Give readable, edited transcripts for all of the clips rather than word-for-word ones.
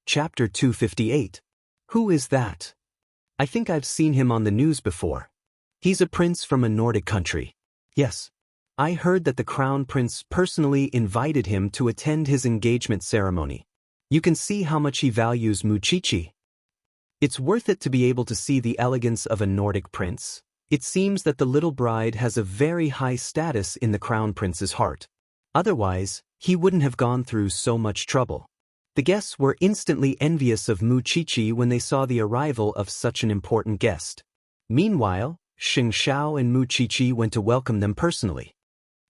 Chapter 258. Who is that? I think I've seen him on the news before. He's a prince from a Nordic country. Yes. I heard that the crown prince personally invited him to attend his engagement ceremony. You can see how much he values Muchichi. It's worth it to be able to see the elegance of a Nordic prince. It seems that the little bride has a very high status in the crown prince's heart. Otherwise, he wouldn't have gone through so much trouble. The guests were instantly envious of Muchichi when they saw the arrival of such an important guest. Meanwhile, Xing Xiao and Muchichi went to welcome them personally.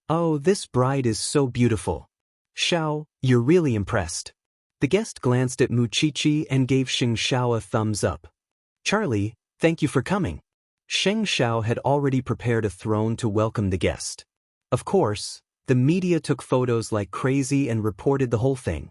Oh, this bride is so beautiful. Xiao, you're really impressed. The guest glanced at Muchichi and gave Xing Xiao a thumbs up. Charlie, thank you for coming. Xing Xiao had already prepared a throne to welcome the guest. Of course, the media took photos like crazy and reported the whole thing.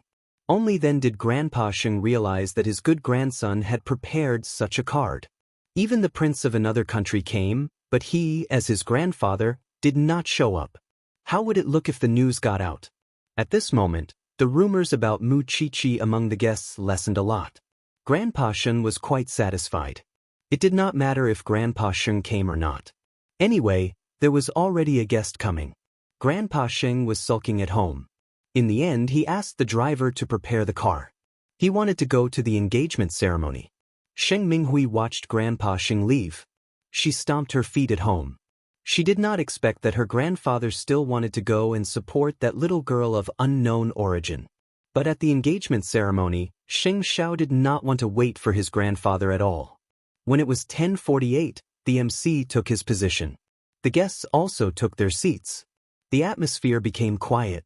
Only then did Grandpa Xing realize that his good grandson had prepared such a card. Even the prince of another country came, but he, as his grandfather, did not show up. How would it look if the news got out? At this moment, the rumors about Muchichi among the guests lessened a lot. Grandpa Xing was quite satisfied. It did not matter if Grandpa Xing came or not. Anyway, there was already a guest coming. Grandpa Xing was sulking at home. In the end, he asked the driver to prepare the car. He wanted to go to the engagement ceremony. Sheng Minghui watched Grandpa Xing leave. She stomped her feet at home. She did not expect that her grandfather still wanted to go and support that little girl of unknown origin. But at the engagement ceremony, Xing Xiao did not want to wait for his grandfather at all. When it was 10:48, the MC took his position. The guests also took their seats. The atmosphere became quiet.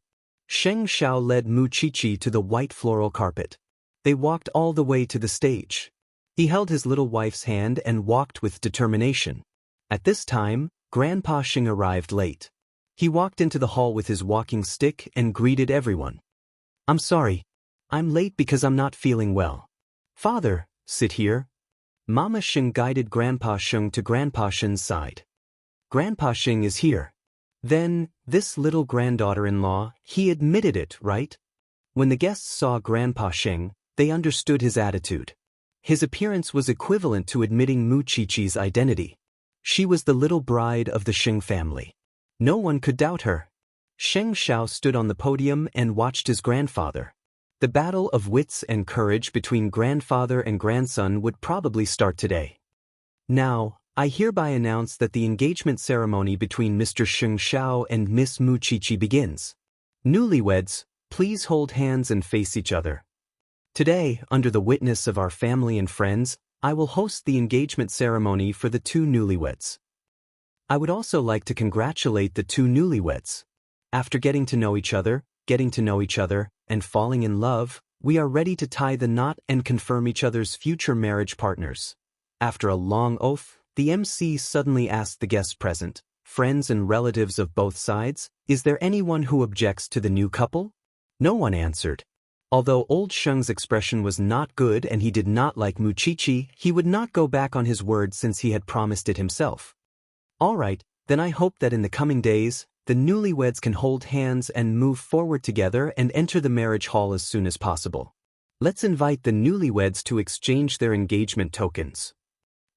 Xing Xiao led Muchichi to the white floral carpet. They walked all the way to the stage. He held his little wife's hand and walked with determination. At this time, Grandpa Xing arrived late. He walked into the hall with his walking stick and greeted everyone. I'm sorry. I'm late because I'm not feeling well. Father, sit here. Mama Xing guided Grandpa Xing to Grandpa Xing's side. Grandpa Xing is here. Then, this little granddaughter-in-law, he admitted it, right? When the guests saw Grandpa Xing, they understood his attitude. His appearance was equivalent to admitting Muchichi's identity. She was the little bride of the Xing family. No one could doubt her. Xing Xiao stood on the podium and watched his grandfather. The battle of wits and courage between grandfather and grandson would probably start today. Now, I hereby announce that the engagement ceremony between Mr. Xing Xiao and Miss Muchichi begins. Newlyweds, please hold hands and face each other. Today, under the witness of our family and friends, I will host the engagement ceremony for the two newlyweds. I would also like to congratulate the two newlyweds. After getting to know each other, and falling in love, we are ready to tie the knot and confirm each other's future marriage partners. After a long oath, the MC suddenly asked the guests present, friends and relatives of both sides, is there anyone who objects to the new couple? No one answered. Although old Sheng's expression was not good and he did not like Muchichi, he would not go back on his word since he had promised it himself. All right, then I hope that in the coming days, the newlyweds can hold hands and move forward together and enter the marriage hall as soon as possible. Let's invite the newlyweds to exchange their engagement tokens.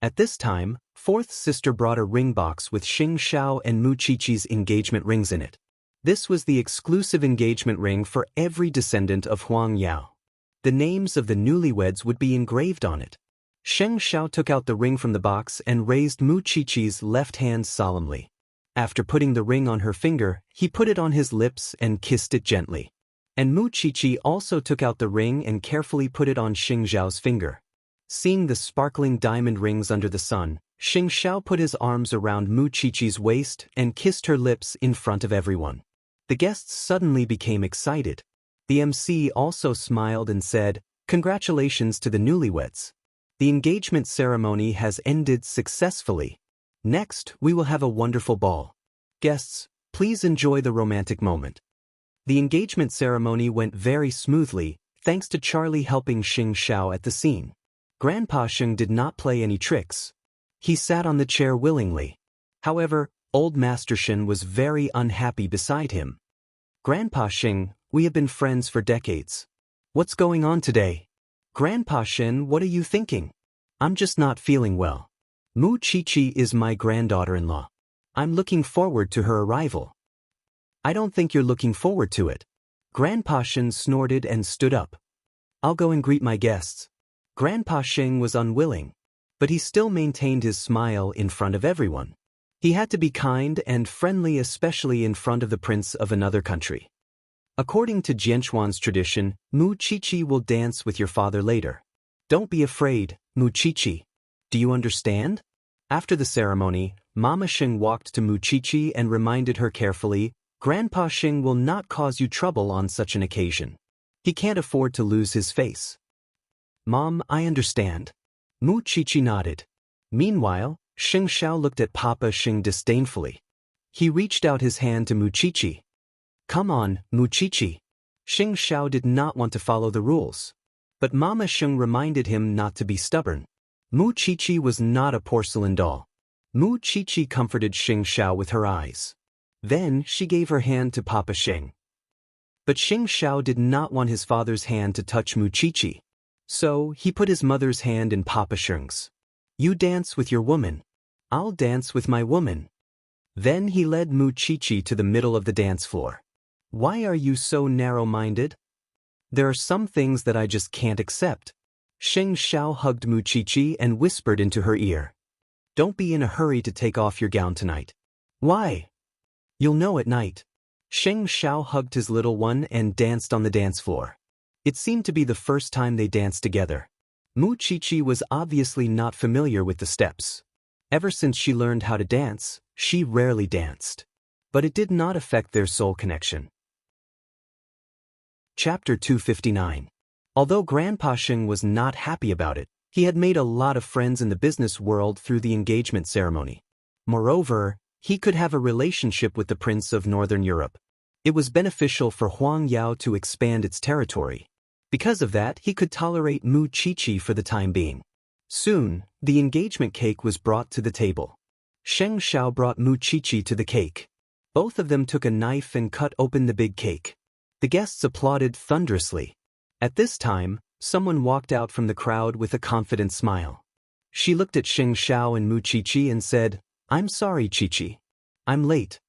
At this time, fourth sister brought a ring box with Xing Xiao and Muchichi's engagement rings in it. This was the exclusive engagement ring for every descendant of Huang Yao. The names of the newlyweds would be engraved on it. Xing Xiao took out the ring from the box and raised Muchichi's left hand solemnly. After putting the ring on her finger, he put it on his lips and kissed it gently. And Muchichi also took out the ring and carefully put it on Xing Xiao's finger. Seeing the sparkling diamond rings under the sun, Xing Xiao put his arms around Muchichi's waist and kissed her lips in front of everyone. The guests suddenly became excited. The MC also smiled and said, "Congratulations to the newlyweds. The engagement ceremony has ended successfully. Next, we will have a wonderful ball. Guests, please enjoy the romantic moment." The engagement ceremony went very smoothly, thanks to Charlie helping Xing Xiao at the scene. Grandpa Xing did not play any tricks. He sat on the chair willingly. However, old Master Xin was very unhappy beside him. "Grandpa Xing, we have been friends for decades. What's going on today? Grandpa Shen, what are you thinking? I'm just not feeling well. Mu Qiqi is my granddaughter-in-law. I'm looking forward to her arrival. I don't think you're looking forward to it. Grandpa Shen snorted and stood up. I'll go and greet my guests. Grandpa Sheng was unwilling, but he still maintained his smile in front of everyone. He had to be kind and friendly, especially in front of the prince of another country. According to Jianchuan's tradition, Mu Qiqi will dance with your father later. Don't be afraid, Mu Qiqi. Do you understand? After the ceremony, Mama Sheng walked to Mu Qiqi and reminded her carefully, Grandpa Sheng will not cause you trouble on such an occasion. He can't afford to lose his face. Mom, I understand. Mu Qiqi nodded. Meanwhile, Sheng Xiao looked at Papa Sheng disdainfully. He reached out his hand to Mu Qiqi. Come on, Mu Qiqi. Sheng Xiao did not want to follow the rules. But Mama Sheng reminded him not to be stubborn. Mu Qiqi was not a porcelain doll. Mu Qiqi comforted Sheng Xiao with her eyes. Then she gave her hand to Papa Sheng. But Sheng Xiao did not want his father's hand to touch Mu Qiqi. So he put his mother's hand in Papa Sheng's. You dance with your woman. I'll dance with my woman. Then he led Mu Qiqi to the middle of the dance floor. Why are you so narrow-minded? There are some things that I just can't accept. Sheng Xiao hugged Mu Qiqi and whispered into her ear. Don't be in a hurry to take off your gown tonight. Why? You'll know at night. Sheng Xiao hugged his little one and danced on the dance floor. It seemed to be the first time they danced together. Mu Qiqi was obviously not familiar with the steps. Ever since she learned how to dance, she rarely danced. But it did not affect their soul connection. Chapter 259. Although Grandpa Sheng was not happy about it, he had made a lot of friends in the business world through the engagement ceremony. Moreover, he could have a relationship with the Prince of Northern Europe. It was beneficial for Huang Yao to expand its territory. Because of that, he could tolerate Mu Qiqi for the time being. Soon, the engagement cake was brought to the table. Sheng Xiao brought Mu Qiqi to the cake. Both of them took a knife and cut open the big cake. The guests applauded thunderously. At this time, someone walked out from the crowd with a confident smile. She looked at Sheng Xiao and Mu Qiqi and said, I'm sorry, Qiqi. I'm late.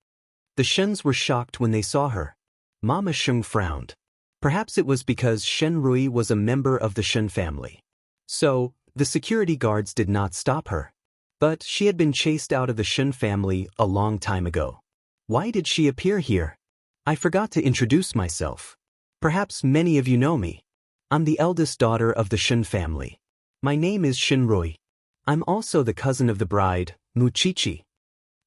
The Shens were shocked when they saw her. Mama Sheng frowned. Perhaps it was because Shen Rui was a member of the Shen family. So, the security guards did not stop her. But she had been chased out of the Shen family a long time ago. Why did she appear here? I forgot to introduce myself. Perhaps many of you know me. I'm the eldest daughter of the Shen family. My name is Shen Rui. I'm also the cousin of the bride, Mu Qiqi.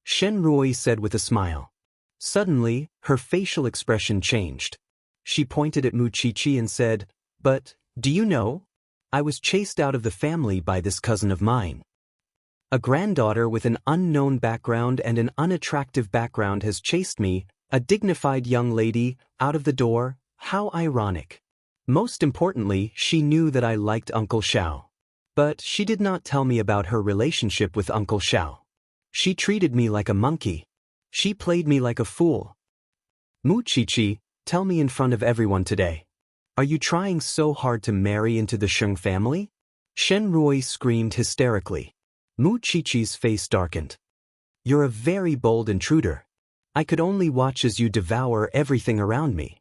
Shen Rui said with a smile. Suddenly, her facial expression changed. She pointed at Mu Qiqi and said, But, do you know? I was chased out of the family by this cousin of mine. A granddaughter with an unknown background and an unattractive background has chased me, a dignified young lady, out of the door. How ironic. Most importantly, she knew that I liked Uncle Xiao. But she did not tell me about her relationship with Uncle Xiao. She treated me like a monkey. She played me like a fool. Mu Qiqi, tell me in front of everyone today. Are you trying so hard to marry into the Sheng family? Shen Rui screamed hysterically. Mu Qiqi's face darkened. You're a very bold intruder. I could only watch as you devour everything around me.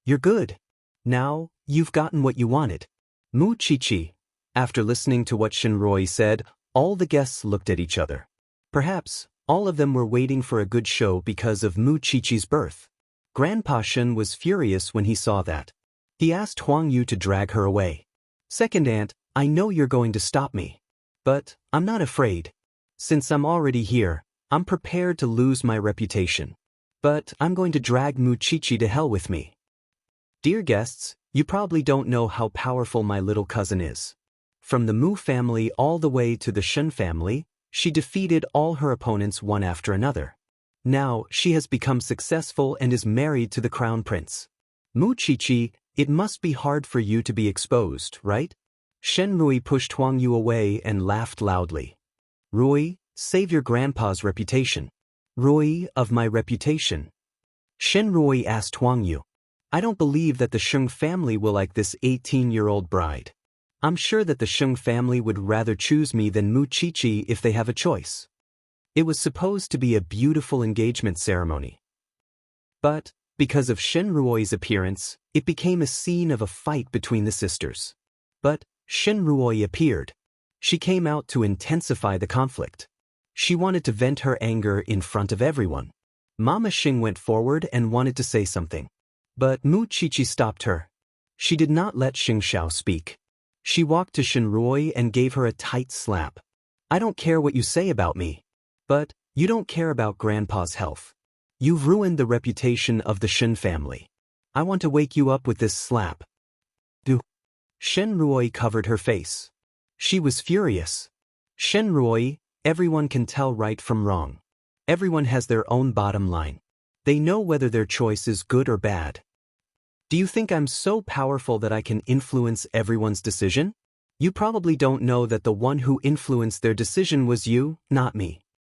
You're good. Now, you've gotten what you wanted. Mu Qiqi. After listening to what Shen Rui said, all the guests looked at each other. Perhaps, all of them were waiting for a good show because of Mu Qiqi's birth. Grandpa Shen was furious when he saw that. He asked Huang Yu to drag her away. Second aunt, I know you're going to stop me. But, I'm not afraid. Since I'm already here, I'm prepared to lose my reputation. But I'm going to drag Mu Qiqi to hell with me. Dear guests, you probably don't know how powerful my little cousin is. From the Mu family all the way to the Shen family, she defeated all her opponents one after another. Now, she has become successful and is married to the crown prince. Mu Qiqi, it must be hard for you to be exposed, right? Shen Rui pushed Huang Yu away and laughed loudly. Rui, save your grandpa's reputation. Rui, of my reputation. Shen Rui asked Huang Yu. I don't believe that the Sheng family will like this 18-year-old bride. I'm sure that the Sheng family would rather choose me than Mu Chichi if they have a choice. It was supposed to be a beautiful engagement ceremony. But, because of Shen Ruoi's appearance, it became a scene of a fight between the sisters. But, Shen Ruoi appeared. She came out to intensify the conflict. She wanted to vent her anger in front of everyone. Mama Xing went forward and wanted to say something. But Mu Chichi stopped her. She did not let Xing Xiao speak. She walked to Shen Ruoi and gave her a tight slap. I don't care what you say about me. But, you don't care about Grandpa's health. You've ruined the reputation of the Shen family. I want to wake you up with this slap. Do. Shen Ruoi covered her face. She was furious. Shen Ruoi, everyone can tell right from wrong. Everyone has their own bottom line. They know whether their choice is good or bad. Do you think I'm so powerful that I can influence everyone's decision? You probably don't know that the one who influenced their decision was you, not me.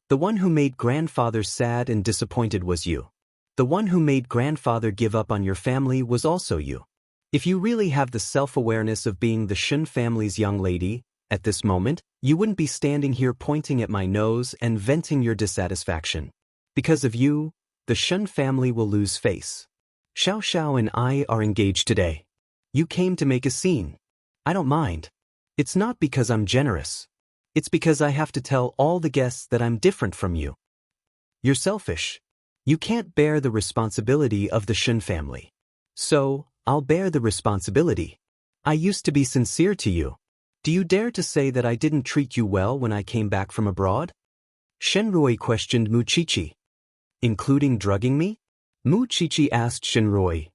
The one who made grandfather sad and disappointed was you. The one who made grandfather give up on your family was also you. If you really have the self-awareness of being the Shen family's young lady, at this moment, you wouldn't be standing here pointing at my nose and venting your dissatisfaction. Because of you, the Shen family will lose face. Xiao Xiao and I are engaged today. You came to make a scene. I don't mind. It's not because I'm generous. It's because I have to tell all the guests that I'm different from you. You're selfish. You can't bear the responsibility of the Shen family. So, I'll bear the responsibility. I used to be sincere to you. Do you dare to say that I didn't treat you well when I came back from abroad? Shen Ruoi questioned Mu Chichi. Including drugging me? Mu Chichi asked Shen Ruoi.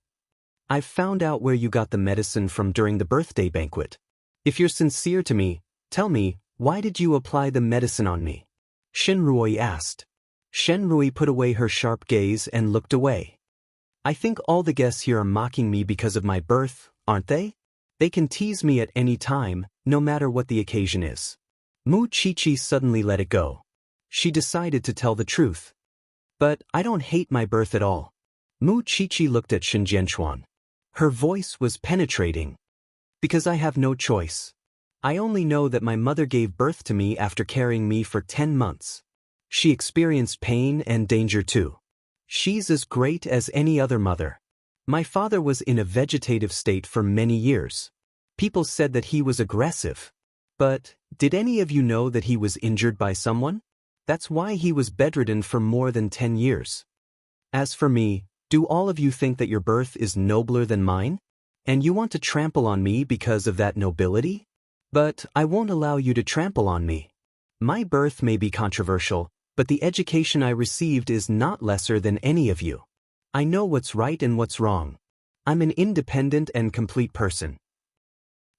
I've found out where you got the medicine from during the birthday banquet. If you're sincere to me, tell me, why did you apply the medicine on me? Shen Ruoi asked. Shen Ruoi put away her sharp gaze and looked away. I think all the guests here are mocking me because of my birth, aren't they? They can tease me at any time, no matter what the occasion is. Mu Chichi suddenly let it go. She decided to tell the truth. But I don't hate my birth at all. Mu Chichi looked at Shen Jianchuan. Her voice was penetrating. Because I have no choice. I only know that my mother gave birth to me after carrying me for 10 months. She experienced pain and danger too. She's as great as any other mother. My father was in a vegetative state for many years. People said that he was aggressive. But, did any of you know that he was injured by someone? That's why he was bedridden for more than 10 years. As for me, do all of you think that your birth is nobler than mine? And you want to trample on me because of that nobility? But I won't allow you to trample on me. My birth may be controversial, but the education I received is not lesser than any of you. I know what's right and what's wrong. I'm an independent and complete person.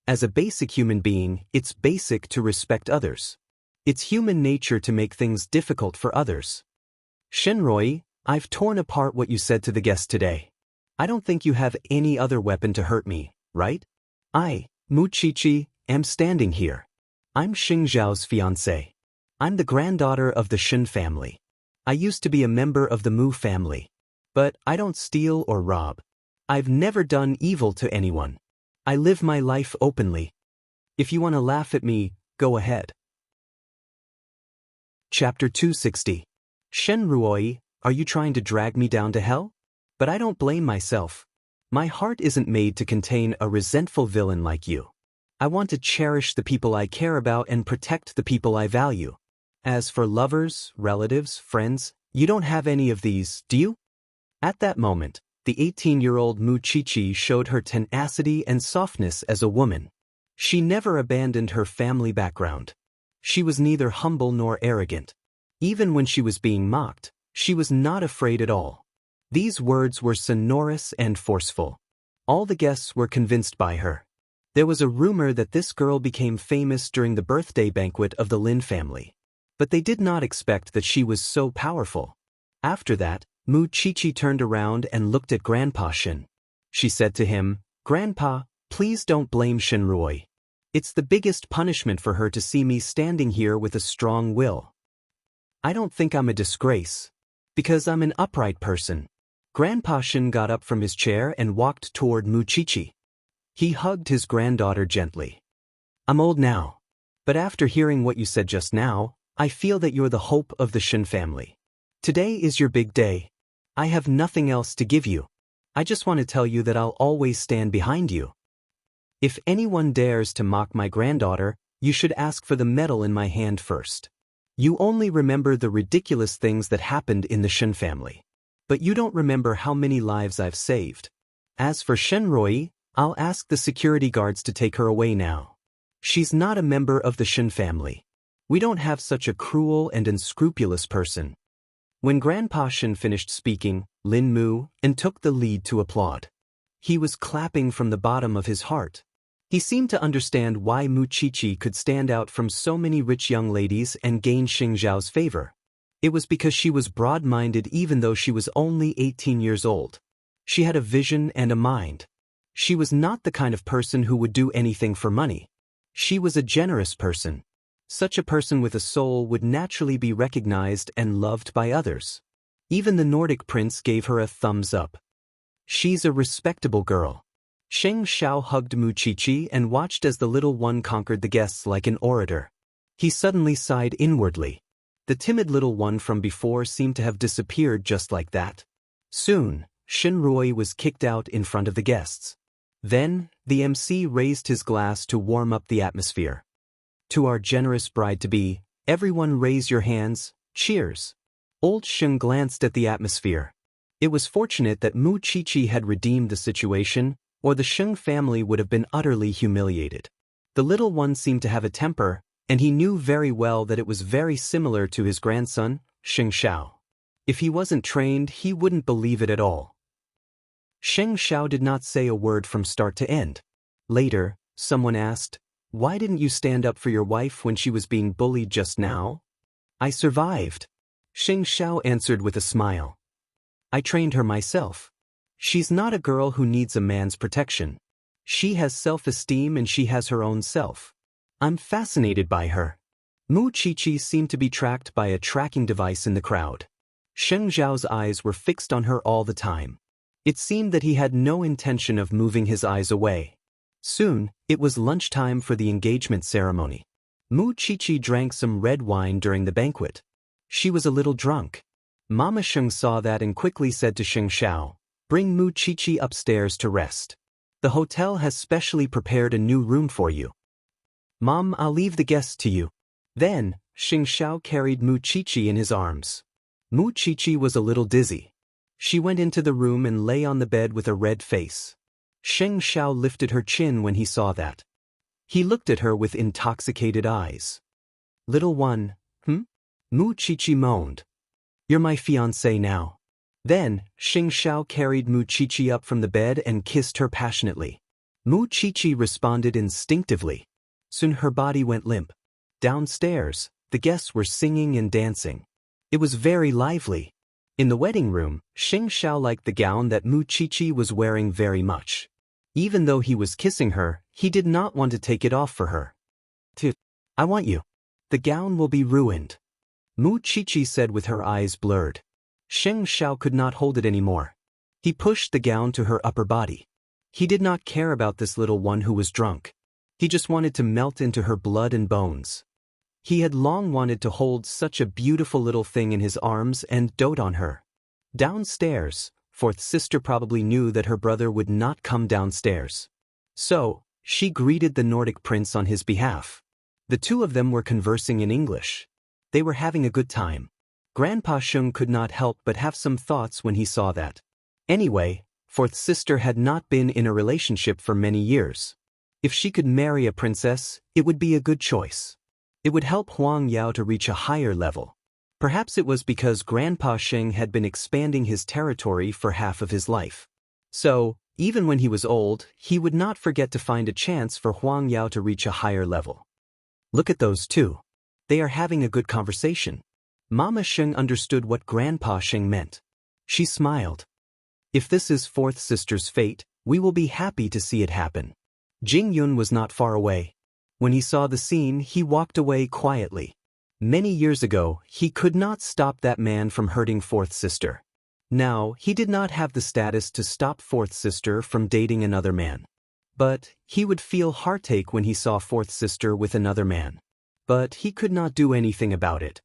As a basic human being, it's basic to respect others. It's human nature to make things difficult for others. Shenroi, I've torn apart what you said to the guest today. I don't think you have any other weapon to hurt me, right? I, Mu Chichi, am standing here. I'm Xing Zhao's fiancée. I'm the granddaughter of the Shen family. I used to be a member of the Mu family. But I don't steal or rob. I've never done evil to anyone. I live my life openly. If you want to laugh at me, go ahead. Chapter 260. Shen Ruoi, are you trying to drag me down to hell? But I don't blame myself. My heart isn't made to contain a resentful villain like you. I want to cherish the people I care about and protect the people I value. As for lovers, relatives, friends, you don't have any of these, do you? At that moment, the 18-year-old Mu Chichi showed her tenacity and softness as a woman. She never abandoned her family background. She was neither humble nor arrogant. Even when she was being mocked, she was not afraid at all. These words were sonorous and forceful. All the guests were convinced by her. There was a rumor that this girl became famous during the birthday banquet of the Lin family. But they did not expect that she was so powerful. After that, Mu Chichi turned around and looked at Grandpa Shen. She said to him, "Grandpa, please don't blame Shen Ruoi. It's the biggest punishment for her to see me standing here with a strong will. I don't think I'm a disgrace. Because I'm an upright person." Grandpa Shen got up from his chair and walked toward Mu Chichi. He hugged his granddaughter gently. I'm old now. But after hearing what you said just now, I feel that you're the hope of the Shin family. Today is your big day. I have nothing else to give you. I just want to tell you that I'll always stand behind you. If anyone dares to mock my granddaughter, you should ask for the medal in my hand first. You only remember the ridiculous things that happened in the Shin family. But you don't remember how many lives I've saved. As for Shenroi, I'll ask the security guards to take her away now. She's not a member of the Shin family. We don't have such a cruel and unscrupulous person. When Grandpa Shin finished speaking, Lin Mu and took the lead to applaud. He was clapping from the bottom of his heart. He seemed to understand why Mu Chichi could stand out from so many rich young ladies and gain Xing Zhao's favor. It was because she was broad-minded even though she was only 18 years old. She had a vision and a mind. She was not the kind of person who would do anything for money. She was a generous person. Such a person with a soul would naturally be recognized and loved by others. Even the Nordic prince gave her a thumbs up. She's a respectable girl. Sheng Xiao hugged Mu Chichi and watched as the little one conquered the guests like an orator. He suddenly sighed inwardly. The timid little one from before seemed to have disappeared just like that. Soon, Shenroi was kicked out in front of the guests. Then, the MC raised his glass to warm up the atmosphere. To our generous bride-to-be, everyone raise your hands, cheers. Old Sheng glanced at the atmosphere. It was fortunate that Mu Chichi had redeemed the situation, or the Sheng family would have been utterly humiliated. The little one seemed to have a temper, and he knew very well that it was very similar to his grandson, Sheng Xiao. If he wasn't trained, he wouldn't believe it at all. Sheng Xiao did not say a word from start to end. Later, someone asked, "Why didn't you stand up for your wife when she was being bullied just now?" "I survived," Sheng Xiao answered with a smile. "I trained her myself. She's not a girl who needs a man's protection. She has self-esteem and she has her own self. I'm fascinated by her." Mu Chichi seemed to be tracked by a tracking device in the crowd. Sheng Zhao's eyes were fixed on her all the time. It seemed that he had no intention of moving his eyes away. Soon, it was lunchtime for the engagement ceremony. Mu Chichi drank some red wine during the banquet. She was a little drunk. Mama Sheng saw that and quickly said to Sheng Xiao, "Bring Mu Chichi upstairs to rest. The hotel has specially prepared a new room for you." "Mom, I'll leave the guests to you." Then, Sheng Xiao carried Mu Chichi in his arms. Mu Chichi was a little dizzy. She went into the room and lay on the bed with a red face. Sheng Xiao lifted her chin when he saw that. He looked at her with intoxicated eyes. "Little one, Mu Chichi moaned. "You're my fiancé now." Then, Sheng Xiao carried Mu Chichi up from the bed and kissed her passionately. Mu Chichi responded instinctively. Soon her body went limp. Downstairs, the guests were singing and dancing. It was very lively. In the wedding room, Sheng Xiao liked the gown that Mu Chichi was wearing very much. Even though he was kissing her, he did not want to take it off for her. "I want you. The gown will be ruined," Mu Chichi said with her eyes blurred. Sheng Xiao could not hold it anymore. He pushed the gown to her upper body. He did not care about this little one who was drunk. He just wanted to melt into her blood and bones. He had long wanted to hold such a beautiful little thing in his arms and dote on her. Downstairs, fourth sister probably knew that her brother would not come downstairs. So, she greeted the Nordic prince on his behalf. The two of them were conversing in English. They were having a good time. Grandpa Sheng could not help but have some thoughts when he saw that. Anyway, fourth sister had not been in a relationship for many years. If she could marry a princess, it would be a good choice. It would help Huang Yao to reach a higher level. Perhaps it was because Grandpa Sheng had been expanding his territory for half of his life. So, even when he was old, he would not forget to find a chance for Huang Yao to reach a higher level. Look at those two. They are having a good conversation. Mama Sheng understood what Grandpa Sheng meant. She smiled. If this is fourth sister's fate, we will be happy to see it happen. Jing Yun was not far away. When he saw the scene, he walked away quietly. Many years ago, he could not stop that man from hurting fourth sister. Now, he did not have the status to stop fourth sister from dating another man. But he would feel heartache when he saw fourth sister with another man. But he could not do anything about it.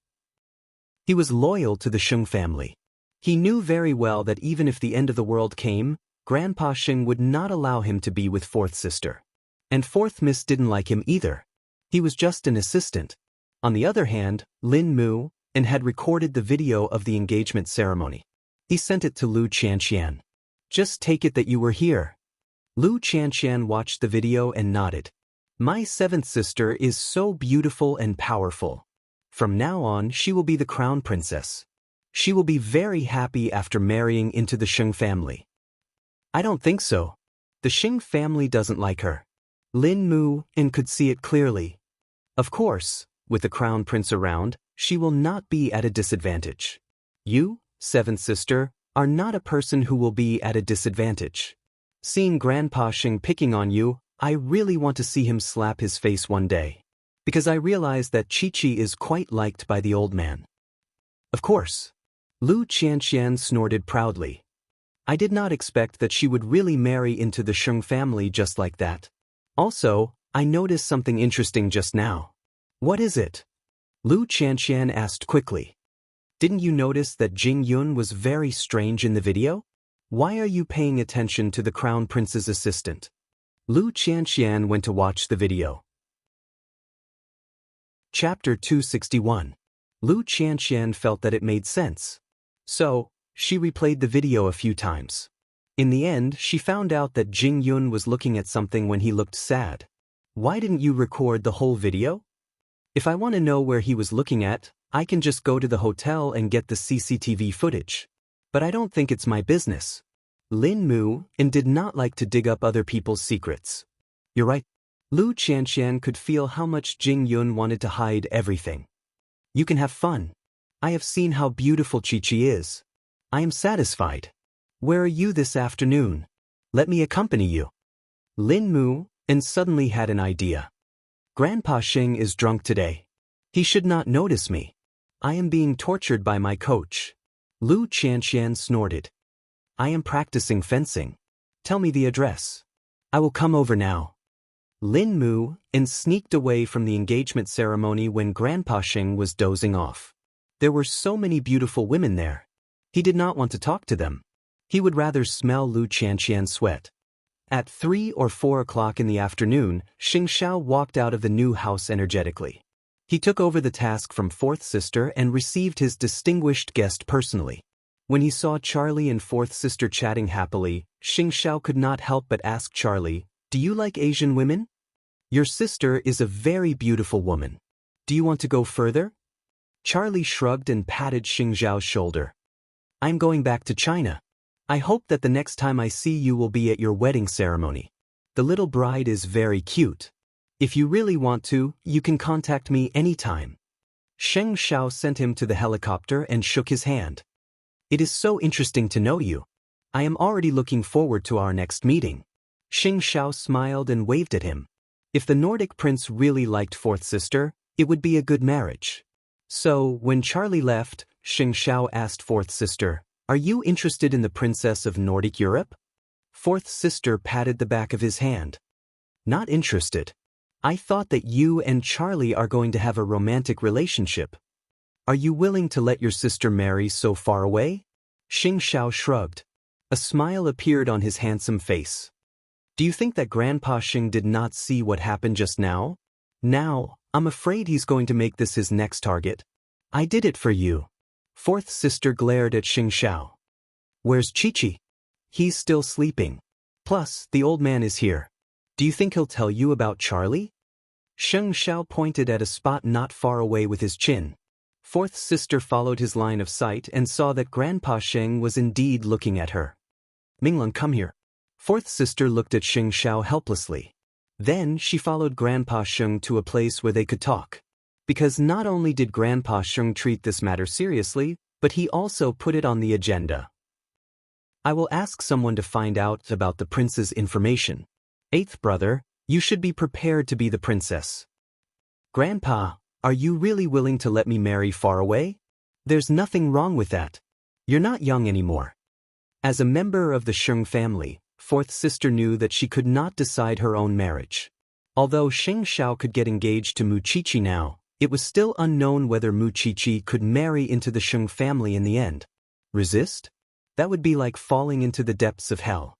He was loyal to the Sheng family. He knew very well that even if the end of the world came, Grandpa Sheng would not allow him to be with fourth sister. And fourth miss didn't like him either. He was just an assistant. On the other hand, Lin Mu and had recorded the video of the engagement ceremony. He sent it to Lu Qianqian. Just take it that you were here. Lu Qianqian watched the video and nodded. My seventh sister is so beautiful and powerful. From now on, she will be the crown princess. She will be very happy after marrying into the Sheng family. I don't think so. The Sheng family doesn't like her. Lin Mu and could see it clearly. Of course, with the crown prince around, she will not be at a disadvantage. You, seventh sister, are not a person who will be at a disadvantage. Seeing Grandpa Sheng picking on you, I really want to see him slap his face one day. Because I realize that Chi-Chi is quite liked by the old man. Of course. Lu Qianqian snorted proudly. I did not expect that she would really marry into the Sheng family just like that. Also, I noticed something interesting just now. What is it? Lu Qianqian asked quickly. Didn't you notice that Jing Yun was very strange in the video? Why are you paying attention to the crown prince's assistant? Lu Qianqian went to watch the video. Chapter 261. Lu Qianqian felt that it made sense. So, she replayed the video a few times. In the end, she found out that Jing Yun was looking at something when he looked sad. Why didn't you record the whole video? If I want to know where he was looking at, I can just go to the hotel and get the CCTV footage. But I don't think it's my business. Lin Mu and did not like to dig up other people's secrets. You're right. Lu Qianqian could feel how much Jing Yun wanted to hide everything. You can have fun. I have seen how beautiful Chi-Chi is. I am satisfied. Where are you this afternoon? Let me accompany you. Lin Mu and suddenly had an idea. Grandpa Sheng is drunk today. He should not notice me. I am being tortured by my coach. Lu Qianqian snorted. I am practicing fencing. Tell me the address. I will come over now. Lin Mu and sneaked away from the engagement ceremony when Grandpa Sheng was dozing off. There were so many beautiful women there. He did not want to talk to them. He would rather smell Lu Qianqian's sweat. At 3 or 4 o'clock in the afternoon, Xing Xiao walked out of the new house energetically. He took over the task from fourth sister and received his distinguished guest personally. When he saw Charlie and fourth sister chatting happily, Xing Xiao could not help but ask Charlie, do you like Asian women? Your sister is a very beautiful woman. Do you want to go further? Charlie shrugged and patted Xing Xiao's shoulder. I'm going back to China. I hope that the next time I see you will be at your wedding ceremony. The little bride is very cute. If you really want to, you can contact me anytime. Sheng Xiao sent him to the helicopter and shook his hand. It is so interesting to know you. I am already looking forward to our next meeting. Xing Xiao smiled and waved at him. If the Nordic prince really liked fourth sister, it would be a good marriage. So, when Charlie left, Xing Xiao asked fourth sister, are you interested in the princess of Nordic Europe? Fourth sister patted the back of his hand. Not interested. I thought that you and Charlie are going to have a romantic relationship. Are you willing to let your sister marry so far away? Xing Xiao shrugged. A smile appeared on his handsome face. Do you think that Grandpa Sheng did not see what happened just now? Now, I'm afraid he's going to make this his next target. I did it for you. Fourth sister glared at Xing Xiao. Where's Chi-Chi? He's still sleeping. Plus, the old man is here. Do you think he'll tell you about Charlie? Xing Xiao pointed at a spot not far away with his chin. Fourth sister followed his line of sight and saw that Grandpa Sheng was indeed looking at her. Minglun, come here. Fourth sister looked at Xing Xiao helplessly. Then she followed Grandpa Sheng to a place where they could talk. Because not only did Grandpa Sheng treat this matter seriously, but he also put it on the agenda. I will ask someone to find out about the prince's information. Eighth brother, you should be prepared to be the princess. Grandpa, are you really willing to let me marry far away? There's nothing wrong with that. You're not young anymore. As a member of the Sheng family, fourth sister knew that she could not decide her own marriage. Although Xing Xiao could get engaged to Muqiqi now, it was still unknown whether Muqiqi could marry into the Sheng family in the end. Resist? That would be like falling into the depths of hell.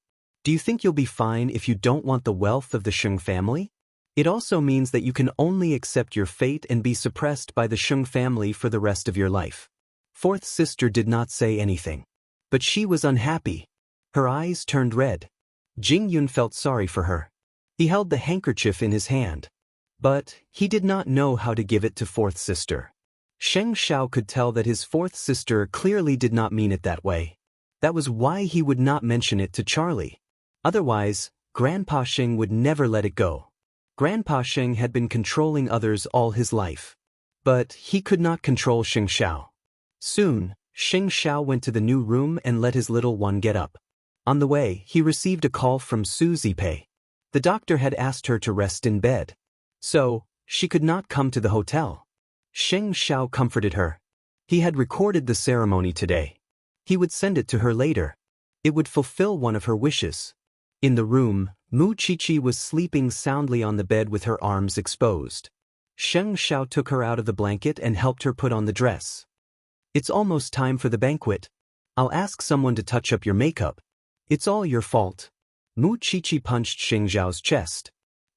Do you think you'll be fine if you don't want the wealth of the Sheng family? It also means that you can only accept your fate and be suppressed by the Sheng family for the rest of your life. Fourth sister did not say anything. But she was unhappy. Her eyes turned red. Jing Yun felt sorry for her. He held the handkerchief in his hand. But he did not know how to give it to fourth sister. Sheng Xiao could tell that his fourth sister clearly did not mean it that way. That was why he would not mention it to Charlie. Otherwise, Grandpa Sheng would never let it go. Grandpa Sheng had been controlling others all his life. But he could not control Sheng Xiao. Soon, Sheng Xiao went to the new room and let his little one get up. On the way, he received a call from Su Zipei. The doctor had asked her to rest in bed. So, she could not come to the hotel. Sheng Xiao comforted her. He had recorded the ceremony today. He would send it to her later. It would fulfill one of her wishes. In the room, Muqiqi was sleeping soundly on the bed with her arms exposed. Sheng Xiao took her out of the blanket and helped her put on the dress. It's almost time for the banquet. I'll ask someone to touch up your makeup. It's all your fault. Muqiqi punched Sheng Xiao's chest.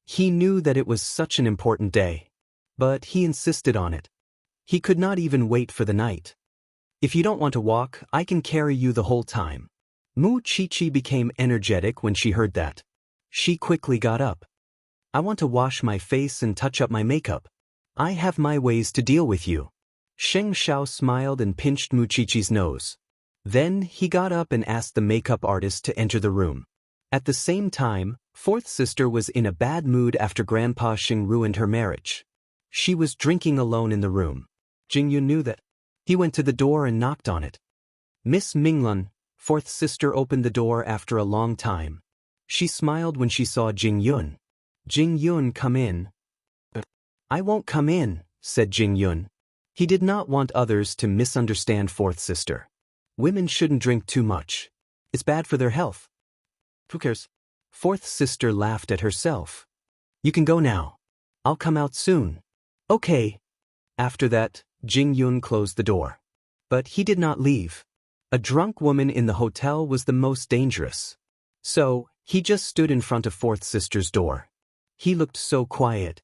He knew that it was such an important day. But he insisted on it. He could not even wait for the night. If you don't want to walk, I can carry you the whole time. Muqiqi became energetic when she heard that. She quickly got up. I want to wash my face and touch up my makeup. I have my ways to deal with you. Sheng Xiao smiled and pinched Muqiqi's nose. Then he got up and asked the makeup artist to enter the room. At the same time, fourth sister was in a bad mood after Grandpa Sheng ruined her marriage. She was drinking alone in the room. Jing Yun knew that. He went to the door and knocked on it. Miss Minglun, fourth sister opened the door after a long time. She smiled when she saw Jing Yun. Jing Yun, come in. I won't come in, said Jing Yun. He did not want others to misunderstand fourth sister. Women shouldn't drink too much. It's bad for their health. Who cares? Fourth sister laughed at herself. You can go now. I'll come out soon. Okay. After that, Jing Yun closed the door. But he did not leave. A drunk woman in the hotel was the most dangerous. So, he just stood in front of fourth sister's door. He looked so quiet.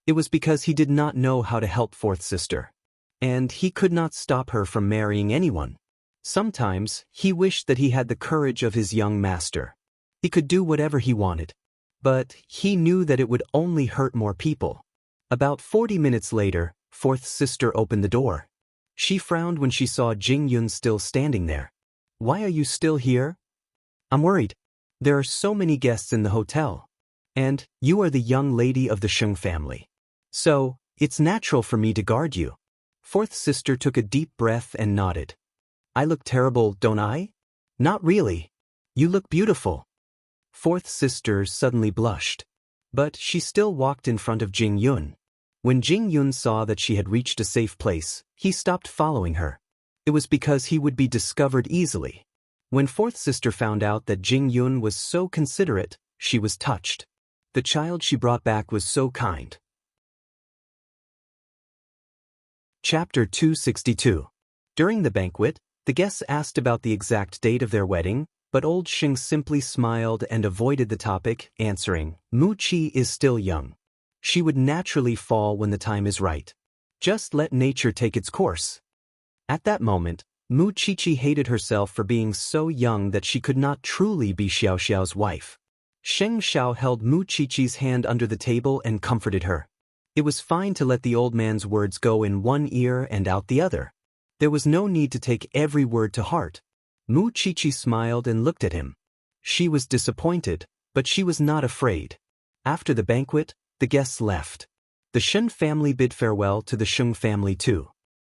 It was because he did not know how to help fourth sister. And he could not stop her from marrying anyone. Sometimes, he wished that he had the courage of his young master. He could do whatever he wanted. But he knew that it would only hurt more people. About 40 minutes later, fourth sister opened the door. She frowned when she saw Jing Yun still standing there. Why are you still here? I'm worried. There are so many guests in the hotel. And you are the young lady of the Sheng family. So, it's natural for me to guard you. Fourth sister took a deep breath and nodded. I look terrible, don't I? Not really. You look beautiful. Fourth sister suddenly blushed. But she still walked in front of Jing Yun. When Jing Yun saw that she had reached a safe place, he stopped following her. It was because he would be discovered easily. When fourth sister found out that Jing Yun was so considerate, she was touched. The child she brought back was so kind. Chapter 262. During the banquet, the guests asked about the exact date of their wedding, but old Sheng simply smiled and avoided the topic, answering, Mu Qi is still young. She would naturally fall when the time is right. Just let nature take its course. At that moment, Mu Qiqi hated herself for being so young that she could not truly be Xiao Xiao's wife. Sheng Xiao held Mu Qiqi's hand under the table and comforted her. It was fine to let the old man's words go in one ear and out the other. There was no need to take every word to heart. Mu Qiqi smiled and looked at him. She was disappointed, but she was not afraid. After the banquet, the guests left. The Shen family bid farewell to the Sheng family too.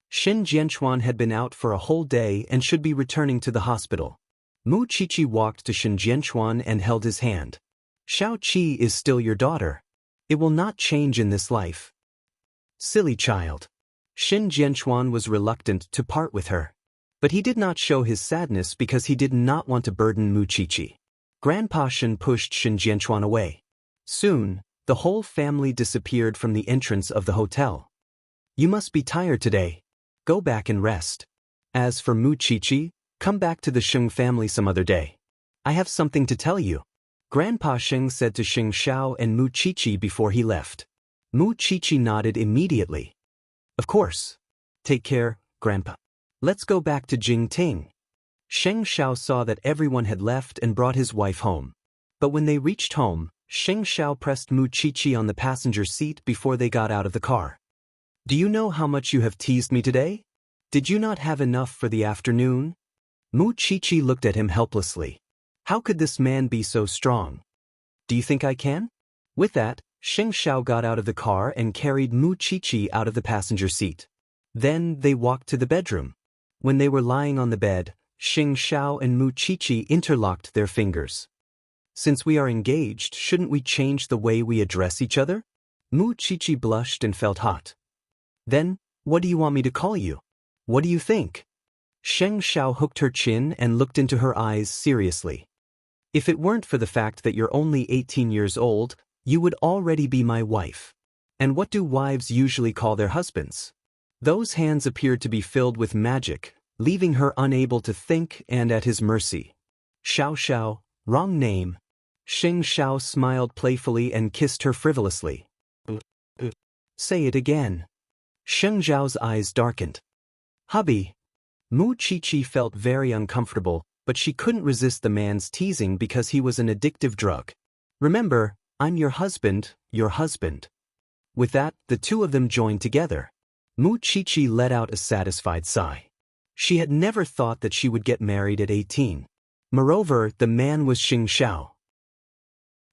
Shen Jianchuan had been out for a whole day and should be returning to the hospital. Mu Qiqi walked to Shen Jianchuan and held his hand. Xiao Qi is still your daughter. It will not change in this life. Silly child. Shen Jianchuan was reluctant to part with her. But he did not show his sadness because he did not want to burden Mu Qiqi. Grandpa Shen pushed Shen Jianchuan away. Soon, the whole family disappeared from the entrance of the hotel. You must be tired today. Go back and rest. As for Mu Qiqi, come back to the Sheng family some other day. I have something to tell you. Grandpa Sheng said to Sheng Xiao and Mu Qiqi before he left. Mu Qiqi nodded immediately. Of course. Take care, Grandpa. Let's go back to Jingting. Sheng Xiao saw that everyone had left and brought his wife home. But when they reached home, Sheng Xiao pressed Mu Qiqi on the passenger seat before they got out of the car. Do you know how much you have teased me today? Did you not have enough for the afternoon? Mu Qiqi looked at him helplessly. How could this man be so strong? Do you think I can? With that, Sheng Xiao got out of the car and carried Mu Qiqi out of the passenger seat. Then they walked to the bedroom. When they were lying on the bed, Sheng Xiao and Mu Qiqi interlocked their fingers. Since we are engaged, shouldn't we change the way we address each other? Mu Qiqi blushed and felt hot. Then, what do you want me to call you? What do you think? Sheng Xiao hooked her chin and looked into her eyes seriously. If it weren't for the fact that you're only 18 years old, you would already be my wife. And what do wives usually call their husbands? Those hands appeared to be filled with magic, leaving her unable to think and at his mercy. Xiao Xiao, wrong name. Sheng Xiao smiled playfully and kissed her frivolously. Say it again. Sheng Xiao's eyes darkened. Hubby. Mu Qiqi felt very uncomfortable, but she couldn't resist the man's teasing because he was an addictive drug. Remember, I'm your husband, your husband. With that, the two of them joined together. Mu Qiqi let out a satisfied sigh. She had never thought that she would get married at 18. Moreover, the man was Sheng Xiao.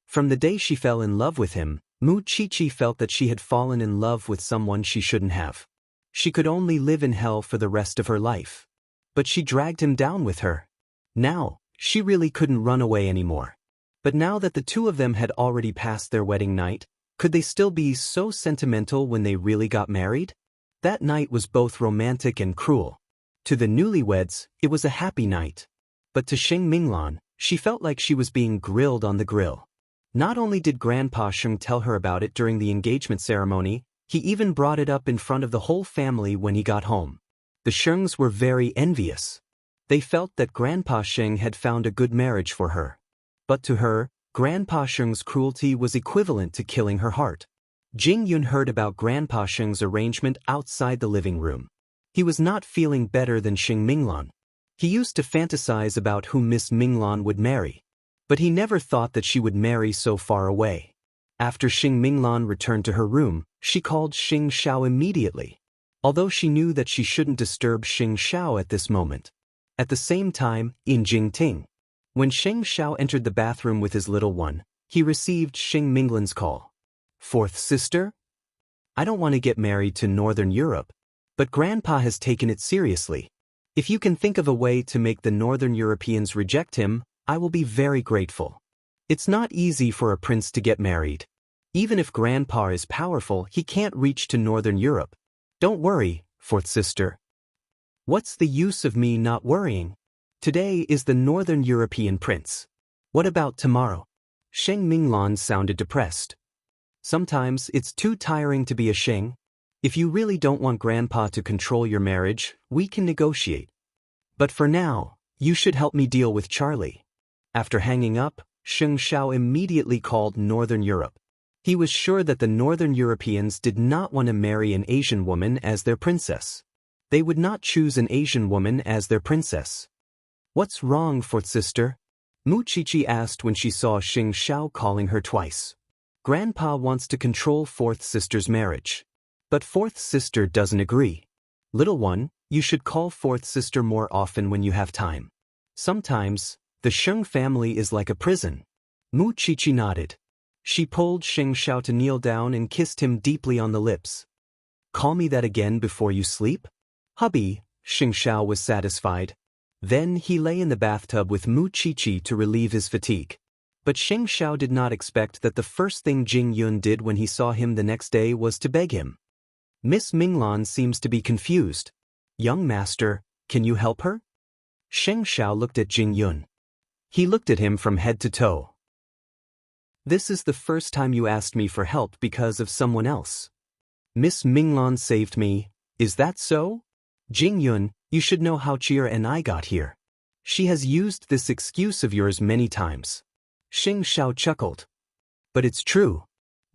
From the day she fell in love with him, Mu Qiqi felt that she had fallen in love with someone she shouldn't have. She could only live in hell for the rest of her life. But she dragged him down with her. Now, she really couldn't run away anymore. But now that the two of them had already passed their wedding night, could they still be so sentimental when they really got married? That night was both romantic and cruel. To the newlyweds, it was a happy night. But to Sheng Minglan, she felt like she was being grilled on the grill. Not only did Grandpa Sheng tell her about it during the engagement ceremony, he even brought it up in front of the whole family when he got home. The Shengs were very envious. They felt that Grandpa Sheng had found a good marriage for her. But to her, Grandpa Sheng's cruelty was equivalent to killing her heart. Jing Yun heard about Grandpa Sheng's arrangement outside the living room. He was not feeling better than Sheng Minglan. He used to fantasize about who Miss Minglan would marry. But he never thought that she would marry so far away. After Sheng Minglan returned to her room, she called Sheng Xiao immediately. Although she knew that she shouldn't disturb Sheng Xiao at this moment. At the same time, in Jingting, when Sheng Xiao entered the bathroom with his little one, he received Sheng Minglan's call. Fourth sister? I don't want to get married to Northern Europe, but Grandpa has taken it seriously. If you can think of a way to make the Northern Europeans reject him, I will be very grateful. It's not easy for a prince to get married. Even if Grandpa is powerful, he can't reach to Northern Europe. Don't worry, fourth sister. What's the use of me not worrying? Today is the Northern European prince. What about tomorrow? Sheng Minglan sounded depressed. Sometimes it's too tiring to be a Sheng. If you really don't want Grandpa to control your marriage, we can negotiate. But for now, you should help me deal with Charlie. After hanging up, Sheng Xiao immediately called Northern Europe. He was sure that the Northern Europeans did not want to marry an Asian woman as their princess. They would not choose an Asian woman as their princess. What's wrong, fourth sister? Mu Qiqi asked when she saw Sheng Xiao calling her twice. Grandpa wants to control fourth sister's marriage. But fourth sister doesn't agree. Little one, you should call fourth sister more often when you have time. Sometimes, the Sheng family is like a prison. Mu Qiqi nodded. She pulled Sheng Xiao to kneel down and kissed him deeply on the lips. Call me that again before you sleep? Hubby, Sheng Xiao was satisfied. Then he lay in the bathtub with Mu Qiqi to relieve his fatigue. But Sheng Xiao did not expect that the first thing Jing Yun did when he saw him the next day was to beg him. Miss Minglan seems to be confused. Young master, can you help her? Sheng Xiao looked at Jing Yun. He looked at him from head to toe. This is the first time you asked me for help because of someone else. Miss Minglan saved me, is that so? Jingyun, you should know how Chia and I got here. She has used this excuse of yours many times. Xing Xiao chuckled. But it's true.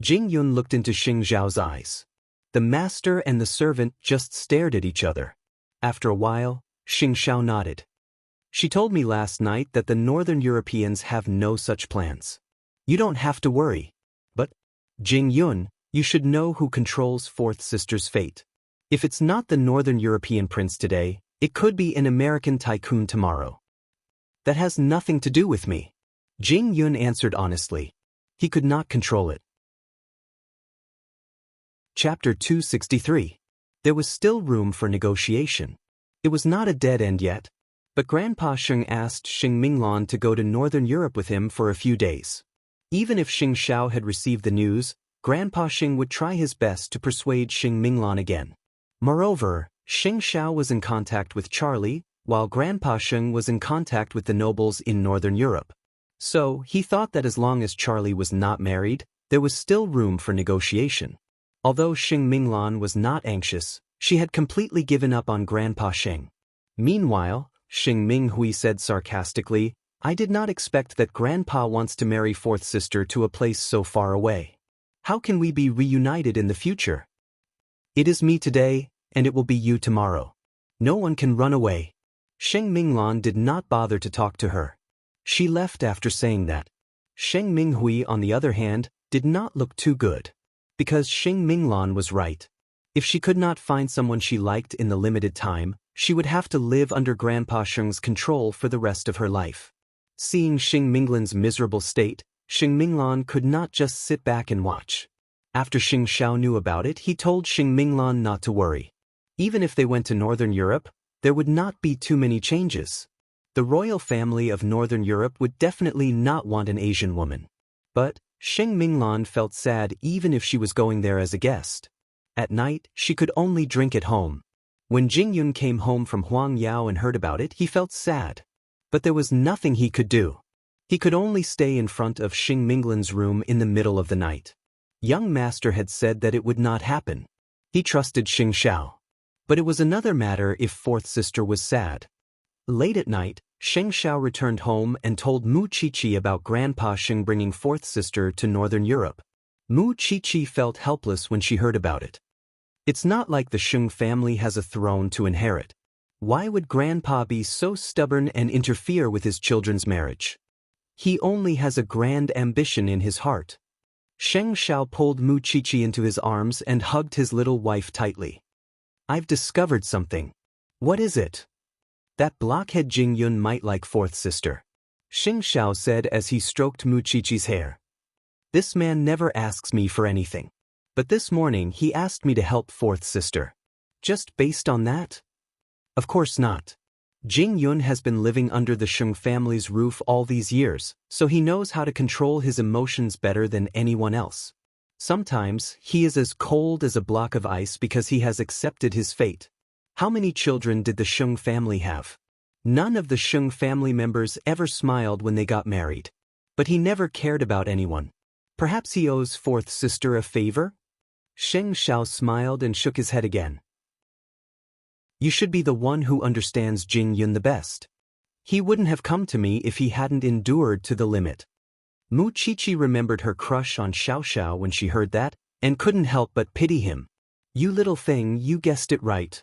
Jingyun looked into Xing Xiao's eyes. The master and the servant just stared at each other. After a while, Xing Xiao nodded. She told me last night that the Northern Europeans have no such plans. You don't have to worry. But, Jingyun, you should know who controls Fourth Sister's fate. If it's not the Northern European prince today, it could be an American tycoon tomorrow. That has nothing to do with me. Jingyun answered honestly. He could not control it. Chapter 263. There was still room for negotiation. It was not a dead end yet, but Grandpa Sheng asked Xing Minglan to go to Northern Europe with him for a few days. Even if Xing Xiao had received the news, Grandpa Sheng would try his best to persuade Xing Minglan again. Moreover, Xing Xiao was in contact with Charlie, while Grandpa Sheng was in contact with the nobles in Northern Europe. So, he thought that as long as Charlie was not married, there was still room for negotiation. Although Xing Minglan was not anxious, she had completely given up on Grandpa Sheng. Meanwhile, Xing Minghui said sarcastically, I did not expect that Grandpa wants to marry Fourth Sister to a place so far away. How can we be reunited in the future? It is me today, and it will be you tomorrow. No one can run away. Xing Minglan did not bother to talk to her. She left after saying that. Xing Minghui, on the other hand, did not look too good. Because Xing Minglan was right. If she could not find someone she liked in the limited time, she would have to live under Grandpa Sheng's control for the rest of her life. Seeing Xing Minglan's miserable state, Xing Minglan could not just sit back and watch. After Xing Xiao knew about it, he told Xing Minglan not to worry. Even if they went to Northern Europe, there would not be too many changes. The royal family of Northern Europe would definitely not want an Asian woman. But Xing Minglan felt sad even if she was going there as a guest. At night, she could only drink at home. When Jingyun came home from Huangyao and heard about it, he felt sad. But there was nothing he could do. He could only stay in front of Xing Minglan's room in the middle of the night. Young master had said that it would not happen. He trusted Xing Xiao. But it was another matter if Fourth Sister was sad. Late at night, Xing Xiao returned home and told Mu Qiqi about Grandpa Sheng bringing Fourth Sister to Northern Europe. Mu Qiqi felt helpless when she heard about it. It's not like the Sheng family has a throne to inherit. Why would Grandpa be so stubborn and interfere with his children's marriage? He only has a grand ambition in his heart. Xing Xiao pulled Mu Qiqi into his arms and hugged his little wife tightly. I've discovered something. What is it? That blockhead Jingyun might like Fourth Sister. Xing Xiao said as he stroked Mu Qiqi's hair. This man never asks me for anything. But this morning he asked me to help Fourth Sister. Just based on that? Of course not. Jingyun has been living under the Sheng family's roof all these years, so he knows how to control his emotions better than anyone else. Sometimes, he is as cold as a block of ice because he has accepted his fate. How many children did the Sheng family have? None of the Sheng family members ever smiled when they got married. But he never cared about anyone. Perhaps he owes Fourth Sister a favor? Xing Xiao smiled and shook his head again. You should be the one who understands Jingyun the best. He wouldn't have come to me if he hadn't endured to the limit. Mu Qiqi remembered her crush on Xiao Xiao when she heard that, and couldn't help but pity him. You little thing, you guessed it right.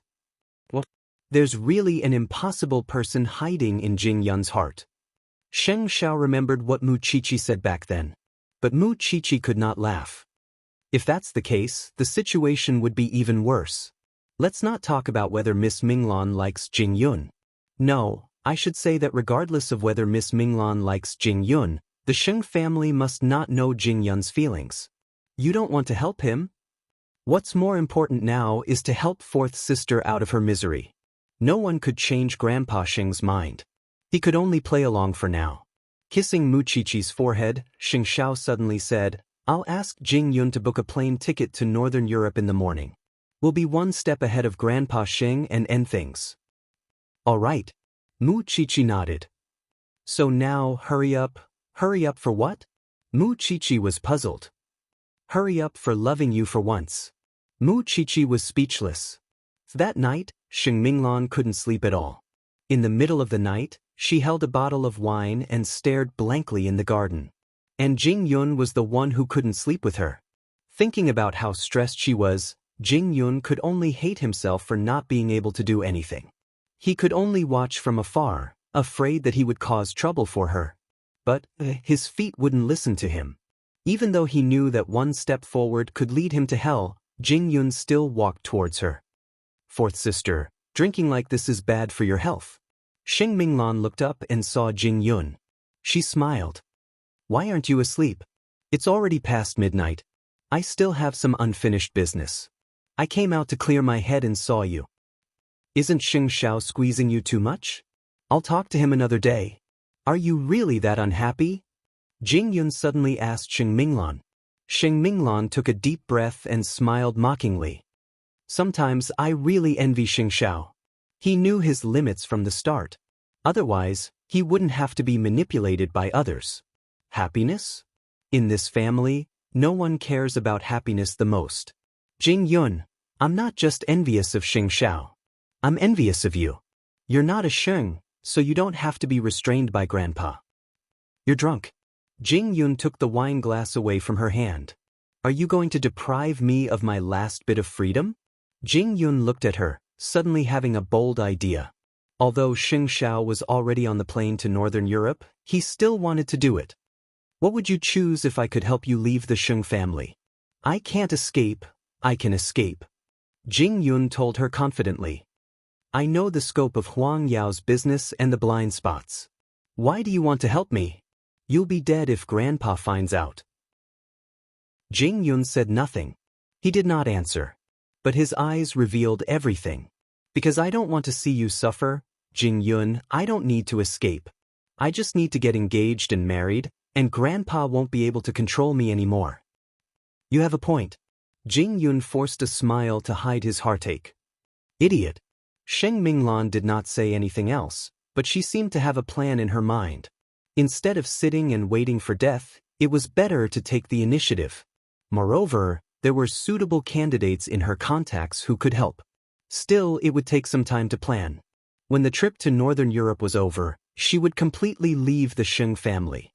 Well, there's really an impossible person hiding in Jingyun's heart. Xing Xiao remembered what Mu Qiqi said back then. But Mu Qiqi could not laugh. If that's the case, the situation would be even worse. Let's not talk about whether Miss Minglan likes Jingyun. No, I should say that regardless of whether Miss Minglan likes Jingyun, the Sheng family must not know Jingyun's feelings. You don't want to help him? What's more important now is to help Fourth Sister out of her misery. No one could change Grandpa Sheng's mind. He could only play along for now. Kissing Mu Qiqi's forehead, Xing Xiao suddenly said, I'll ask Jingyun to book a plane ticket to Northern Europe in the morning. We'll be one step ahead of Grandpa Sheng and end things. All right. Mu Qiqi nodded. So now, hurry up for what? Mu Chichi was puzzled. Hurry up for loving you for once. Mu Chichi was speechless. That night, Xing Minglan couldn't sleep at all. In the middle of the night, she held a bottle of wine and stared blankly in the garden. And Jing Yun was the one who couldn't sleep with her. Thinking about how stressed she was, Jing Yun could only hate himself for not being able to do anything. He could only watch from afar, afraid that he would cause trouble for her. But his feet wouldn't listen to him. Even though he knew that one step forward could lead him to hell, Jing Yun still walked towards her. Fourth sister, drinking like this is bad for your health. Xing Minglan looked up and saw Jing Yun. She smiled. Why aren't you asleep? It's already past midnight. I still have some unfinished business. I came out to clear my head and saw you. Isn't Xing Xiao squeezing you too much? I'll talk to him another day. Are you really that unhappy? Jing Yun suddenly asked Xing Minglan. Xing Minglan took a deep breath and smiled mockingly. Sometimes I really envy Xing Xiao. He knew his limits from the start. Otherwise, he wouldn't have to be manipulated by others. Happiness? In this family, no one cares about happiness the most. Jing Yun, I'm not just envious of Xing Xiao. I'm envious of you. You're not a Xing, so you don't have to be restrained by Grandpa. You're drunk. Jing Yun took the wine glass away from her hand. Are you going to deprive me of my last bit of freedom? Jing Yun looked at her, suddenly having a bold idea. Although Xing Xiao was already on the plane to Northern Europe, he still wanted to do it. What would you choose if I could help you leave the Xing family? I can't escape, I can escape. Jing Yun told her confidently. I know the scope of Huang Yao's business and the blind spots. Why do you want to help me? You'll be dead if Grandpa finds out. Jing Yun said nothing. He did not answer. But his eyes revealed everything. Because I don't want to see you suffer, Jing Yun, I don't need to escape. I just need to get engaged and married, and Grandpa won't be able to control me anymore. You have a point. Jing Yun forced a smile to hide his heartache. Idiot. Xing Minglan did not say anything else, but she seemed to have a plan in her mind. Instead of sitting and waiting for death, it was better to take the initiative. Moreover, there were suitable candidates in her contacts who could help. Still, it would take some time to plan. When the trip to Northern Europe was over, she would completely leave the Xing family.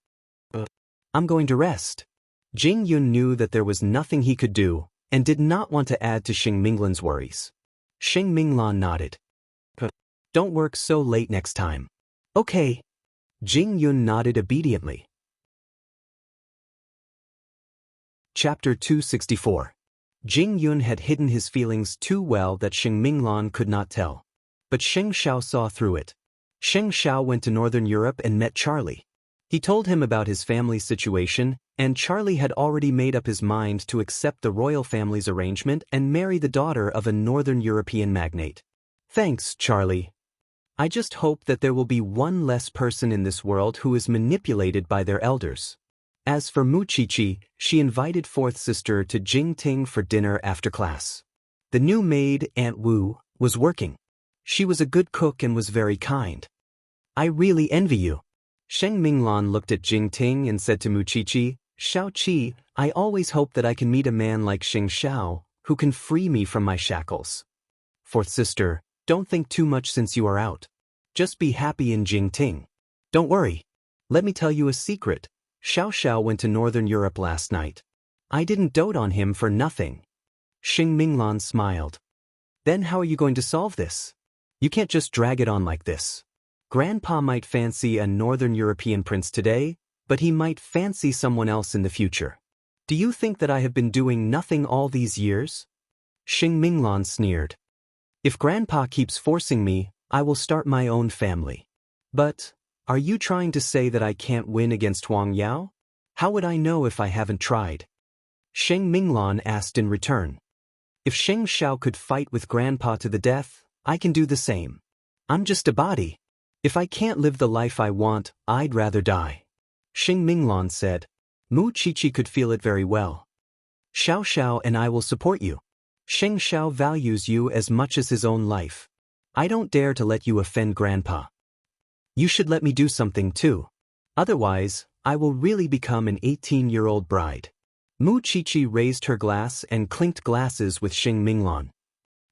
I'm going to rest. Jing Yun knew that there was nothing he could do, and did not want to add to Xing Minglan's worries. Xing Minglan nodded. Don't work so late next time. Okay. Jing Yun nodded obediently. Chapter 264. Jing Yun had hidden his feelings too well that Xing Minglan could not tell. But Xing Xiao saw through it. Xing Xiao went to Northern Europe and met Charlie. He told him about his family's situation, and Charlie had already made up his mind to accept the royal family's arrangement and marry the daughter of a Northern European magnate. Thanks, Charlie. I just hope that there will be one less person in this world who is manipulated by their elders. As for Mu Chichi, she invited fourth sister to Jingting for dinner after class. The new maid, Aunt Wu, was working. She was a good cook and was very kind. I really envy you. Sheng Minglan looked at Jingting and said to Mu Chichi, Xiao Qi, I always hope that I can meet a man like Xing Xiao, who can free me from my shackles. Fourth sister, don't think too much since you are out. Just be happy in Jingting. Don't worry. Let me tell you a secret. Xiao Xiao went to Northern Europe last night. I didn't dote on him for nothing. Xing Minglan smiled. Then how are you going to solve this? You can't just drag it on like this. Grandpa might fancy a Northern European prince today, but he might fancy someone else in the future. Do you think that I have been doing nothing all these years? Xing Minglan sneered. If Grandpa keeps forcing me, I will start my own family. But, are you trying to say that I can't win against Huang Yao? How would I know if I haven't tried? Xing Minglan asked in return. If Xing Xiao could fight with Grandpa to the death, I can do the same. I'm just a body. If I can't live the life I want, I'd rather die. Xing Minglan said. Mu Chichi could feel it very well. Xiao Xiao and I will support you. Xing Xiao values you as much as his own life. I don't dare to let you offend Grandpa. You should let me do something too. Otherwise, I will really become an 18-year-old bride. Mu Qiqi raised her glass and clinked glasses with Sheng Minglan.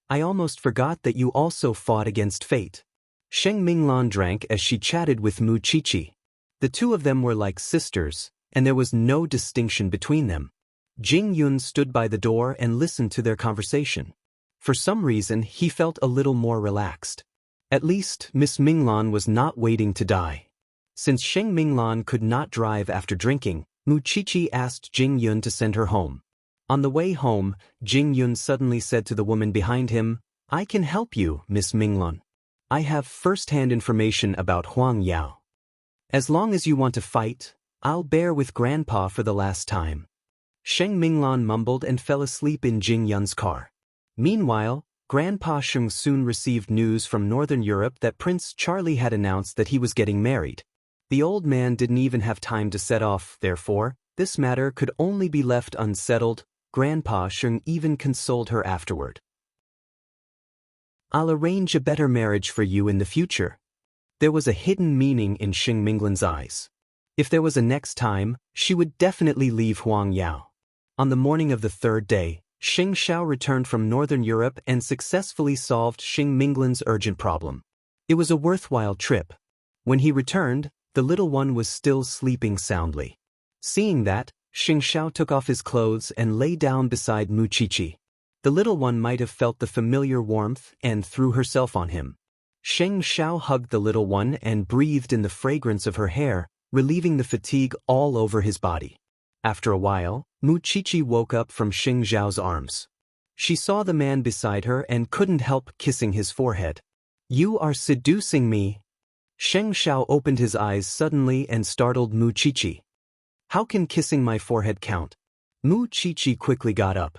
I almost forgot that you also fought against fate. Sheng Minglan drank as she chatted with Mu Qiqi. The two of them were like sisters, and there was no distinction between them. Jing Yun stood by the door and listened to their conversation. For some reason, he felt a little more relaxed. At least, Miss Minglan was not waiting to die. Since Sheng Minglan could not drive after drinking, Mu Qiqi asked Jing Yun to send her home. On the way home, Jing Yun suddenly said to the woman behind him, I can help you, Miss Minglan. I have first-hand information about Huang Yao. As long as you want to fight, I'll bear with Grandpa for the last time. Sheng Minglan mumbled and fell asleep in Jing Yun's car. Meanwhile, Grandpa Sheng soon received news from Northern Europe that Prince Charlie had announced that he was getting married. The old man didn't even have time to set off, therefore, this matter could only be left unsettled. Grandpa Sheng even consoled her afterward. I'll arrange a better marriage for you in the future. There was a hidden meaning in Sheng Minglan's eyes. If there was a next time, she would definitely leave Huang Yao. On the morning of the third day, Sheng Xiao returned from Northern Europe and successfully solved Sheng Minglan's urgent problem. It was a worthwhile trip. When he returned, the little one was still sleeping soundly. Seeing that, Sheng Xiao took off his clothes and lay down beside Mu Qiqi. The little one might have felt the familiar warmth and threw herself on him. Sheng Xiao hugged the little one and breathed in the fragrance of her hair, relieving the fatigue all over his body. After a while, Mu Qiqi woke up from Sheng Xiao's arms. She saw the man beside her and couldn't help kissing his forehead. You are seducing me. Sheng Xiao opened his eyes suddenly and startled Mu Qiqi. How can kissing my forehead count? Mu Qiqi quickly got up.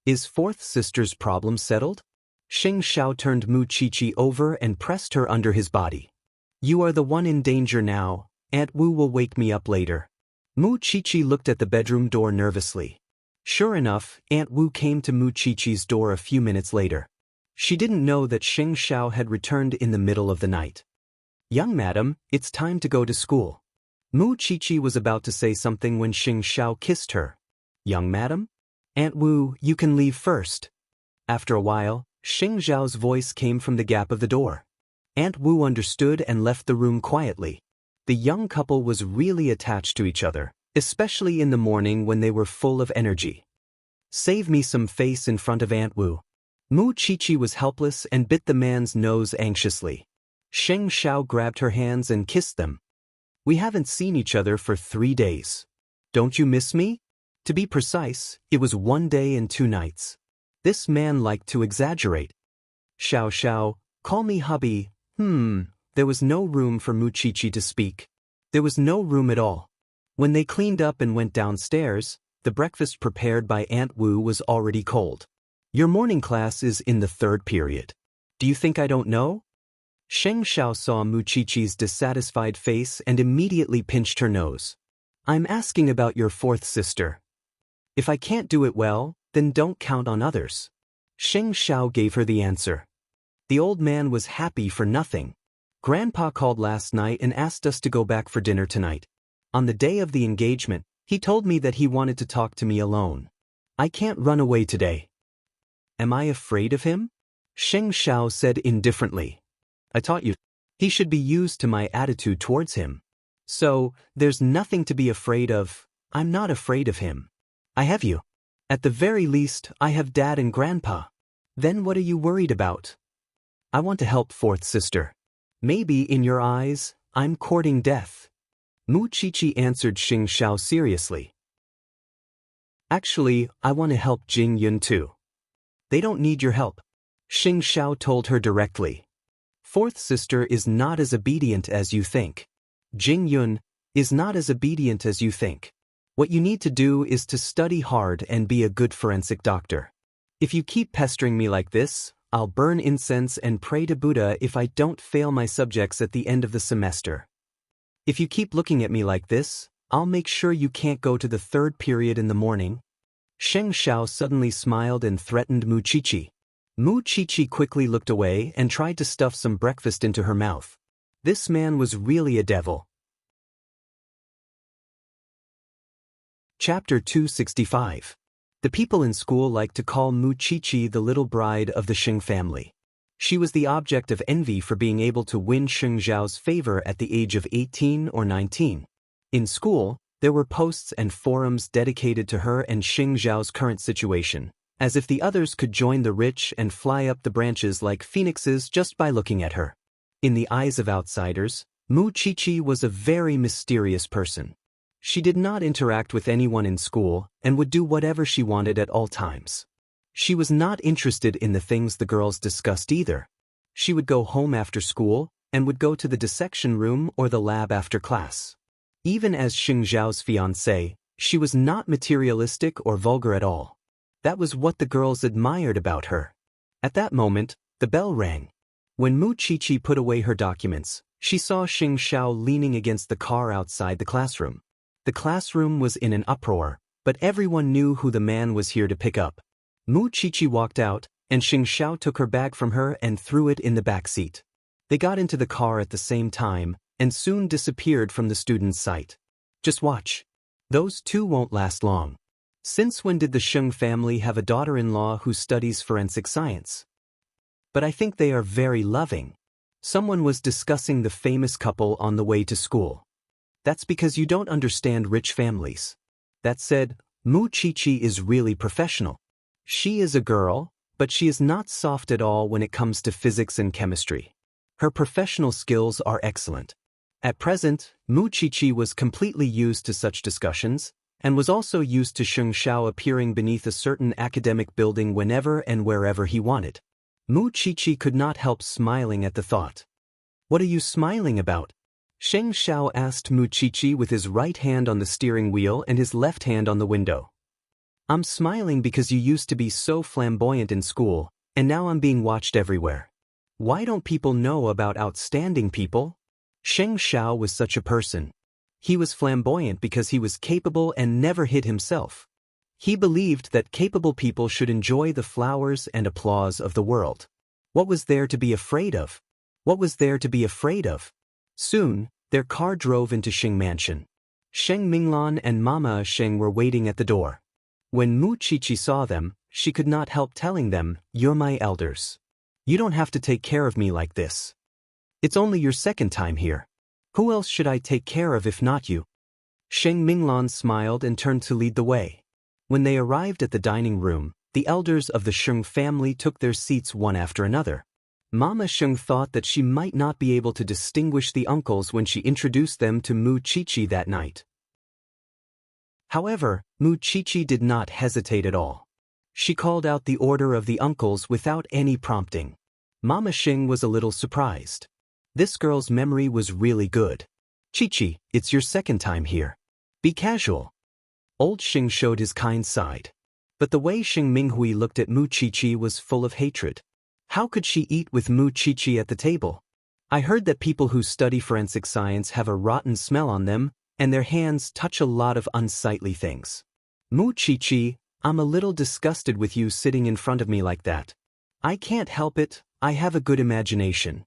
Is fourth sister's problem settled? Sheng Xiao turned Mu Qiqi over and pressed her under his body. You are the one in danger now. Aunt Wu will wake me up later. Mu Qiqi looked at the bedroom door nervously. Sure enough, Aunt Wu came to Mu Qiqi's door a few minutes later. She didn't know that Sheng Xiao had returned in the middle of the night. Young madam, it's time to go to school. Mu Qiqi was about to say something when Sheng Xiao kissed her. Young madam? Aunt Wu, you can leave first. After a while, Sheng Xiao's voice came from the gap of the door. Aunt Wu understood and left the room quietly. The young couple was really attached to each other, especially in the morning when they were full of energy. Save me some face in front of Aunt Wu. Mu Qiqi was helpless and bit the man's nose anxiously. Sheng Xiao grabbed her hands and kissed them. We haven't seen each other for 3 days. Don't you miss me? To be precise, it was 1 day and 2 nights. This man liked to exaggerate. Xiao Xiao, call me hubby. There was no room for Mu Qiqi to speak. There was no room at all. When they cleaned up and went downstairs, the breakfast prepared by Aunt Wu was already cold. Your morning class is in the 3rd period. Do you think I don't know? Sheng Xiao saw Mu Qiqi's dissatisfied face and immediately pinched her nose. I'm asking about your 4th sister. If I can't do it well, then don't count on others. Sheng Xiao gave her the answer. The old man was happy for nothing. Grandpa called last night and asked us to go back for dinner tonight. On the day of the engagement, he told me that he wanted to talk to me alone. I can't run away today. Am I afraid of him? Sheng Xiao said indifferently. I taught you. He should be used to my attitude towards him. So, there's nothing to be afraid of. I'm not afraid of him. I have you. At the very least, I have Dad and Grandpa. Then what are you worried about? I want to help 4th sister. Maybe in your eyes, I'm courting death. Mu Qiqi answered Sheng Xiao seriously. Actually, I want to help Jing Yun too. They don't need your help. Sheng Xiao told her directly. 4th sister is not as obedient as you think. Jing Yun is not as obedient as you think. What you need to do is to study hard and be a good forensic doctor. If you keep pestering me like this, I'll burn incense and pray to Buddha if I don't fail my subjects at the end of the semester. If you keep looking at me like this, I'll make sure you can't go to the 3rd period in the morning. Sheng Xiao suddenly smiled and threatened Mu Qiqi. Mu Qiqi quickly looked away and tried to stuff some breakfast into her mouth. This man was really a devil. Chapter 265. The people in school liked to call Mu Qiqi the little bride of the Sheng family. She was the object of envy for being able to win Sheng Zhao's favor at the age of 18 or 19. In school, there were posts and forums dedicated to her and Sheng Zhao's current situation, as if the others could join the rich and fly up the branches like phoenixes just by looking at her. In the eyes of outsiders, Mu Qiqi was a very mysterious person. She did not interact with anyone in school and would do whatever she wanted at all times. She was not interested in the things the girls discussed either. She would go home after school and would go to the dissection room or the lab after class. Even as Sheng Zhao's fiancée, she was not materialistic or vulgar at all. That was what the girls admired about her. At that moment, the bell rang. When Mu Qiqi put away her documents, she saw Sheng Zhao leaning against the car outside the classroom. The classroom was in an uproar, but everyone knew who the man was here to pick up. Mu Qiqi walked out, and Sheng Zhao took her bag from her and threw it in the back seat. They got into the car at the same time, and soon disappeared from the students' sight. Just watch. Those two won't last long. Since when did the Sheng family have a daughter-in-law who studies forensic science? But I think they are very loving. Someone was discussing the famous couple on the way to school. That's because you don't understand rich families. That said, Mu Qiqi is really professional. She is a girl, but she is not soft at all when it comes to physics and chemistry. Her professional skills are excellent. At present, Mu Qiqi was completely used to such discussions, and was also used to Sheng Zhao appearing beneath a certain academic building whenever and wherever he wanted. Mu Qiqi could not help smiling at the thought. "What are you smiling about?" Sheng Zhao asked Mu Qiqi with his right hand on the steering wheel and his left hand on the window. "I'm smiling because you used to be so flamboyant in school, and now I'm being watched everywhere. Why don't people know about outstanding people?" Sheng Zhao was such a person. He was flamboyant because he was capable and never hid himself. He believed that capable people should enjoy the flowers and applause of the world. What was there to be afraid of? What was there to be afraid of? Soon, their car drove into Sheng Mansion. Sheng Minglan and Mama Sheng were waiting at the door. When Mu Qiqi saw them, she could not help telling them, "You're my elders. You don't have to take care of me like this. It's only your second time here. Who else should I take care of if not you?" Sheng Minglan smiled and turned to lead the way. When they arrived at the dining room, the elders of the Sheng family took their seats one after another. Mama Sheng thought that she might not be able to distinguish the uncles when she introduced them to Mu Qiqi that night. However, Mu Qiqi did not hesitate at all. She called out the order of the uncles without any prompting. Mama Sheng was a little surprised. This girl's memory was really good. "Qiqi, it's your second time here. Be casual." Old Sheng showed his kind side. But the way Sheng Minghui looked at Mu Qiqi was full of hatred. How could she eat with Mu Qiqi at the table? "I heard that people who study forensic science have a rotten smell on them, and their hands touch a lot of unsightly things. Mu Qiqi, I'm a little disgusted with you sitting in front of me like that. I can't help it, I have a good imagination."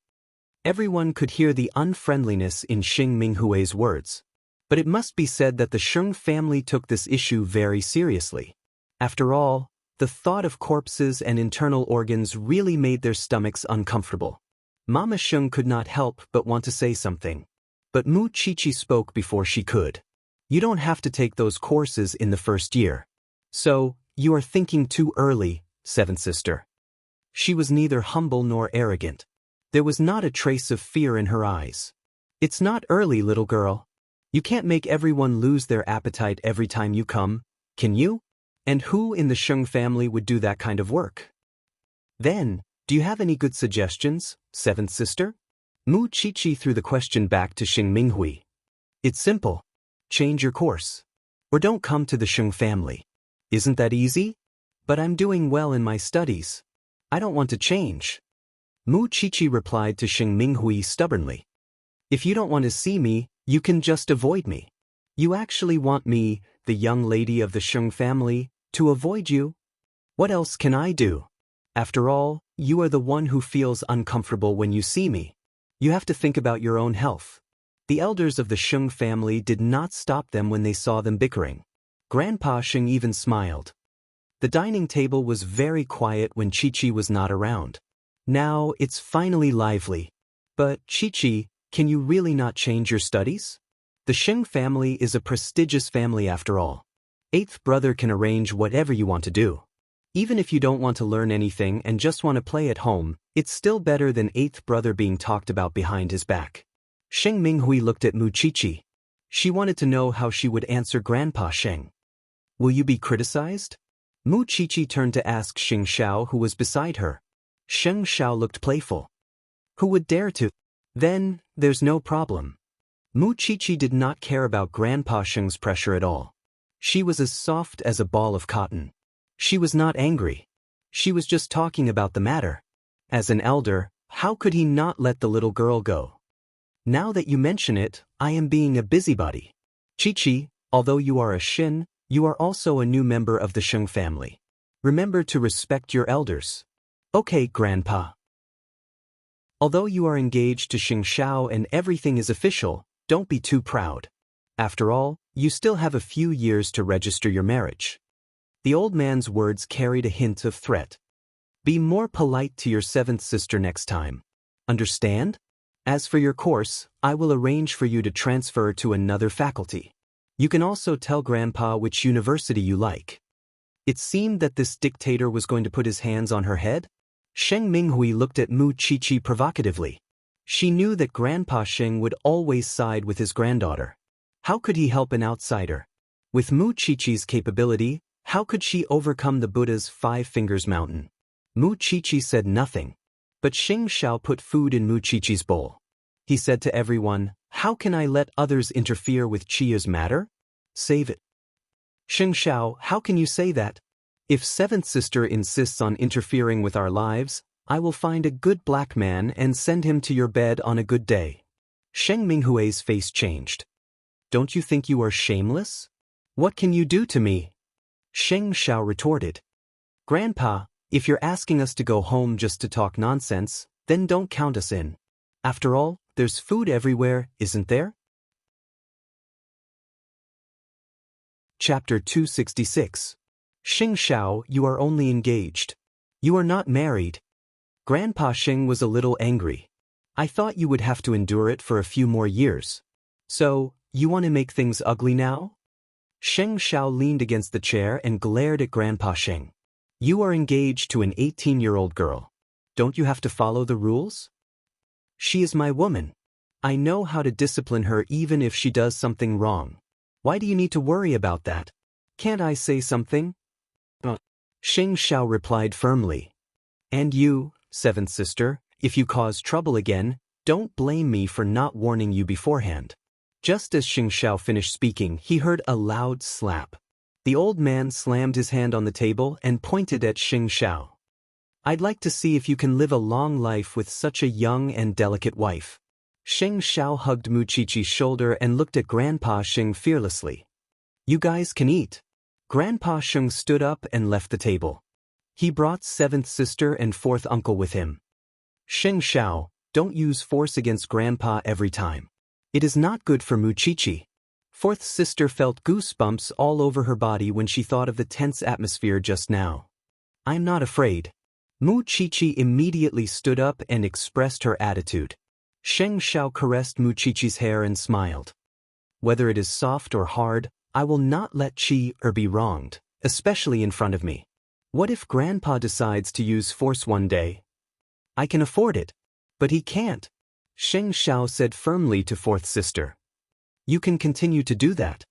Everyone could hear the unfriendliness in Sheng Minghui's words. But it must be said that the Sheng family took this issue very seriously. After all, the thought of corpses and internal organs really made their stomachs uncomfortable. Mama Sheng could not help but want to say something. But Mu Qiqi spoke before she could. "You don't have to take those courses in the first year. So, you are thinking too early, seventh sister." She was neither humble nor arrogant. There was not a trace of fear in her eyes. "It's not early, little girl. You can't make everyone lose their appetite every time you come, can you? And who in the Sheng family would do that kind of work? Then, do you have any good suggestions, seventh sister?" Mu Qiqi threw the question back to Sheng Minghui. "It's simple. Change your course. Or don't come to the Sheng family. Isn't that easy? But I'm doing well in my studies. I don't want to change." Mu Qiqi replied to Sheng Minghui stubbornly. "If you don't want to see me, you can just avoid me. You actually want me, the young lady of the Sheng family, to avoid you? What else can I do? After all, you are the one who feels uncomfortable when you see me. You have to think about your own health. The elders of the Sheng family did not stop them when they saw them bickering. Grandpa Sheng even smiled. The dining table was very quiet when Chi-Chi was not around. Now it's finally lively. But, Chi-Chi, can you really not change your studies? The Sheng family is a prestigious family after all. Eighth brother can arrange whatever you want to do. Even if you don't want to learn anything and just want to play at home, it's still better than eighth brother being talked about behind his back. Sheng Minghui looked at Mu Chi-Chi. She wanted to know how she would answer Grandpa Sheng. Will you be criticized? Mu Chi-Chi turned to ask Sheng Xiao, who was beside her. Sheng Xiao looked playful. Who would dare to? Then, there's no problem. Mu Chi-Chi did not care about Grandpa Sheng's pressure at all. She was as soft as a ball of cotton. She was not angry. She was just talking about the matter. As an elder, how could he not let the little girl go? Now that you mention it, I am being a busybody. Chi-Chi, although you are a Shin, you are also a new member of the Sheng family. Remember to respect your elders. Okay, Grandpa. Although you are engaged to Sheng Xiao and everything is official, don't be too proud. After all, you still have a few years to register your marriage. The old man's words carried a hint of threat. Be more polite to your seventh sister next time. Understand? As for your course, I will arrange for you to transfer to another faculty. You can also tell Grandpa which university you like. It seemed that this dictator was going to put his hands on her head. Sheng Minghui looked at Mu Chi-Chi provocatively. She knew that Grandpa Sheng would always side with his granddaughter. How could he help an outsider? With Mu Chi-Chi's capability, how could she overcome the Buddha's 5 fingers mountain? Mu Chi-Chi said nothing. But Sheng Xiao put food in Mu Chi-Chi's bowl. He said to everyone, how can I let others interfere with Chia's matter? Save it. Sheng Xiao, how can you say that? If seventh sister insists on interfering with our lives, I will find a good black man and send him to your bed on a good day. Sheng Minghui's face changed. Don't you think you are shameless? What can you do to me? Sheng Xiao retorted. Grandpa, if you're asking us to go home just to talk nonsense, then don't count us in. After all, there's food everywhere, isn't there? Chapter 266. Sheng Xiao, you are only engaged. You are not married. Grandpa Sheng was a little angry. I thought you would have to endure it for a few more years. So, you want to make things ugly now? Sheng Xiao leaned against the chair and glared at Grandpa Sheng. You are engaged to an 18-year-old girl. Don't you have to follow the rules? She is my woman. I know how to discipline her even if she does something wrong. Why do you need to worry about that? Can't I say something? Sheng Xiao replied firmly. And you, seventh sister, if you cause trouble again, don't blame me for not warning you beforehand. Just as Sheng Xiao finished speaking, he heard a loud slap. The old man slammed his hand on the table and pointed at Sheng Xiao. I'd like to see if you can live a long life with such a young and delicate wife. Sheng Xiao hugged Mu Chi-Chi's shoulder and looked at Grandpa Sheng fearlessly. You guys can eat. Grandpa Sheng stood up and left the table. He brought seventh sister and fourth uncle with him. Sheng Xiao, don't use force against Grandpa every time. It is not good for Mu Chi-Chi. Fourth sister felt goosebumps all over her body when she thought of the tense atmosphere just now. I'm not afraid. Mu Chi-Chi immediately stood up and expressed her attitude. Sheng Xiao caressed Mu Chi-Chi's hair and smiled. Whether it is soft or hard, I will not let Chi be wronged, especially in front of me. What if Grandpa decides to use force one day? I can afford it. But he can't. Sheng Xiao said firmly to fourth sister. You can continue to do that.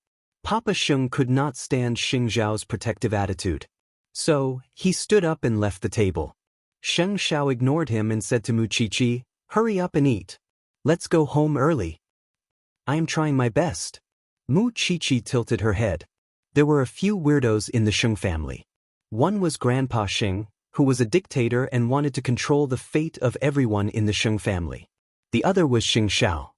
Papa Sheng could not stand Sheng Xiao's protective attitude. So, he stood up and left the table. Sheng Xiao ignored him and said to Mu Chi-Chi, hurry up and eat. Let's go home early. I am trying my best. Mu Chi-Chi tilted her head. There were a few weirdos in the Sheng family. One was Grandpa Sheng, who was a dictator and wanted to control the fate of everyone in the Sheng family. The other was Sheng Xiao.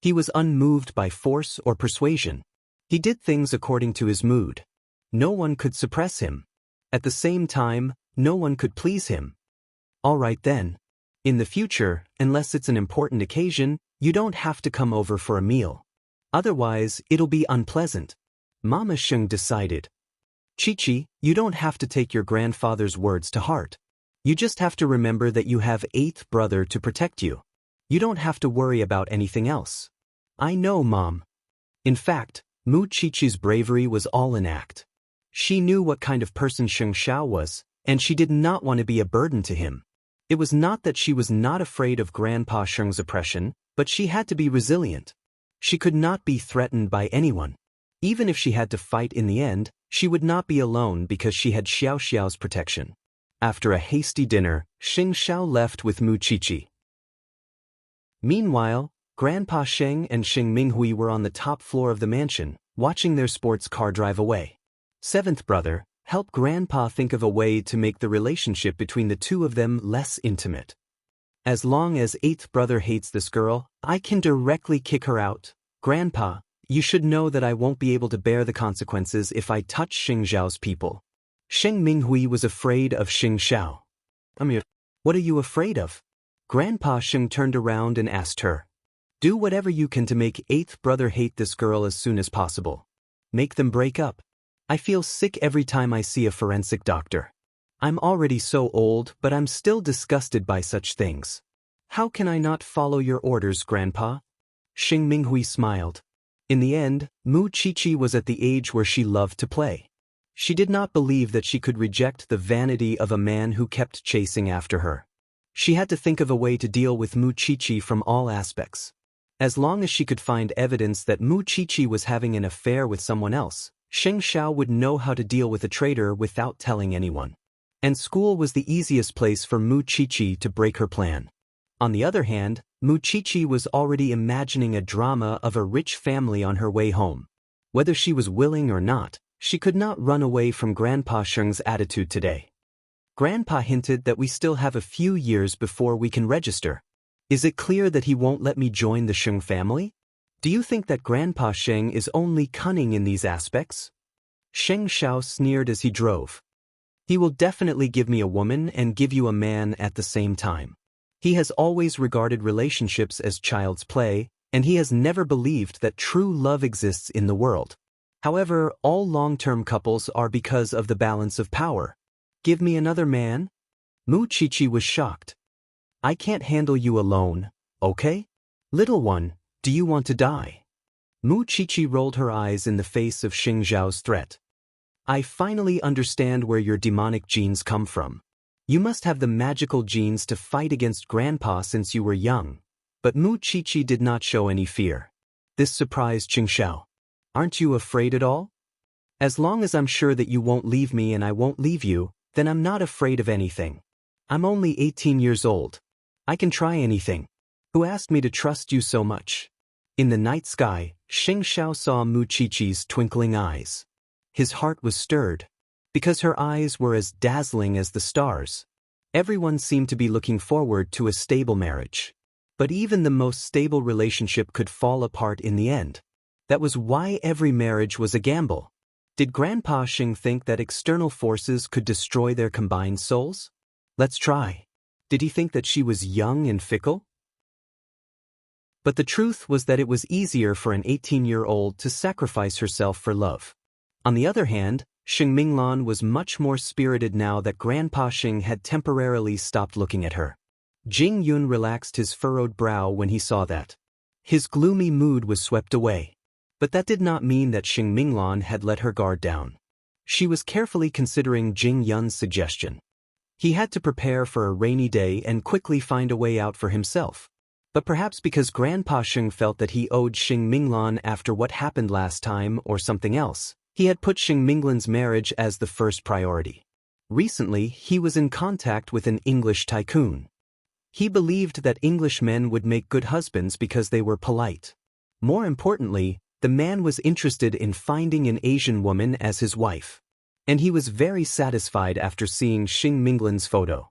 He was unmoved by force or persuasion. He did things according to his mood. No one could suppress him. At the same time, no one could please him. All right then. In the future, unless it's an important occasion, you don't have to come over for a meal. Otherwise, it'll be unpleasant. Mama Sheng decided. Chi-Chi, you don't have to take your grandfather's words to heart. You just have to remember that you have eighth brother to protect you. You don't have to worry about anything else. I know, Mom. In fact, Mu Chi-Chi's bravery was all an act. She knew what kind of person Sheng Xiao was, and she did not want to be a burden to him. It was not that she was not afraid of Grandpa Sheng's oppression, but she had to be resilient. She could not be threatened by anyone. Even if she had to fight in the end, she would not be alone because she had Xiao Xiao's protection. After a hasty dinner, Sheng Xiao left with Mu Chi-Chi. Meanwhile, Grandpa Sheng and Sheng Minghui were on the top floor of the mansion, watching their sports car drive away. Seventh brother, help Grandpa think of a way to make the relationship between the two of them less intimate. As long as eighth brother hates this girl, I can directly kick her out. Grandpa, you should know that I won't be able to bear the consequences if I touch Sheng Xiao's people. Sheng Minghui was afraid of Sheng Xiao. What are you afraid of? Grandpa Sheng turned around and asked her. Do whatever you can to make eighth brother hate this girl as soon as possible. Make them break up. I feel sick every time I see a forensic doctor. I'm already so old, but I'm still disgusted by such things. How can I not follow your orders, Grandpa? Sheng Minghui smiled. In the end, Mu Chi-Chi was at the age where she loved to play. She did not believe that she could reject the vanity of a man who kept chasing after her. She had to think of a way to deal with Mu Chi-Chi from all aspects. As long as she could find evidence that Mu Chi-Chi was having an affair with someone else, Sheng Xiao would know how to deal with a traitor without telling anyone. And school was the easiest place for Mu Chi-Chi to break her plan. On the other hand, Mu Chi-Chi was already imagining a drama of a rich family on her way home. Whether she was willing or not, she could not run away from Grandpa Sheng's attitude today. Grandpa hinted that we still have a few years before we can register. Is it clear that he won't let me join the Sheng family? Do you think that Grandpa Sheng is only cunning in these aspects? Sheng Xiao sneered as he drove. He will definitely give me a woman and give you a man at the same time. He has always regarded relationships as child's play, and he has never believed that true love exists in the world. However, all long-term couples are because of the balance of power. Give me another man? Mu Chi-Chi was shocked. I can't handle you alone, okay? Little one, do you want to die? Mu Chi-Chi rolled her eyes in the face of Sheng Xiao's threat. I finally understand where your demonic genes come from. You must have the magical genes to fight against Grandpa since you were young. But Mu Chi-Chi did not show any fear. This surprised Sheng Xiao. Aren't you afraid at all? As long as I'm sure that you won't leave me and I won't leave you, then I'm not afraid of anything. I'm only 18 years old. I can try anything. Who asked me to trust you so much? In the night sky, Sheng Xiao saw Mu Chi-Chi's twinkling eyes. His heart was stirred. Because her eyes were as dazzling as the stars. Everyone seemed to be looking forward to a stable marriage. But even the most stable relationship could fall apart in the end. That was why every marriage was a gamble. Did Grandpa Sheng think that external forces could destroy their combined souls? Let's try. Did he think that she was young and fickle? But the truth was that it was easier for an 18-year-old to sacrifice herself for love. On the other hand, Sheng Minglan was much more spirited now that Grandpa Sheng had temporarily stopped looking at her. Jing Yun relaxed his furrowed brow when he saw that. His gloomy mood was swept away. But that did not mean that Sheng Minglan had let her guard down. She was carefully considering Jing Yun's suggestion. He had to prepare for a rainy day and quickly find a way out for himself. But perhaps because Grandpa Sheng felt that he owed Sheng Minglan after what happened last time or something else, he had put Sheng Minglan's marriage as the first priority. Recently, he was in contact with an English tycoon. He believed that English men would make good husbands because they were polite. More importantly, the man was interested in finding an Asian woman as his wife. And he was very satisfied after seeing Sheng Minglan's photo.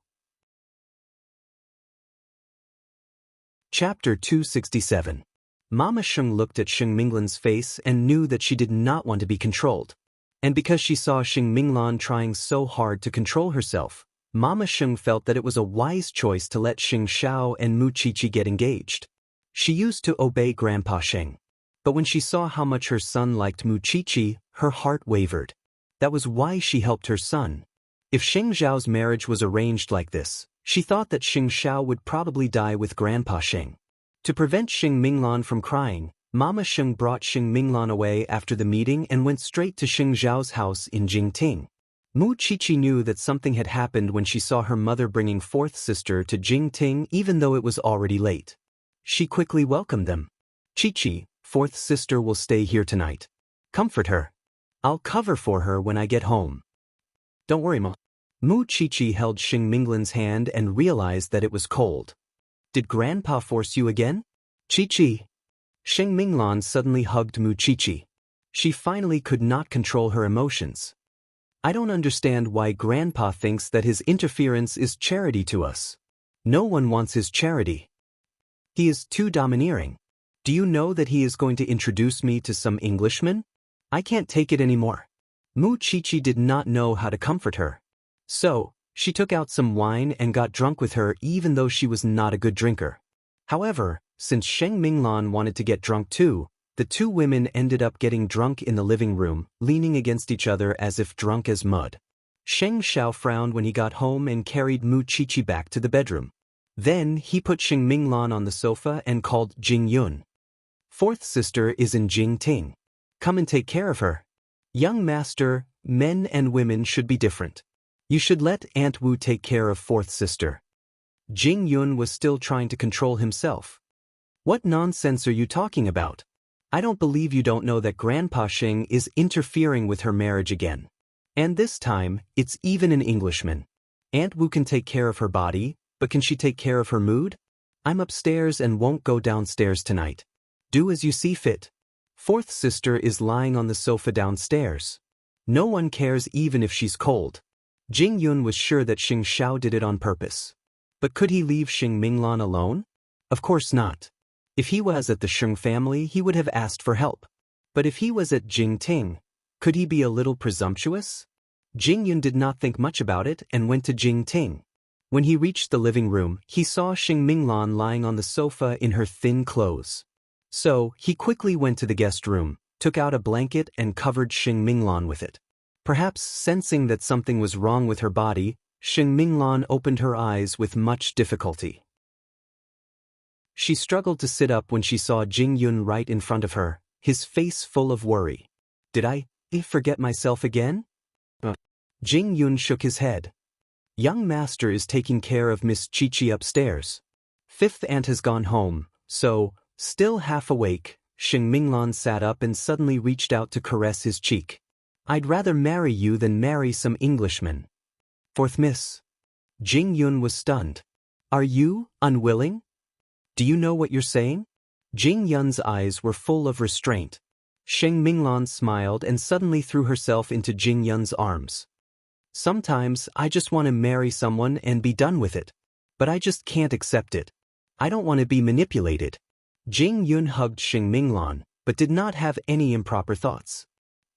Chapter 267. Mama Sheng looked at Sheng Minglan's face and knew that she did not want to be controlled. And because she saw Sheng Minglan trying so hard to control herself, Mama Sheng felt that it was a wise choice to let Xing Xiao and Mu Qiqi get engaged. She used to obey Grandpa Sheng. But when she saw how much her son liked Mu Qiqi, her heart wavered. That was why she helped her son. If Xing Xiao's marriage was arranged like this, she thought that Xing Xiao would probably die with Grandpa Sheng. To prevent Xing Minglan from crying, Mama Sheng brought Xing Minglan away after the meeting and went straight to Xing Xiao's house in Jingting. Mu Qiqi knew that something had happened when she saw her mother bringing fourth sister to Jingting even though it was already late. She quickly welcomed them. "Qiqi, fourth sister will stay here tonight. Comfort her. I'll cover for her when I get home." "Don't worry, Ma." Mu Qiqi held Xing Minglan's hand and realized that it was cold. "Did Grandpa force you again?" "Qiqi." Xing Minglan suddenly hugged Mu Qiqi. She finally could not control her emotions. "I don't understand why Grandpa thinks that his interference is charity to us. No one wants his charity. He is too domineering. Do you know that he is going to introduce me to some Englishman? I can't take it anymore." Mu Qiqi did not know how to comfort her. So, she took out some wine and got drunk with her even though she was not a good drinker. However, since Xing Minglan wanted to get drunk too, the two women ended up getting drunk in the living room, leaning against each other as if drunk as mud. Xing Xiao frowned when he got home and carried Mu Qiqi back to the bedroom. Then he put Xing Minglan on the sofa and called Jing Yun. "Fourth sister is in Jingting. Come and take care of her." "Young master, men and women should be different. You should let Aunt Wu take care of fourth sister." Jing Yun was still trying to control himself. "What nonsense are you talking about? I don't believe you don't know that Grandpa Sheng is interfering with her marriage again. And this time, it's even an Englishman. Aunt Wu can take care of her body, but can she take care of her mood? I'm upstairs and won't go downstairs tonight. Do as you see fit. Fourth sister is lying on the sofa downstairs. No one cares even if she's cold." Jing Yun was sure that Xing Xiao did it on purpose. But could he leave Xing Minglan alone? Of course not. If he was at the Sheng family, he would have asked for help. But if he was at Jingting, could he be a little presumptuous? Jing Yun did not think much about it and went to Jingting. When he reached the living room, he saw Xing Minglan lying on the sofa in her thin clothes. So, he quickly went to the guest room, took out a blanket and covered Xing Minglan with it. Perhaps sensing that something was wrong with her body, Xing Minglan opened her eyes with much difficulty. She struggled to sit up when she saw Jing Yun right in front of her, his face full of worry. "Did I forget myself again?" Jing Yun shook his head. "Young master is taking care of Miss Qiqi upstairs. Fifth aunt has gone home, so, still half awake, Xing Minglan sat up and suddenly reached out to caress his cheek. "I'd rather marry you than marry some Englishman." "Fourth miss." Jing Yun was stunned. "Are you unwilling? Do you know what you're saying?" Jing Yun's eyes were full of restraint. Xing Minglan smiled and suddenly threw herself into Jing Yun's arms. "Sometimes I just want to marry someone and be done with it. But I just can't accept it. I don't want to be manipulated." Jing Yun hugged Xing Minglan, but did not have any improper thoughts.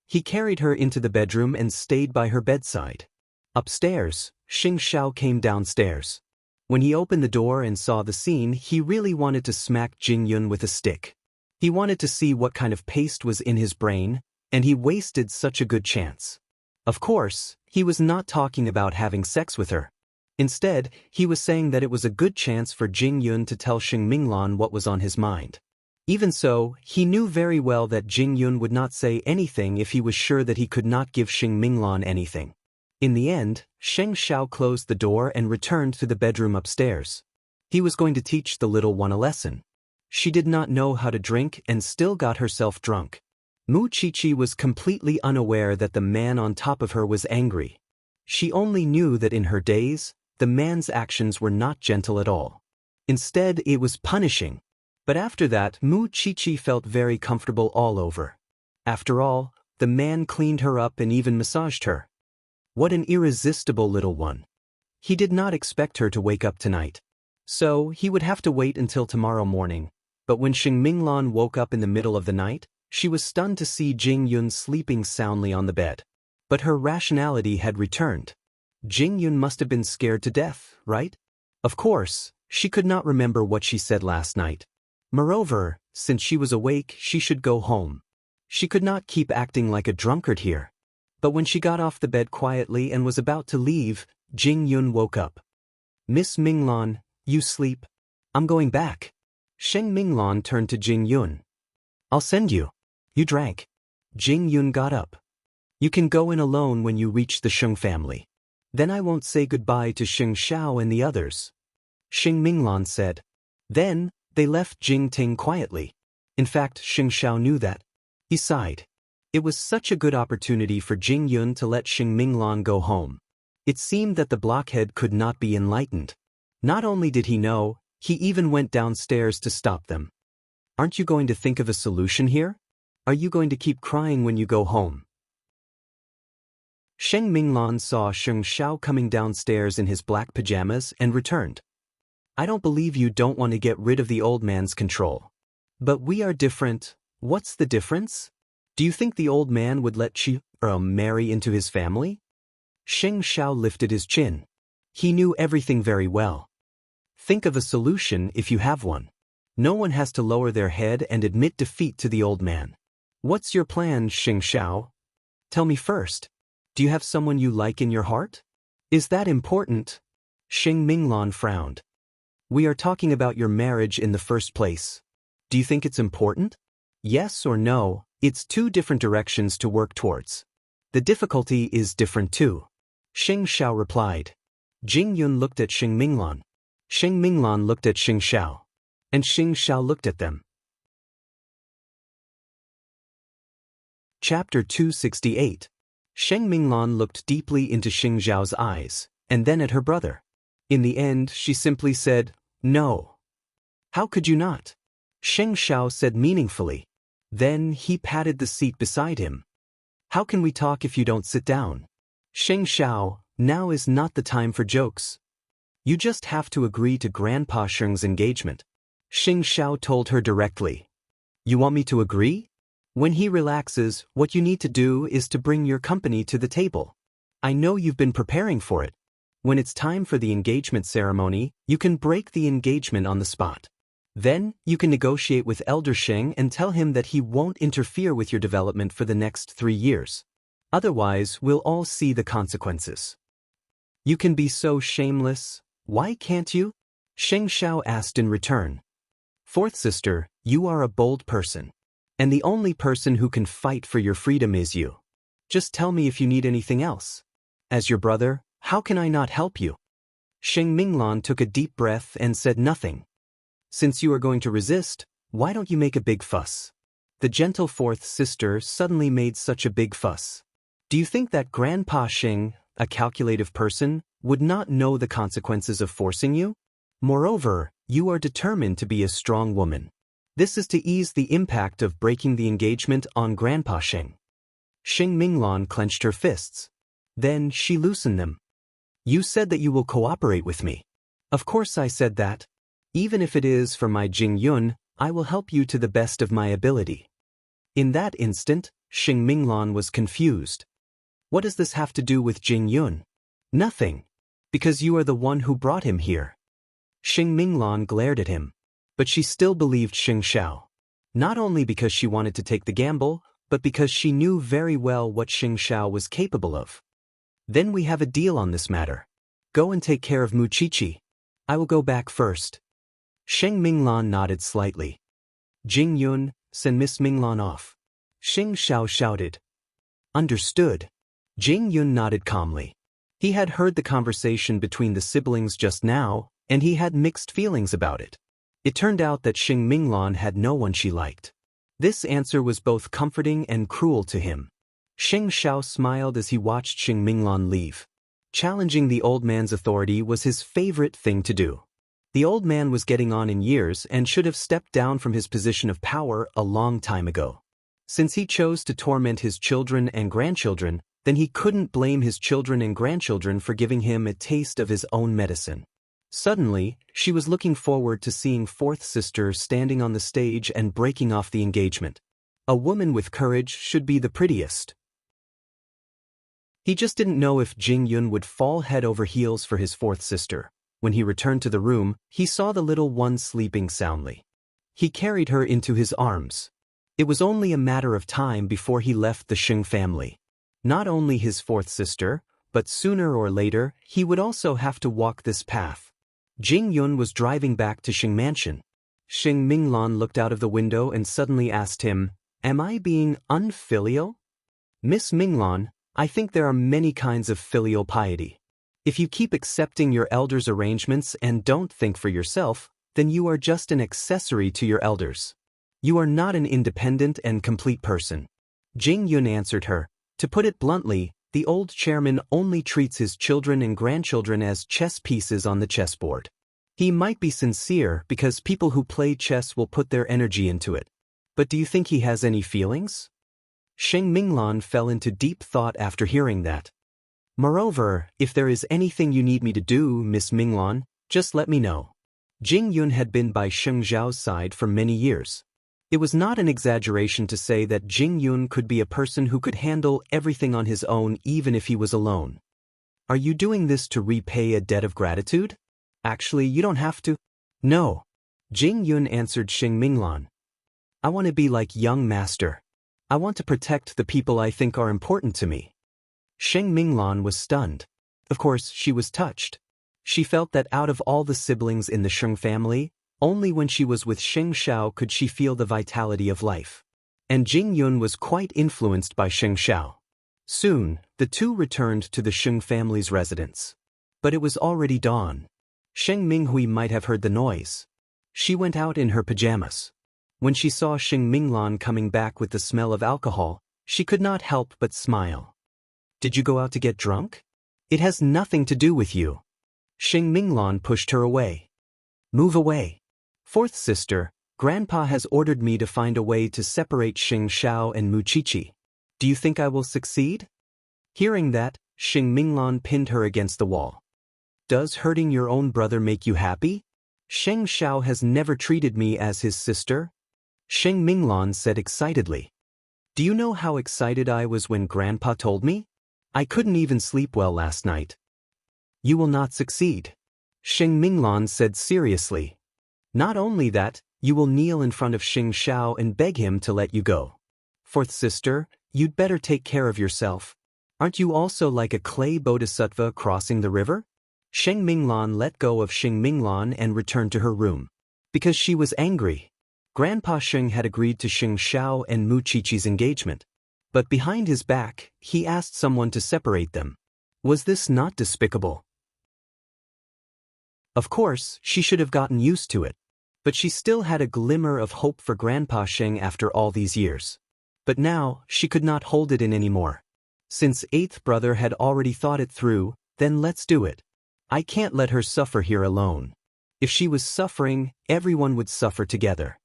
He carried her into the bedroom and stayed by her bedside. Upstairs, Xing Xiao came downstairs. When he opened the door and saw the scene, he really wanted to smack Jing Yun with a stick. He wanted to see what kind of paste was in his brain, and he wasted such a good chance. Of course, he was not talking about having sex with her. Instead, he was saying that it was a good chance for Jing Yun to tell Xing Minglan what was on his mind. Even so, he knew very well that Jing Yun would not say anything if he was sure that he could not give Xing Minglan anything. In the end, Xing Xiao closed the door and returned to the bedroom upstairs. He was going to teach the little one a lesson. She did not know how to drink and still got herself drunk. Mu Qiqi was completely unaware that the man on top of her was angry. She only knew that in her days, the man's actions were not gentle at all. Instead, it was punishing. But after that, Mu Qiqi felt very comfortable all over. After all, the man cleaned her up and even massaged her. What an irresistible little one. He did not expect her to wake up tonight. So, he would have to wait until tomorrow morning. But when Xing Minglan woke up in the middle of the night, she was stunned to see Jing Yun sleeping soundly on the bed. But her rationality had returned. Jing Yun must have been scared to death, right? Of course, she could not remember what she said last night. Moreover, since she was awake, she should go home. She could not keep acting like a drunkard here. But when she got off the bed quietly and was about to leave, Jing Yun woke up. Miss Minglan, you sleep? I'm going back. Sheng Minglan turned to Jing Yun. I'll send you. You drank. Jing Yun got up. You can go in alone when you reach the Sheng family. Then I won't say goodbye to Sheng Xiao and the others. Sheng Minglan said. Then, they left Jing Ting quietly. In fact, Sheng Xiao knew that. He sighed. It was such a good opportunity for Jing Yun to let Sheng Minglan go home. It seemed that the blockhead could not be enlightened. Not only did he know, he even went downstairs to stop them. Aren't you going to think of a solution here? Are you going to keep crying when you go home? Sheng Minglan saw Sheng Xiao coming downstairs in his black pajamas and returned. I don't believe you don't want to get rid of the old man's control. But we are different. What's the difference? Do you think the old man would let Qi marry into his family? Sheng Xiao lifted his chin. He knew everything very well. Think of a solution if you have one. No one has to lower their head and admit defeat to the old man. What's your plan, Sheng Xiao? Tell me first. Do you have someone you like in your heart? Is that important? Sheng Minglan frowned. We are talking about your marriage in the first place. Do you think it's important? Yes or no, it's two different directions to work towards. The difficulty is different too. Sheng Xiao replied. Jing Yun looked at Sheng Minglan. Sheng Minglan looked at Sheng Xiao. And Sheng Xiao looked at them. Chapter 268. Sheng Minglan looked deeply into Sheng Xiao's eyes, and then at her brother. In the end, she simply said, No. How could you not? Sheng Xiao said meaningfully. Then he patted the seat beside him. How can we talk if you don't sit down? Sheng Xiao, now is not the time for jokes. You just have to agree to Grandpa Sheng's engagement. Sheng Xiao told her directly. You want me to agree? When he relaxes, what you need to do is to bring your company to the table. I know you've been preparing for it. When it's time for the engagement ceremony, you can break the engagement on the spot. Then, you can negotiate with Elder Sheng and tell him that he won't interfere with your development for the next 3 years. Otherwise, we'll all see the consequences. You can be so shameless. Why can't you? Sheng Xiao asked in return. Fourth sister, you are a bold person. And the only person who can fight for your freedom is you. Just tell me if you need anything else. As your brother, how can I not help you? Sheng Minglan took a deep breath and said nothing. Since you are going to resist, why don't you make a big fuss? The gentle fourth sister suddenly made such a big fuss. Do you think that Grandpa Sheng, a calculative person, would not know the consequences of forcing you? Moreover, you are determined to be a strong woman. This is to ease the impact of breaking the engagement on Grandpa Sheng. Sheng Minglan clenched her fists. Then she loosened them. You said that you will cooperate with me. Of course I said that. Even if it is for my Jing Yun, I will help you to the best of my ability. In that instant, Sheng Minglan was confused. What does this have to do with Jing Yun? Nothing. Because you are the one who brought him here. Sheng Minglan glared at him. But she still believed Sheng Xiao. Not only because she wanted to take the gamble, but because she knew very well what Sheng Xiao was capable of. Then we have a deal on this matter. Go and take care of Mu Chichi. I will go back first. Sheng Minglan nodded slightly. Jing Yun, send Miss Minglan off. Sheng Xiao shouted. Understood. Jing Yun nodded calmly. He had heard the conversation between the siblings just now, and he had mixed feelings about it. It turned out that Sheng Minglan had no one she liked. This answer was both comforting and cruel to him. Sheng Xiao smiled as he watched Sheng Minglan leave. Challenging the old man's authority was his favorite thing to do. The old man was getting on in years and should have stepped down from his position of power a long time ago. Since he chose to torment his children and grandchildren, then he couldn't blame his children and grandchildren for giving him a taste of his own medicine. Suddenly, she was looking forward to seeing fourth sister standing on the stage and breaking off the engagement. A woman with courage should be the prettiest. He just didn't know if Jing Yun would fall head over heels for his fourth sister. When he returned to the room, he saw the little one sleeping soundly. He carried her into his arms. It was only a matter of time before he left the Sheng family. Not only his fourth sister, but sooner or later, he would also have to walk this path. Jing Yun was driving back to Sheng Mansion. Sheng Minglan looked out of the window and suddenly asked him, "Am I being unfilial?" "Miss Minglan, I think there are many kinds of filial piety. If you keep accepting your elders' arrangements and don't think for yourself, then you are just an accessory to your elders. You are not an independent and complete person." Jing Yun answered her, "To put it bluntly, the old chairman only treats his children and grandchildren as chess pieces on the chessboard. He might be sincere because people who play chess will put their energy into it. But do you think he has any feelings?" Sheng Minglan fell into deep thought after hearing that. "Moreover, if there is anything you need me to do, Miss Minglan, just let me know." Jing Yun had been by Sheng Zhao's side for many years. It was not an exaggeration to say that Jing Yun could be a person who could handle everything on his own even if he was alone. "Are you doing this to repay a debt of gratitude? Actually, you don't have to." "No." Jing Yun answered Sheng Minglan. "I want to be like young master. I want to protect the people I think are important to me." Sheng Minglan was stunned. Of course, she was touched. She felt that out of all the siblings in the Sheng family, only when she was with Sheng Xiao could she feel the vitality of life. And Jing Yun was quite influenced by Sheng Xiao. Soon, the two returned to the Sheng family's residence. But it was already dawn. Sheng Minghui might have heard the noise. She went out in her pajamas. When she saw Sheng Minglan coming back with the smell of alcohol, she could not help but smile. "Did you go out to get drunk? It has nothing to do with you." Sheng Minglan pushed her away. "Move away. Fourth sister, Grandpa has ordered me to find a way to separate Sheng Xiao and Mu Qiqi. Do you think I will succeed?" Hearing that, Sheng Minglan pinned her against the wall. "Does hurting your own brother make you happy? Sheng Xiao has never treated me as his sister." Sheng Minglan said excitedly. "Do you know how excited I was when Grandpa told me? I couldn't even sleep well last night." "You will not succeed," Sheng Minglan said seriously. "Not only that, you will kneel in front of Sheng Xiao and beg him to let you go. Fourth sister, you'd better take care of yourself. Aren't you also like a clay bodhisattva crossing the river?" Sheng Minglan let go of Sheng Minglan and returned to her room. Because she was angry. Grandpa Sheng had agreed to Sheng Xiao and Mu Qiqi's engagement. But behind his back, he asked someone to separate them. Was this not despicable? Of course, she should have gotten used to it. But she still had a glimmer of hope for Grandpa Sheng after all these years. But now, she could not hold it in anymore. Since eighth brother had already thought it through, then let's do it. I can't let her suffer here alone. If she was suffering, everyone would suffer together.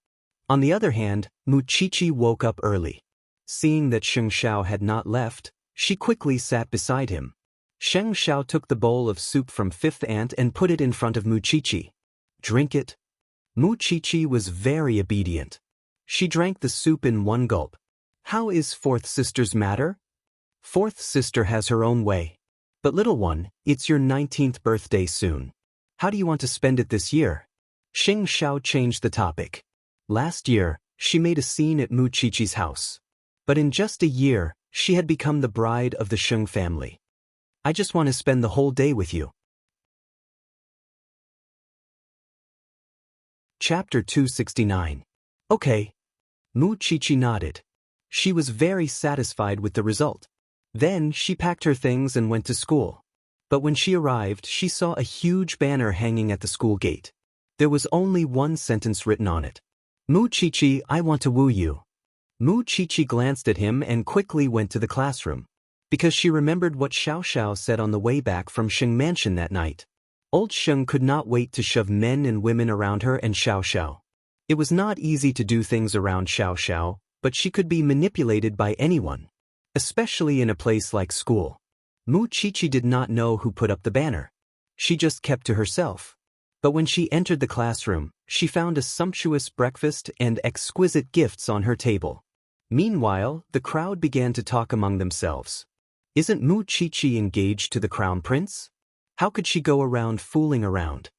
On the other hand, Mu Qiqi woke up early. Seeing that Sheng Xiao had not left, she quickly sat beside him. Sheng Xiao took the bowl of soup from fifth aunt and put it in front of Mu Qiqi. "Drink it." Mu Qiqi was very obedient. She drank the soup in one gulp. "How is fourth sister's matter?" "Fourth sister has her own way. But little one, it's your 19th birthday soon. How do you want to spend it this year?" Sheng Xiao changed the topic. Last year, she made a scene at Mu Qiqi's house. But in just a year, she had become the bride of the Sheng family. "I just want to spend the whole day with you." Chapter 269. Okay. Mu Qiqi nodded. She was very satisfied with the result. Then she packed her things and went to school. But when she arrived, she saw a huge banner hanging at the school gate. There was only one sentence written on it. "Mu Qiqi, I want to woo you." Mu Qiqi glanced at him and quickly went to the classroom. Because she remembered what Xiao Xiao said on the way back from Sheng Mansion that night. Old Sheng could not wait to shove men and women around her and Xiao Xiao. It was not easy to do things around Xiao Xiao, but she could be manipulated by anyone. Especially in a place like school. Mu Qiqi did not know who put up the banner. She just kept to herself. But when she entered the classroom, she found a sumptuous breakfast and exquisite gifts on her table. Meanwhile, the crowd began to talk among themselves. Isn't Mu Chi engaged to the crown prince? How could she go around fooling around?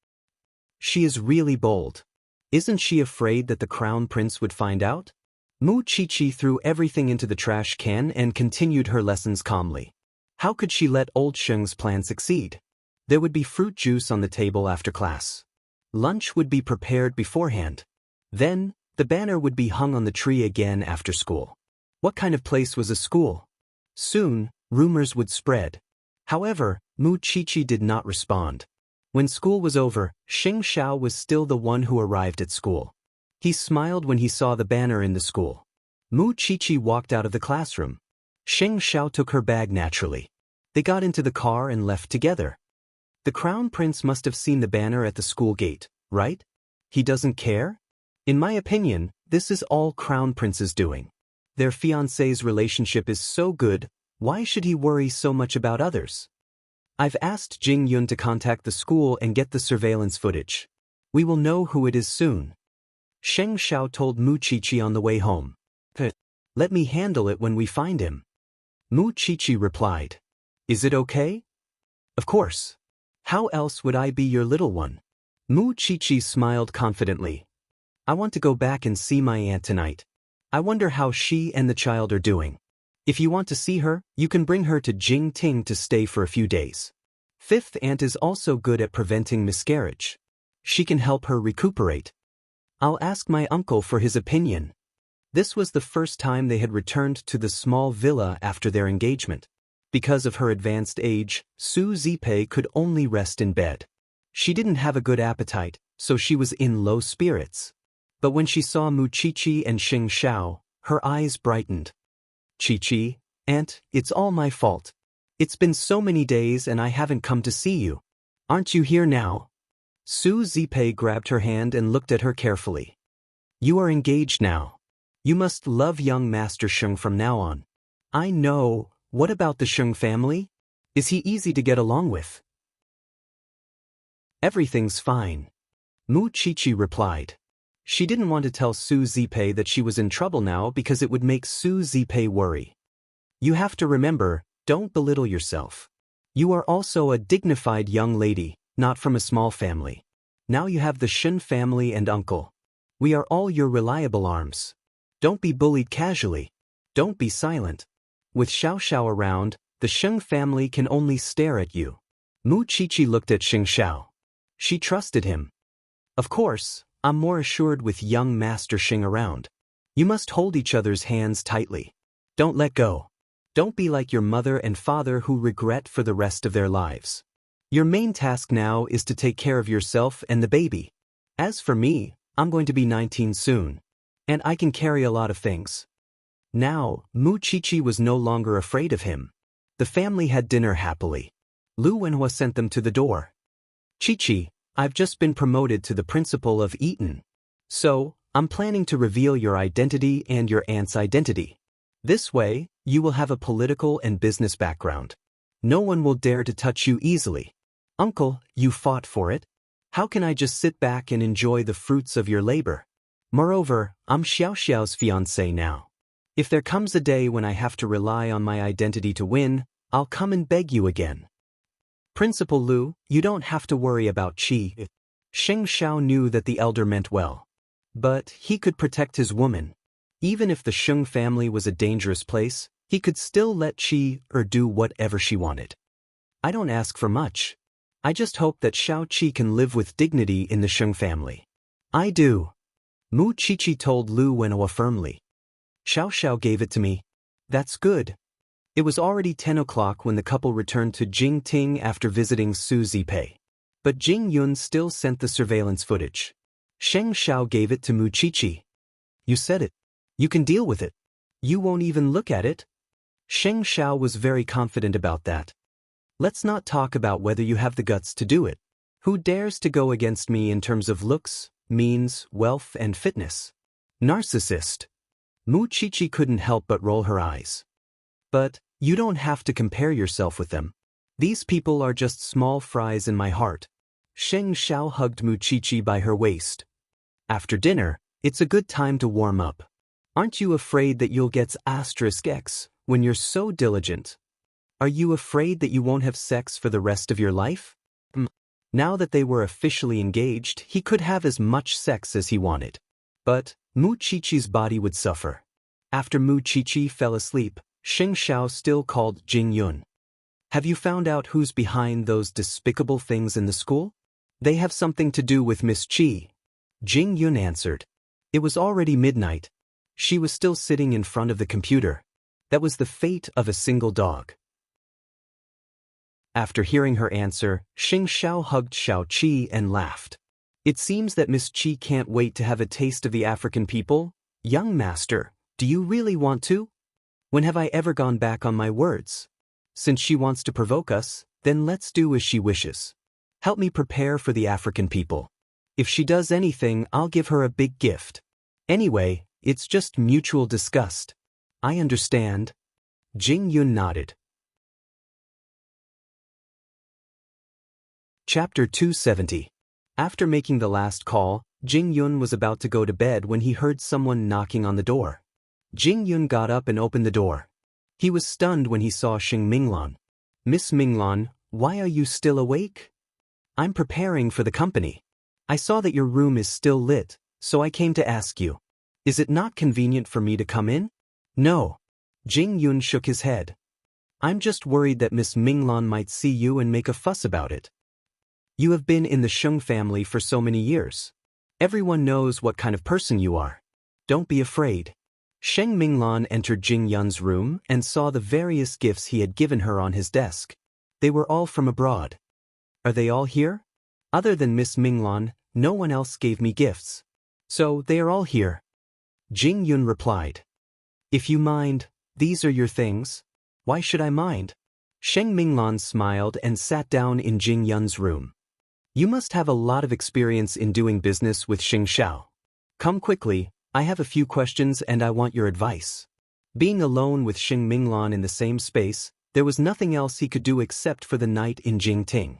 She is really bold. Isn't she afraid that the crown prince would find out? Mu Chi threw everything into the trash can and continued her lessons calmly. How could she let old Sheng's plan succeed? There would be fruit juice on the table after class. Lunch would be prepared beforehand. Then, the banner would be hung on the tree again after school. What kind of place was a school? Soon, rumors would spread. However, Mu Chi did not respond. When school was over, Xing Xiao was still the one who arrived at school. He smiled when he saw the banner in the school. Mu Chi walked out of the classroom. Xing Xiao took her bag naturally. They got into the car and left together. The crown prince must have seen the banner at the school gate, right? He doesn't care? In my opinion, this is all crown prince's doing. Their fiancé's relationship is so good, why should he worry so much about others? I've asked Jing Yun to contact the school and get the surveillance footage. We will know who it is soon. Sheng Xiao told Mu Chi on the way home. Let me handle it when we find him. Mu Chi replied. Is it okay? Of course. How else would I be your little one? Mu Chi smiled confidently. I want to go back and see my aunt tonight. I wonder how she and the child are doing. If you want to see her, you can bring her to Jingting to stay for a few days. Fifth aunt is also good at preventing miscarriage. She can help her recuperate. I'll ask my uncle for his opinion. This was the first time they had returned to the small villa after their engagement. Because of her advanced age, Su Zipei could only rest in bed. She didn't have a good appetite, so she was in low spirits. But when she saw Mu Chi and Xing Xiao, her eyes brightened. Chi, Aunt, it's all my fault. It's been so many days and I haven't come to see you. Aren't you here now? Su Zipei grabbed her hand and looked at her carefully. You are engaged now. You must love young Master Sheng from now on. I know. What about the Sheng family? Is he easy to get along with? Everything's fine. Mu Chi replied. She didn't want to tell Su Zipei that she was in trouble now because it would make Su Zipei worry. You have to remember, don't belittle yourself. You are also a dignified young lady, not from a small family. Now you have the Shen family and uncle. We are all your reliable arms. Don't be bullied casually. Don't be silent. With Xiao Xiao around, the Sheng family can only stare at you. Mu Chi looked at Xing Xiao. She trusted him. Of course, I'm more assured with young Master Sheng around. You must hold each other's hands tightly. Don't let go. Don't be like your mother and father who regret for the rest of their lives. Your main task now is to take care of yourself and the baby. As for me, I'm going to be 19 soon. And I can carry a lot of things. Now, Mu Chi was no longer afraid of him. The family had dinner happily. Lu Wenhua sent them to the door. Chi, I've just been promoted to the principal of Eton. So, I'm planning to reveal your identity and your aunt's identity. This way, you will have a political and business background. No one will dare to touch you easily. Uncle, you fought for it. How can I just sit back and enjoy the fruits of your labor? Moreover, I'm Xiao Xiao's fiancé now. If there comes a day when I have to rely on my identity to win, I'll come and beg you again. Principal Lu, you don't have to worry about Qi. Sheng Xiao knew that the elder meant well. But he could protect his woman. Even if the Sheng family was a dangerous place, he could still let Qi do whatever she wanted. I don't ask for much. I just hope that Xiao Qi can live with dignity in the Sheng family. I do. Mu Chi told Lu Wenhua firmly. Xiao Xiao gave it to me. That's good. It was already 10 o'clock when the couple returned to Jingting after visiting Su Zipei. But Jing Yun still sent the surveillance footage. Sheng Xiao gave it to Mu Chi. You said it. You can deal with it. You won't even look at it? Sheng Xiao was very confident about that. Let's not talk about whether you have the guts to do it. Who dares to go against me in terms of looks, means, wealth, and fitness? Narcissist. Mu Chi couldn't help but roll her eyes. But, you don't have to compare yourself with them. These people are just small fries in my heart. Sheng Xiao hugged Mu Chi by her waist. After dinner, it's a good time to warm up. Aren't you afraid that you'll get *X when you're so diligent? Are you afraid that you won't have sex for the rest of your life? Now that they were officially engaged, he could have as much sex as he wanted. But Mu Qiqi's body would suffer. After Mu Qiqi fell asleep, Xing Xiao still called Jing Yun. Have you found out who's behind those despicable things in the school? They have something to do with Miss Qi. Jing Yun answered. It was already midnight. She was still sitting in front of the computer. That was the fate of a single dog. After hearing her answer, Xing Xiao hugged Xiao Qi and laughed. It seems that Miss Qi can't wait to have a taste of the African people. Young master, do you really want to? When have I ever gone back on my words? Since she wants to provoke us, then let's do as she wishes. Help me prepare for the African people. If she does anything, I'll give her a big gift. Anyway, it's just mutual disgust. I understand. Jing Yun nodded. Chapter 270. After making the last call, Jing Yun was about to go to bed when he heard someone knocking on the door. Jing Yun got up and opened the door. He was stunned when he saw Xing Minglan. Miss Minglan, why are you still awake? I'm preparing for the company. I saw that your room is still lit, so I came to ask you. Is it not convenient for me to come in? No. Jing Yun shook his head. I'm just worried that Miss Minglan might see you and make a fuss about it. You have been in the Sheng family for so many years. Everyone knows what kind of person you are. Don't be afraid. Sheng Minglan entered Jing Yun's room and saw the various gifts he had given her on his desk. They were all from abroad. Are they all here? Other than Miss Minglan, no one else gave me gifts. So they are all here. Jing Yun replied. If you mind, these are your things. Why should I mind? Sheng Minglan smiled and sat down in Jing Yun's room. You must have a lot of experience in doing business with Xing Xiao. Come quickly, I have a few questions and I want your advice. Being alone with Xing Minglan in the same space, there was nothing else he could do except for the night in Jingting.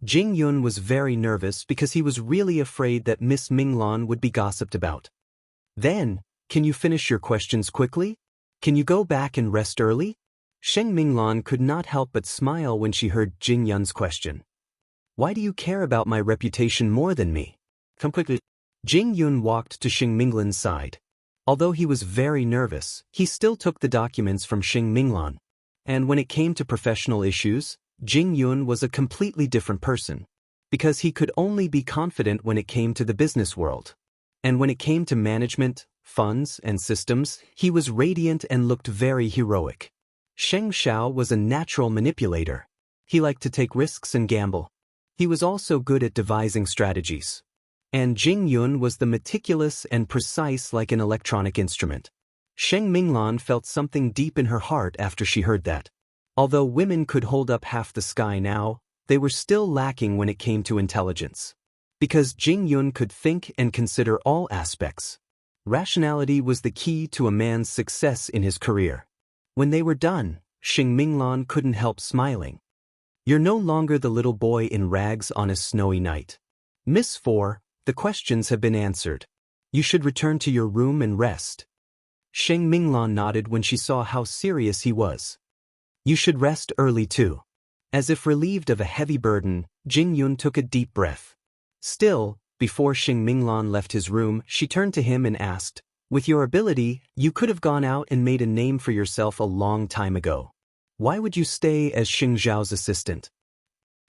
Jing Yun was very nervous because he was really afraid that Miss Minglan would be gossiped about. Then, can you finish your questions quickly? Can you go back and rest early? Sheng Minglan could not help but smile when she heard Jing Yun's question. Why do you care about my reputation more than me? Come quickly. Jing Yun walked to Xing Minglan's side. Although he was very nervous, he still took the documents from Xing Minglan. And when it came to professional issues, Jing Yun was a completely different person. Because he could only be confident when it came to the business world. And when it came to management, funds, and systems, he was radiant and looked very heroic. Sheng Xiao was a natural manipulator. He liked to take risks and gamble. He was also good at devising strategies. And Jing Yun was the meticulous and precise like an electronic instrument. Sheng Minglan felt something deep in her heart after she heard that. Although women could hold up half the sky now, they were still lacking when it came to intelligence. Because Jing Yun could think and consider all aspects. Rationality was the key to a man's success in his career. When they were done, Xing Minglan couldn't help smiling. You're no longer the little boy in rags on a snowy night. Miss 4, the questions have been answered. You should return to your room and rest. Xing Minglan nodded when she saw how serious he was. You should rest early too. As if relieved of a heavy burden, Jing Yun took a deep breath. Still, before Xing Minglan left his room, she turned to him and asked, with your ability, you could have gone out and made a name for yourself a long time ago. Why would you stay as Xing Zhao's assistant?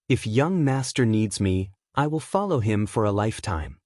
If young master needs me, I will follow him for a lifetime.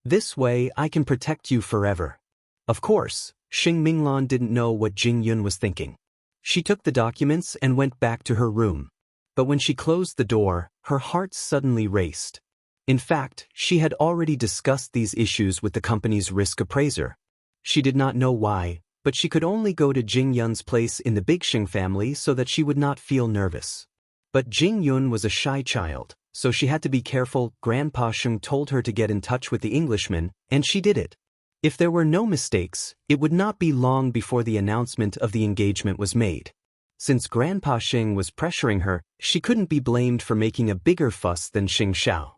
This way I can protect you forever. Of course, Xing Minglan didn't know what Jing Yun was thinking. She took the documents and went back to her room. But when she closed the door, her heart suddenly raced. In fact, she had already discussed these issues with the company's risk appraiser. She did not know why, but she could only go to Jing Yun's place in the Big Xing family so that she would not feel nervous. But Jing Yun was a shy child, so she had to be careful. Grandpa Xing told her to get in touch with the Englishman, and she did it. If there were no mistakes, it would not be long before the announcement of the engagement was made. Since Grandpa Xing was pressuring her, she couldn't be blamed for making a bigger fuss than Xing Xiao.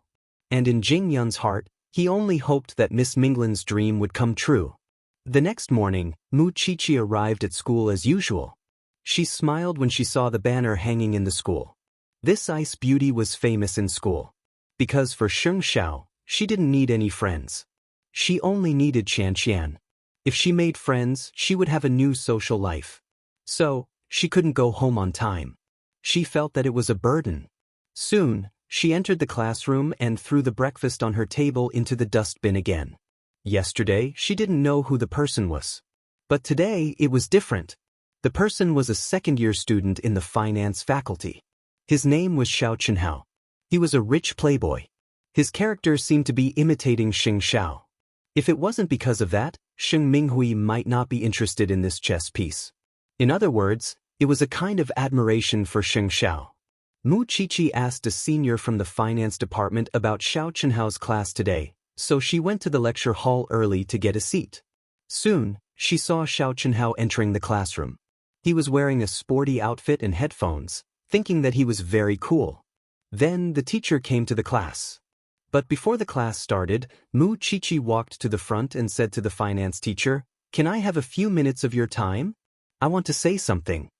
And in Jing Yun's heart, he only hoped that Miss Minglan's dream would come true. The next morning, Mu Qiqi arrived at school as usual. She smiled when she saw the banner hanging in the school. This ice beauty was famous in school. Because for Sheng Xiao, she didn't need any friends. She only needed Qian. If she made friends, she would have a new social life. So, she couldn't go home on time. She felt that it was a burden. Soon, she entered the classroom and threw the breakfast on her table into the dustbin again. Yesterday, she didn't know who the person was. But today, it was different. The person was a second-year student in the finance faculty. His name was Xiao Chenhao. He was a rich playboy. His character seemed to be imitating Sheng Xiao. If it wasn't because of that, Sheng Minghui might not be interested in this chess piece. In other words, it was a kind of admiration for Sheng Xiao. Mu Qiqi asked a senior from the finance department about Xiao Chenhao's class today, so she went to the lecture hall early to get a seat. Soon, she saw Xiao Chenhao entering the classroom. He was wearing a sporty outfit and headphones, thinking that he was very cool. Then the teacher came to the class. But before the class started, Mu Qiqi walked to the front and said to the finance teacher, "Can I have a few minutes of your time? I want to say something."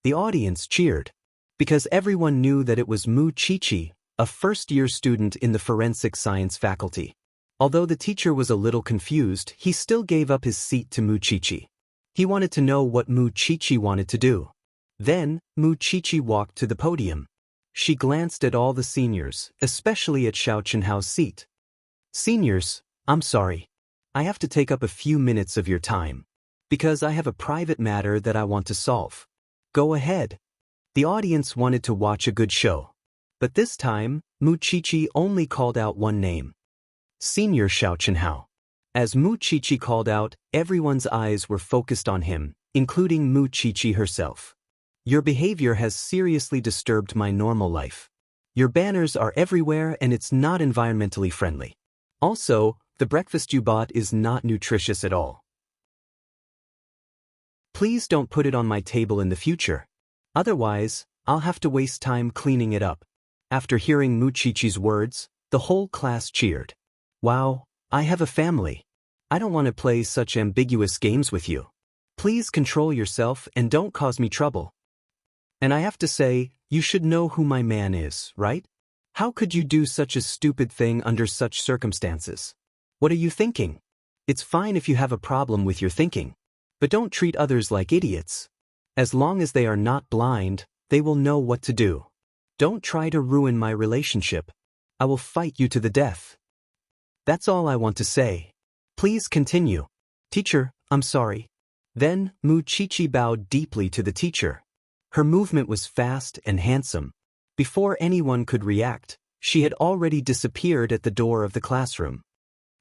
The audience cheered. Because everyone knew that it was Mu Qiqi, a first-year student in the forensic science faculty. Although the teacher was a little confused, he still gave up his seat to Mu Qiqi. He wanted to know what Mu Qiqi wanted to do. Then, Mu Qiqi walked to the podium. She glanced at all the seniors, especially at Xiao Chenhao's seat. "Seniors, I'm sorry. I have to take up a few minutes of your time. Because I have a private matter that I want to solve. Go ahead." The audience wanted to watch a good show. But this time, Mu Qiqi only called out one name. Senior Xiao Chenhao. As Mu Qiqi called out, everyone's eyes were focused on him, including Mu Qiqi herself. "Your behavior has seriously disturbed my normal life. Your banners are everywhere and it's not environmentally friendly. Also, the breakfast you bought is not nutritious at all. Please don't put it on my table in the future. Otherwise, I'll have to waste time cleaning it up." After hearing Mu Qiqi's words, the whole class cheered. "Wow, I have a family. I don't want to play such ambiguous games with you. Please control yourself and don't cause me trouble. And I have to say, you should know who my man is, right? How could you do such a stupid thing under such circumstances? What are you thinking? It's fine if you have a problem with your thinking. But don't treat others like idiots. As long as they are not blind, they will know what to do. Don't try to ruin my relationship. I will fight you to the death. That's all I want to say. Please continue." "Teacher, I'm sorry." Then, Mu Qiqi bowed deeply to the teacher. Her movement was fast and handsome. Before anyone could react, she had already disappeared at the door of the classroom.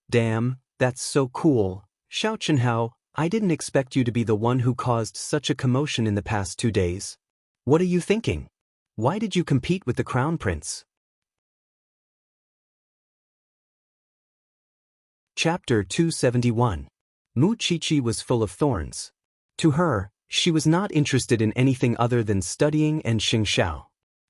"Damn, that's so cool. Xiao Chenhao, I didn't expect you to be the one who caused such a commotion in the past 2 days. What are you thinking? Why did you compete with the Crown Prince?" Chapter 271. Mu Qiqi was full of thorns. To her, she was not interested in anything other than studying and Sheng Xiao.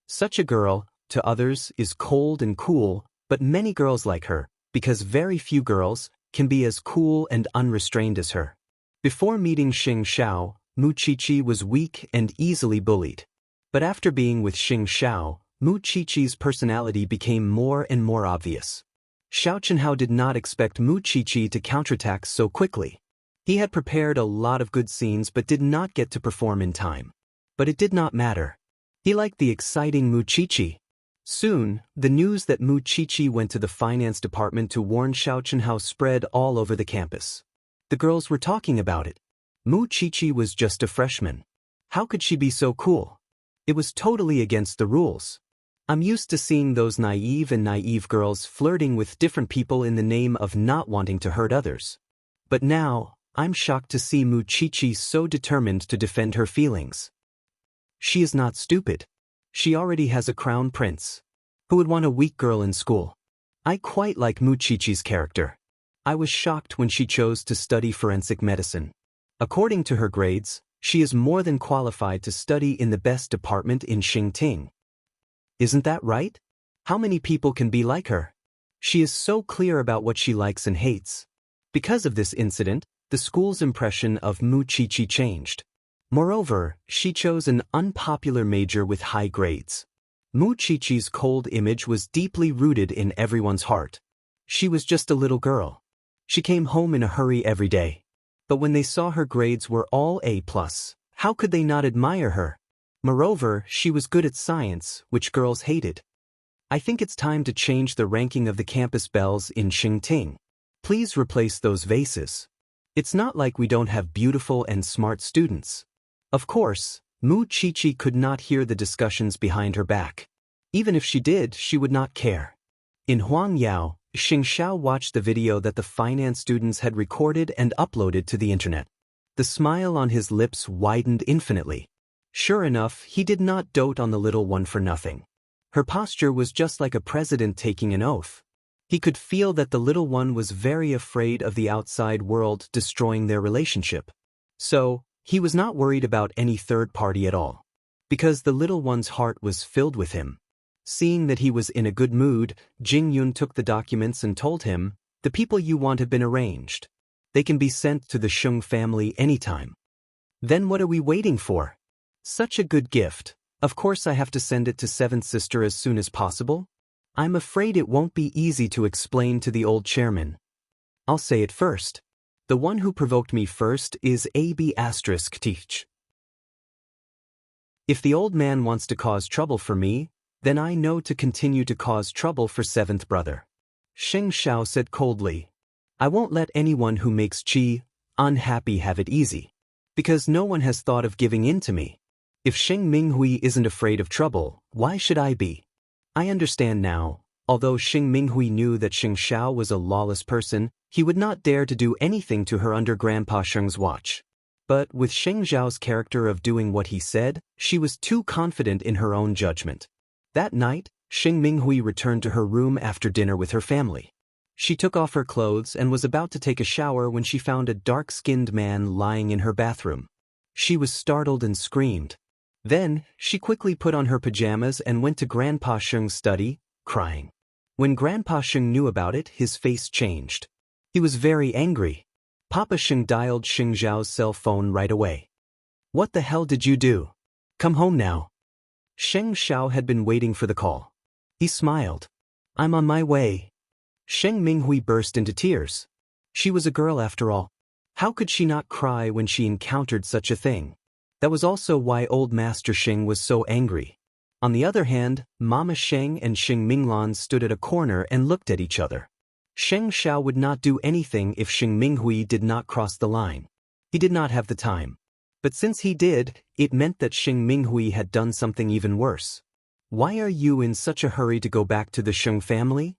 Such a girl, to others, is cold and cool, but many girls like her, because very few girls can be as cool and unrestrained as her. Before meeting Sheng Xiao, Mu Qiqi was weak and easily bullied. But after being with Sheng Xiao, Mu Qiqi's personality became more and more obvious. Xiao Chenhao did not expect Mu Qiqi to counterattack so quickly. He had prepared a lot of good scenes but did not get to perform in time. But it did not matter. He liked the exciting Mu Qiqi. Soon, the news that Mu Qiqi went to the finance department to warn Xiao Chenhao spread all over the campus. The girls were talking about it. Mu Qiqi was just a freshman. How could she be so cool? It was totally against the rules. I'm used to seeing those naive girls flirting with different people in the name of not wanting to hurt others. But now, I'm shocked to see Mu Qiqi so determined to defend her feelings. She is not stupid. She already has a crown prince. Who would want a weak girl in school? I quite like Mu Qiqi's character. I was shocked when she chose to study forensic medicine. According to her grades, she is more than qualified to study in the best department in Enchanting. Isn't that right? How many people can be like her? She is so clear about what she likes and hates. Because of this incident, the school's impression of Mu Qiqi changed. Moreover, she chose an unpopular major with high grades. Mu Qiqi's cold image was deeply rooted in everyone's heart. She was just a little girl. She came home in a hurry every day. But when they saw her grades were all A+, how could they not admire her? Moreover, she was good at science, which girls hated. I think it's time to change the ranking of the campus bells in Enchanting. Please replace those vases. It's not like we don't have beautiful and smart students. Of course, Mu Qiqi could not hear the discussions behind her back. Even if she did, she would not care. In Huangyao, Xing Xiao watched the video that the finance students had recorded and uploaded to the internet. The smile on his lips widened infinitely. Sure enough, he did not dote on the little one for nothing. Her posture was just like a president taking an oath. He could feel that the little one was very afraid of the outside world destroying their relationship. So, he was not worried about any third party at all. Because the little one's heart was filled with him. Seeing that he was in a good mood, Jing Yun took the documents and told him, "The people you want have been arranged. They can be sent to the Sheng family anytime." Then what are we waiting for? Such a good gift. Of course I have to send it to seventh sister as soon as possible. I'm afraid it won't be easy to explain to the old chairman. I'll say it first. The one who provoked me first is AB**. If the old man wants to cause trouble for me, then I know to continue to cause trouble for seventh brother. Xing Xiao said coldly. I won't let anyone who makes Qi unhappy have it easy. Because no one has thought of giving in to me. If Sheng Minghui isn't afraid of trouble, why should I be? I understand now. Although Xing Minghui knew that Xing Xiao was a lawless person, he would not dare to do anything to her under Grandpa Sheng's watch. But with Sheng Zhao's character of doing what he said, she was too confident in her own judgment. That night, Xing Minghui returned to her room after dinner with her family. She took off her clothes and was about to take a shower when she found a dark-skinned man lying in her bathroom. She was startled and screamed. Then, she quickly put on her pajamas and went to Grandpa Sheng's study, crying. When Grandpa Sheng knew about it, his face changed. He was very angry. Papa Sheng dialed Xing Zhao's cell phone right away. What the hell did you do? Come home now. Sheng Xiao had been waiting for the call. He smiled. I'm on my way. Sheng Minghui burst into tears. She was a girl after all. How could she not cry when she encountered such a thing? That was also why old Master Sheng was so angry. On the other hand, Mama Sheng and Xing Minglan stood at a corner and looked at each other. Sheng Xiao would not do anything if Xing Minghui did not cross the line. He did not have the time. But since he did, it meant that Xing Minghui had done something even worse. Why are you in such a hurry to go back to the Sheng family?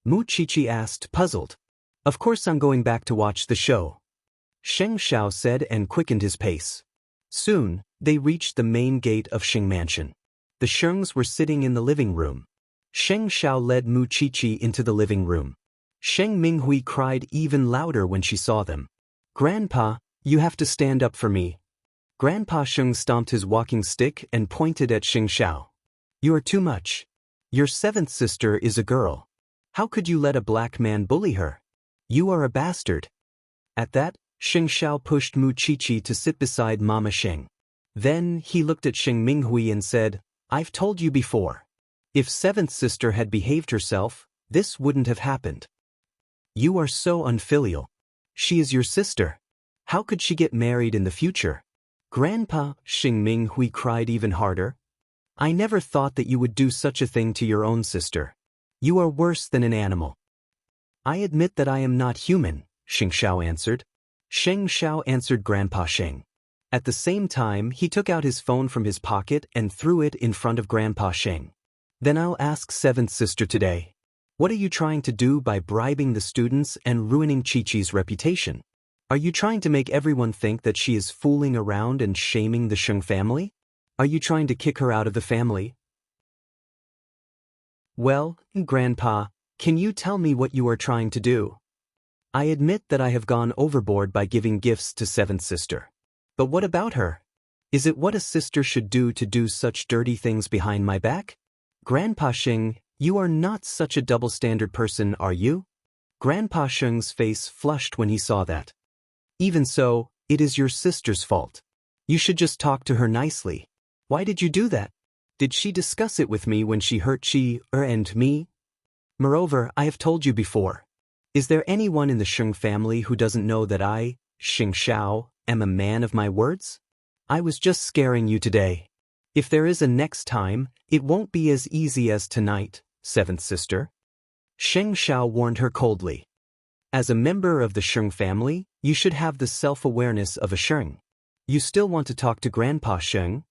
Mu Qiqi asked, puzzled. Of course I'm going back to watch the show. Sheng Xiao said and quickened his pace. Soon, they reached the main gate of Sheng Mansion. The Shengs were sitting in the living room. Sheng Xiao led Mu Qiqi into the living room. Sheng Minghui cried even louder when she saw them. Grandpa, you have to stand up for me. Grandpa Sheng stomped his walking stick and pointed at Xing Xiao. You are too much. Your seventh sister is a girl. How could you let a black man bully her? You are a bastard. At that, Xing Xiao pushed Mu Qiqi to sit beside Mama Sheng. Then he looked at Xing Minghui and said, I've told you before. If seventh sister had behaved herself, this wouldn't have happened. You are so unfilial. She is your sister. How could she get married in the future? Grandpa, Xing Minghui cried even harder. I never thought that you would do such a thing to your own sister. You are worse than an animal. I admit that I am not human, Xing Xiao answered. Sheng Xiao answered Grandpa Sheng. At the same time, he took out his phone from his pocket and threw it in front of Grandpa Sheng. Then I'll ask seventh sister today. What are you trying to do by bribing the students and ruining Qiqi's reputation? Are you trying to make everyone think that she is fooling around and shaming the Sheng family? Are you trying to kick her out of the family? Well, Grandpa, can you tell me what you are trying to do? I admit that I have gone overboard by giving gifts to seventh sister. But what about her? Is it what a sister should do to do such dirty things behind my back? Grandpa Sheng, you are not such a double-standard person, are you? Grandpa Sheng's face flushed when he saw that. Even so, it is your sister's fault. You should just talk to her nicely. Why did you do that? Did she discuss it with me when she hurt and me? Moreover, I have told you before. Is there anyone in the Sheng family who doesn't know that I, Xing Xiao, am a man of my words? I was just scaring you today. If there is a next time, it won't be as easy as tonight, seventh sister. Sheng Xiao warned her coldly. As a member of the Sheng family, you should have the self-awareness of a Sheng. You still want to talk to Grandpa Sheng?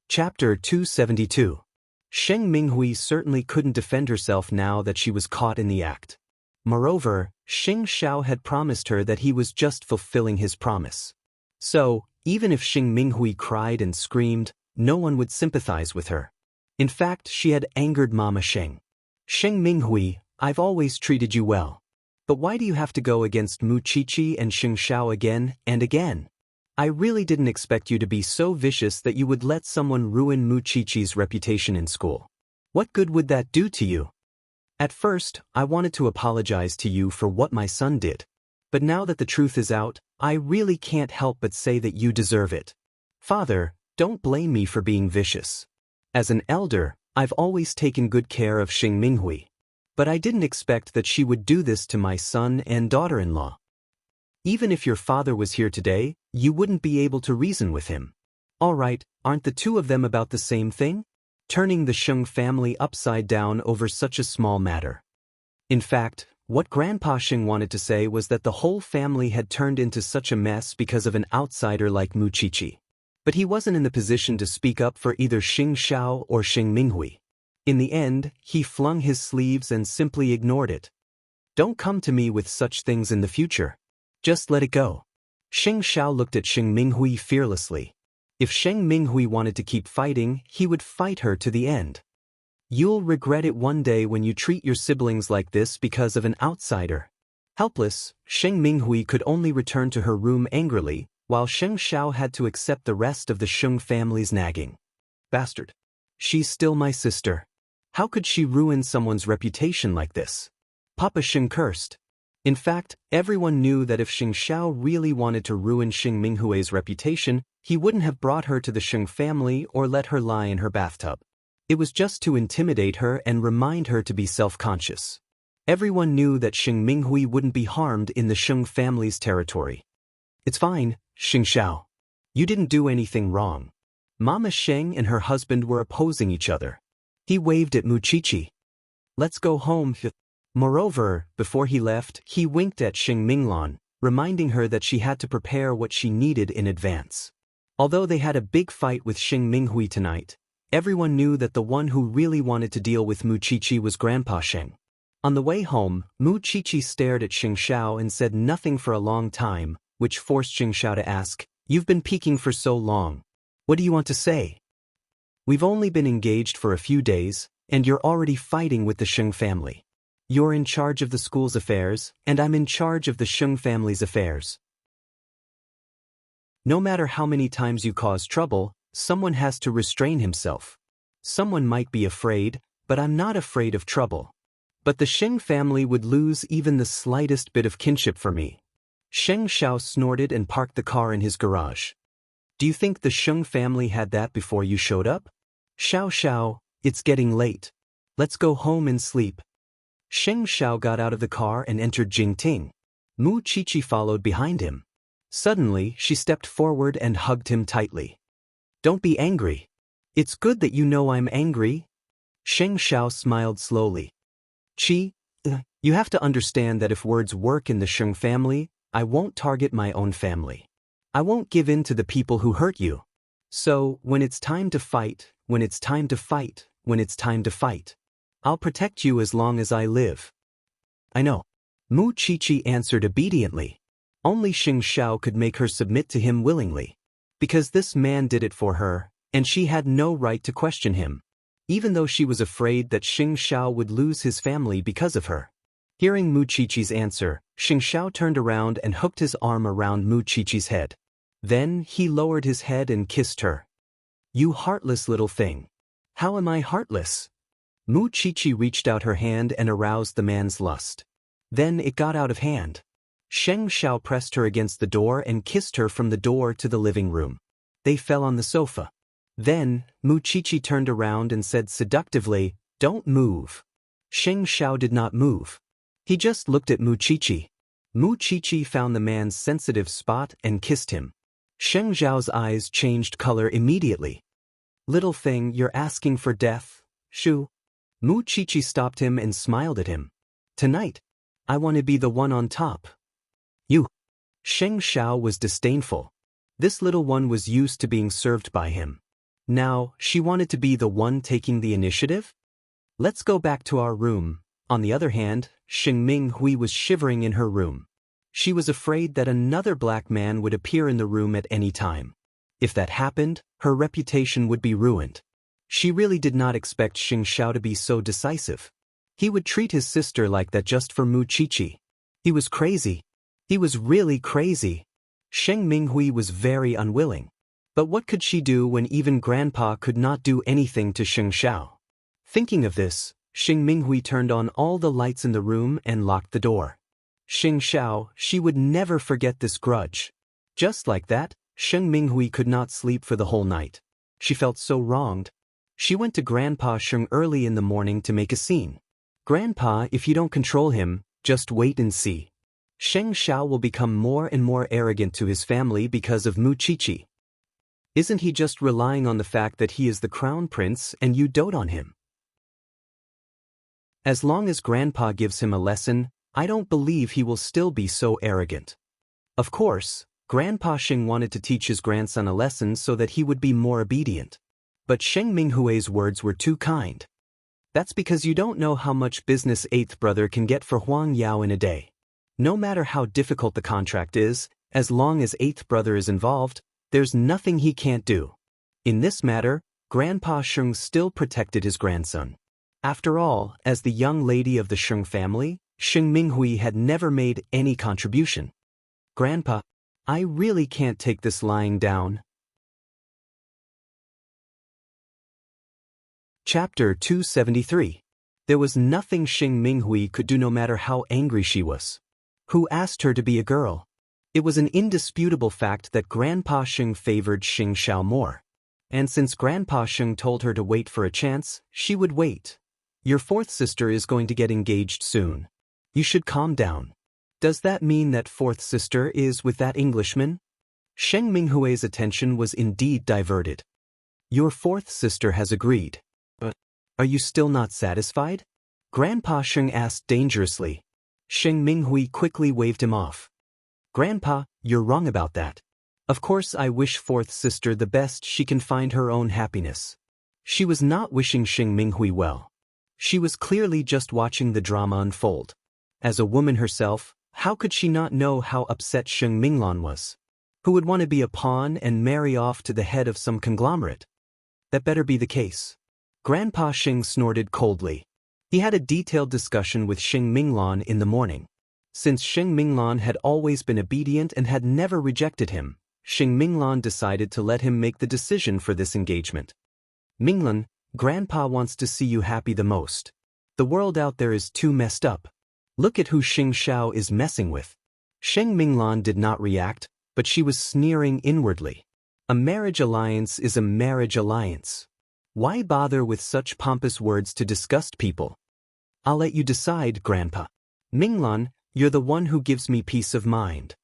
Chapter 272. Sheng Minghui certainly couldn't defend herself now that she was caught in the act. Moreover, Xing Xiao had promised her that he was just fulfilling his promise. So, even if Sheng Minghui cried and screamed, no one would sympathize with her. In fact, she had angered Mama Sheng. Sheng Minghui, I've always treated you well. But why do you have to go against Mu Qiqi and Xing Xiao again and again? I really didn't expect you to be so vicious that you would let someone ruin Mu Qiqi's reputation in school. What good would that do to you? At first, I wanted to apologize to you for what my son did. But now that the truth is out, I really can't help but say that you deserve it. Father, don't blame me for being vicious. As an elder, I've always taken good care of Sheng Minghui. But I didn't expect that she would do this to my son and daughter-in-law. Even if your father was here today, you wouldn't be able to reason with him. All right, aren't the two of them about the same thing? Turning the Sheng family upside down over such a small matter. In fact, what Grandpa Sheng wanted to say was that the whole family had turned into such a mess because of an outsider like Mu Qiqi. But he wasn't in the position to speak up for either Xing Xiao or Sheng Minghui. In the end, he flung his sleeves and simply ignored it. Don't come to me with such things in the future. Just let it go. Xing Xiao looked at Sheng Minghui fearlessly. If Sheng Minghui wanted to keep fighting, he would fight her to the end. You'll regret it one day when you treat your siblings like this because of an outsider. Helpless, Sheng Minghui could only return to her room angrily, while Sheng Xiao had to accept the rest of the Sheng family's nagging. Bastard. She's still my sister. How could she ruin someone's reputation like this? Papa Sheng cursed. In fact, everyone knew that if Xing Xiao really wanted to ruin Sheng Minghui's reputation, he wouldn't have brought her to the Sheng family or let her lie in her bathtub. It was just to intimidate her and remind her to be self-conscious. Everyone knew that Sheng Minghui wouldn't be harmed in the Sheng family's territory. It's fine, Xing Xiao. You didn't do anything wrong. Mama Sheng and her husband were opposing each other. He waved at Mu Qiqi. Let's go home. Moreover, before he left, he winked at Xing Minglan, reminding her that she had to prepare what she needed in advance. Although they had a big fight with Sheng Minghui tonight, everyone knew that the one who really wanted to deal with Mu Qiqi was Grandpa Sheng. On the way home, Mu Qiqi stared at Xing Xiao and said nothing for a long time, which forced Xing Xiao to ask, "You've been peeking for so long. What do you want to say? We've only been engaged for a few days, and you're already fighting with the Sheng family. You're in charge of the school's affairs, and I'm in charge of the Sheng family's affairs. No matter how many times you cause trouble, someone has to restrain himself. Someone might be afraid, but I'm not afraid of trouble. But the Sheng family would lose even the slightest bit of kinship for me." Sheng Xiao snorted and parked the car in his garage. "Do you think the Sheng family had that before you showed up? Xiao, it's getting late. Let's go home and sleep." Sheng Xiao got out of the car and entered Jingting. Mu Qiqi followed behind him. Suddenly, she stepped forward and hugged him tightly. "Don't be angry. It's good that you know I'm angry." Sheng Xiao smiled slowly. You have to understand that if words work in the Sheng family, I won't target my own family. I won't give in to the people who hurt you. So, when it's time to fight, I'll protect you as long as I live." "I know." Mu Qiqi answered obediently. Only Xing Xiao could make her submit to him willingly. Because this man did it for her, and she had no right to question him. Even though she was afraid that Xing Xiao would lose his family because of her. Hearing Mu Qiqi's answer, Xing Xiao turned around and hooked his arm around Mu Qiqi's head. Then he lowered his head and kissed her. "You heartless little thing." "How am I heartless?" Mu Qiqi reached out her hand and aroused the man's lust. Then it got out of hand. Sheng Xiao pressed her against the door and kissed her from the door to the living room. They fell on the sofa. Then, Mu Chichi turned around and said seductively, "Don't move." Sheng Xiao did not move. He just looked at Mu Chichi. Mu Chichi found the man's sensitive spot and kissed him. Sheng Xiao's eyes changed color immediately. "Little thing, you're asking for death, Shu?" Mu Chichi stopped him and smiled at him. "Tonight, I want to be the one on top." "You." Sheng Xiao was disdainful. This little one was used to being served by him. Now, she wanted to be the one taking the initiative? "Let's go back to our room." On the other hand, Xing Minghui was shivering in her room. She was afraid that another black man would appear in the room at any time. If that happened, her reputation would be ruined. She really did not expect Xing Xiao to be so decisive. He would treat his sister like that just for Mu Chichi. He was crazy. He was really crazy. Sheng Minghui was very unwilling. But what could she do when even Grandpa could not do anything to Xing Xiao? Thinking of this, Xing Minghui turned on all the lights in the room and locked the door. Xing Xiao, she would never forget this grudge. Just like that, Sheng Minghui could not sleep for the whole night. She felt so wronged. She went to Grandpa Sheng early in the morning to make a scene. "Grandpa, if you don't control him, just wait and see. Sheng Xiao will become more and more arrogant to his family because of Mu Chichi. Isn't he just relying on the fact that he is the crown prince and you dote on him? As long as Grandpa gives him a lesson, I don't believe he will still be so arrogant." Of course, Grandpa Sheng wanted to teach his grandson a lesson so that he would be more obedient. But Sheng Minghui's words were too kind. "That's because you don't know how much business eighth brother can get for Huang Yao in a day. No matter how difficult the contract is, as long as eighth brother is involved, there's nothing he can't do." In this matter, Grandpa Sheng still protected his grandson. After all, as the young lady of the Sheng family, Sheng Minghui had never made any contribution. "Grandpa, I really can't take this lying down." Chapter 273. There was nothing Sheng Minghui could do no matter how angry she was. Who asked her to be a girl? It was an indisputable fact that Grandpa Sheng favored Xing Xiao more. And since Grandpa Sheng told her to wait for a chance, she would wait. "Your fourth sister is going to get engaged soon. You should calm down." "Does that mean that fourth sister is with that Englishman?" Sheng Minghui's attention was indeed diverted. "Your fourth sister has agreed. But are you still not satisfied?" Grandpa Sheng asked dangerously. Sheng Minghui quickly waved him off. "Grandpa, you're wrong about that. Of course I wish fourth sister the best she can find her own happiness." She was not wishing Sheng Minghui well. She was clearly just watching the drama unfold. As a woman herself, how could she not know how upset Sheng Minglan was? Who would want to be a pawn and marry off to the head of some conglomerate? That better be the case. Grandpa Sheng snorted coldly. He had a detailed discussion with Sheng Minglan in the morning. Since Sheng Minglan had always been obedient and had never rejected him, Sheng Minglan decided to let him make the decision for this engagement. "Minglan, Grandpa wants to see you happy the most. The world out there is too messed up. Look at who Xing Xiao is messing with." Sheng Minglan did not react, but she was sneering inwardly. A marriage alliance is a marriage alliance. Why bother with such pompous words to disgust people? "I'll let you decide, Grandpa. Minglan, you're the one who gives me peace of mind."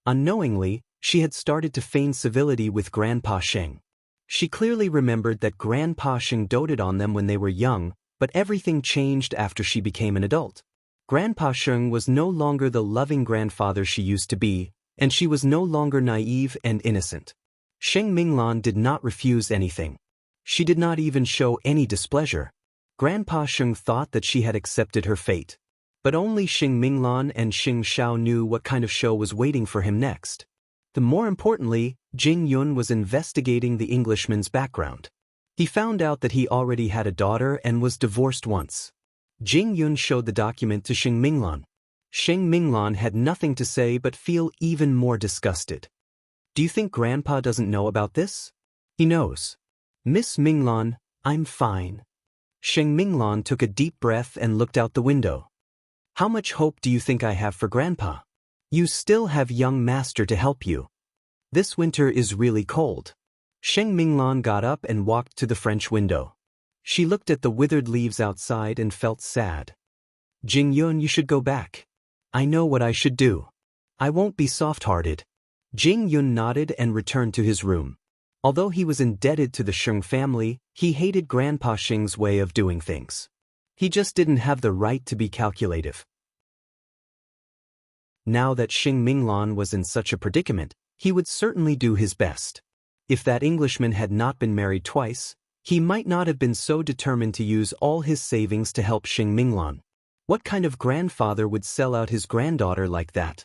Unknowingly, she had started to feign civility with Grandpa Sheng. She clearly remembered that Grandpa Sheng doted on them when they were young, but everything changed after she became an adult. Grandpa Sheng was no longer the loving grandfather she used to be, and she was no longer naive and innocent. Sheng Minglan did not refuse anything. She did not even show any displeasure. Grandpa Sheng thought that she had accepted her fate. But only Xing Minglan and Xing Xiao knew what kind of show was waiting for him next. The more importantly, Jing Yun was investigating the Englishman's background. He found out that he already had a daughter and was divorced once. Jing Yun showed the document to Xing Minglan. Xing Minglan had nothing to say but feel even more disgusted. "Do you think Grandpa doesn't know about this?" "He knows. Miss Minglan, I'm fine." Xing Minglan took a deep breath and looked out the window. "How much hope do you think I have for Grandpa?" You still have young master to help you. This winter is really cold. Sheng Minglan got up and walked to the French window. She looked at the withered leaves outside and felt sad. Jing Yun, you should go back. I know what I should do. I won't be soft-hearted. Jing Yun nodded and returned to his room. Although he was indebted to the Sheng family, he hated Grandpa Sheng's way of doing things. He just didn't have the right to be calculative. Now that Sheng Minglan was in such a predicament, he would certainly do his best. If that Englishman had not been married twice, he might not have been so determined to use all his savings to help Sheng Minglan. What kind of grandfather would sell out his granddaughter like that?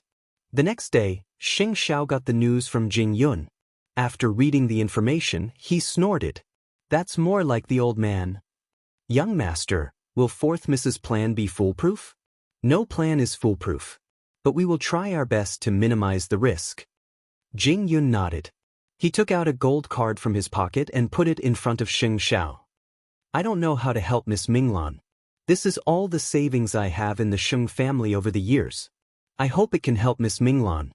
The next day, Sheng Xiao got the news from Jing Yun. After reading the information, he snorted. That's more like the old man. Young master, will fourth Mrs. Plan be foolproof? No plan is foolproof. But we will try our best to minimize the risk. Jing Yun nodded. He took out a gold card from his pocket and put it in front of Sheng Xiao. I don't know how to help Miss Minglan. This is all the savings I have in the Sheng family over the years. I hope it can help Miss Minglan.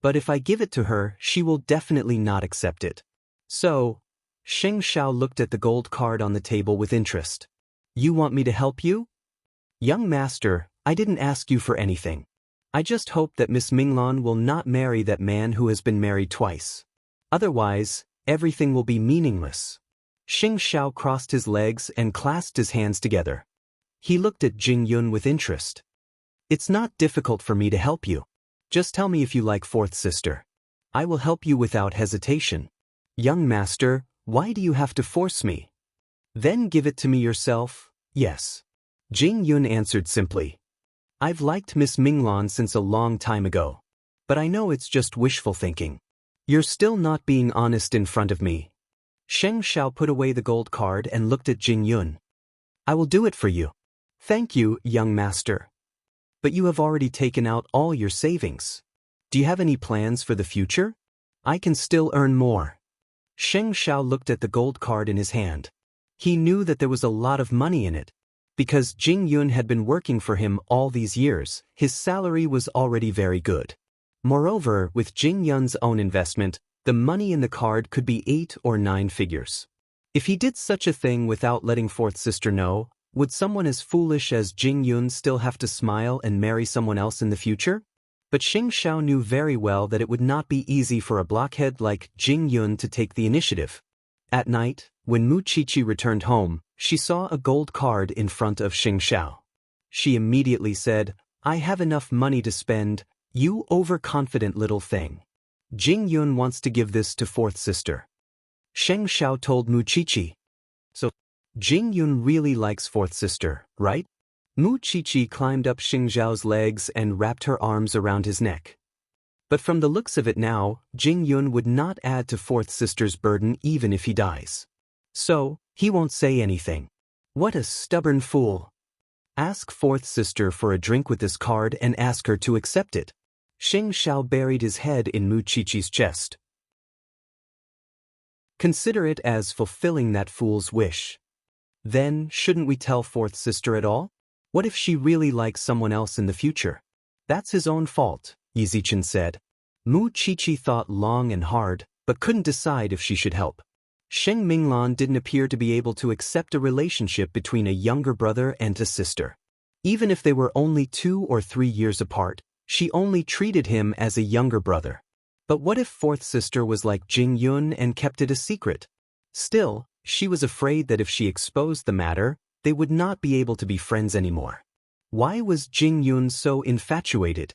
But if I give it to her, she will definitely not accept it. So, Sheng Xiao looked at the gold card on the table with interest. You want me to help you? Young master, I didn't ask you for anything. I just hope that Miss Minglan will not marry that man who has been married twice. Otherwise, everything will be meaningless. Sheng Xiao crossed his legs and clasped his hands together. He looked at Jing Yun with interest. It's not difficult for me to help you. Just tell me if you like fourth sister. I will help you without hesitation. Young master, why do you have to force me? Then give it to me yourself. Yes. Jing Yun answered simply. I've liked Miss Minglan since a long time ago. But I know it's just wishful thinking. You're still not being honest in front of me. Sheng Xiao put away the gold card and looked at Jing Yun. I will do it for you. Thank you, young master. But you have already taken out all your savings. Do you have any plans for the future? I can still earn more. Sheng Xiao looked at the gold card in his hand. He knew that there was a lot of money in it. Because Jing Yun had been working for him all these years, his salary was already very good. Moreover, with Jing Yun's own investment, the money in the card could be 8 or 9 figures. If he did such a thing without letting fourth sister know, would someone as foolish as Jing Yun still have to smile and marry someone else in the future? But Sheng Xiao knew very well that it would not be easy for a blockhead like Jing Yun to take the initiative. At night, when Mu Qiqi returned home, she saw a gold card in front of Sheng Xiao. She immediately said, I have enough money to spend, you overconfident little thing. Jing Yun wants to give this to fourth sister. Sheng Xiao told Mu Qiqi. So, Jing Yun really likes fourth sister, right? Mu Qiqi climbed up Sheng Xiao's legs and wrapped her arms around his neck. But from the looks of it now, Jing Yun would not add to fourth sister's burden even if he dies. So, he won't say anything. What a stubborn fool. Ask fourth sister for a drink with this card and ask her to accept it. Sheng Xiao buried his head in Mu Qiqi's chest. Consider it as fulfilling that fool's wish. Then, shouldn't we tell fourth sister at all? What if she really likes someone else in the future? That's his own fault, Yizichin said. Mu Qiqi thought long and hard, but couldn't decide if she should help. Sheng Minglan didn't appear to be able to accept a relationship between a younger brother and a sister. Even if they were only 2 or 3 years apart, she only treated him as a younger brother. But what if fourth sister was like Jing Yun and kept it a secret? Still, she was afraid that if she exposed the matter, they would not be able to be friends anymore. Why was Jing Yun so infatuated?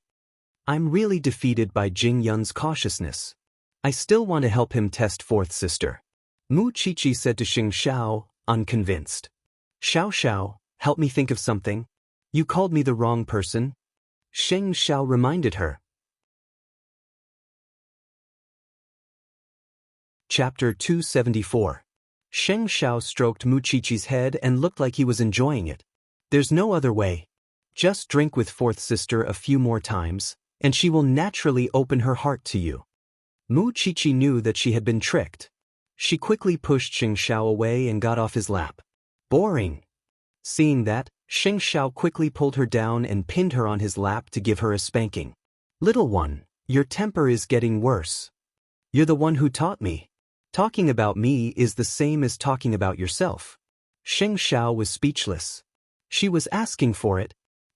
I'm really defeated by Jing Yun's cautiousness. I still want to help him test fourth sister. Mu Qiqi said to Sheng Xiao, unconvinced. Xiao Xiao, help me think of something. You called me the wrong person. Sheng Xiao reminded her. Chapter 274. Sheng Xiao stroked Mu Qiqi's head and looked like he was enjoying it. There's no other way. Just drink with fourth sister a few more times, and she will naturally open her heart to you. Mu Qiqi knew that she had been tricked. She quickly pushed Sheng Xiao away and got off his lap. Boring. Seeing that, Sheng Xiao quickly pulled her down and pinned her on his lap to give her a spanking. Little one, your temper is getting worse. You're the one who taught me. Talking about me is the same as talking about yourself. Sheng Xiao was speechless. She was asking for it.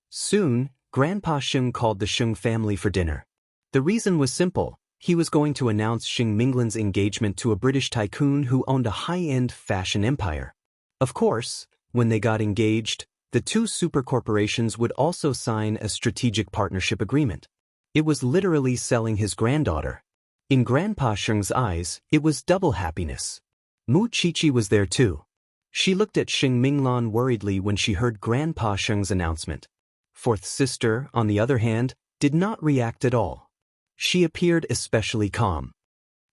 Soon, Grandpa Sheng called the Sheng family for dinner. The reason was simple. He was going to announce Sheng Minglan's engagement to a British tycoon who owned a high-end fashion empire. Of course, when they got engaged, the two supercorporations would also sign a strategic partnership agreement. It was literally selling his granddaughter. In Grandpa Sheng's eyes, it was double happiness. Mu Qiqi was there too. She looked at Sheng Minglan worriedly when she heard Grandpa Sheng's announcement. Fourth sister, on the other hand, did not react at all. She appeared especially calm.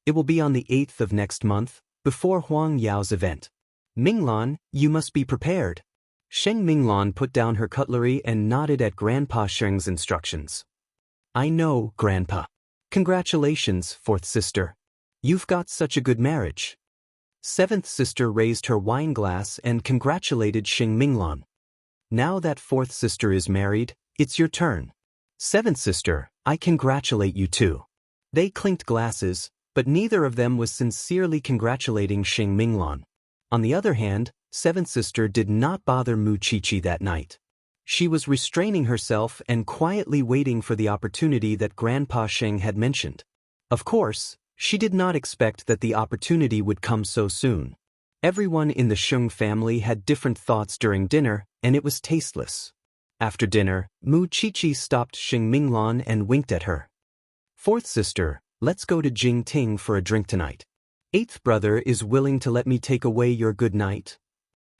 It will be on the 8th of next month, before Huang Yao's event. Minglan, you must be prepared. Sheng Minglan put down her cutlery and nodded at Grandpa Sheng's instructions. I know, Grandpa. Congratulations, fourth sister. You've got such a good marriage. Seventh sister raised her wine glass and congratulated Sheng Minglan. Now that fourth sister is married, it's your turn. Seventh sister, I congratulate you too. They clinked glasses, but neither of them was sincerely congratulating Sheng Minglan. On the other hand, seventh sister did not bother Mu Qiqi that night. She was restraining herself and quietly waiting for the opportunity that Grandpa Sheng had mentioned. Of course, she did not expect that the opportunity would come so soon. Everyone in the Sheng family had different thoughts during dinner, and it was tasteless. After dinner, Mu Qiqi stopped Sheng Minglan and winked at her. Fourth sister, let's go to Jingting for a drink tonight. Eighth brother is willing to let me take away your good night?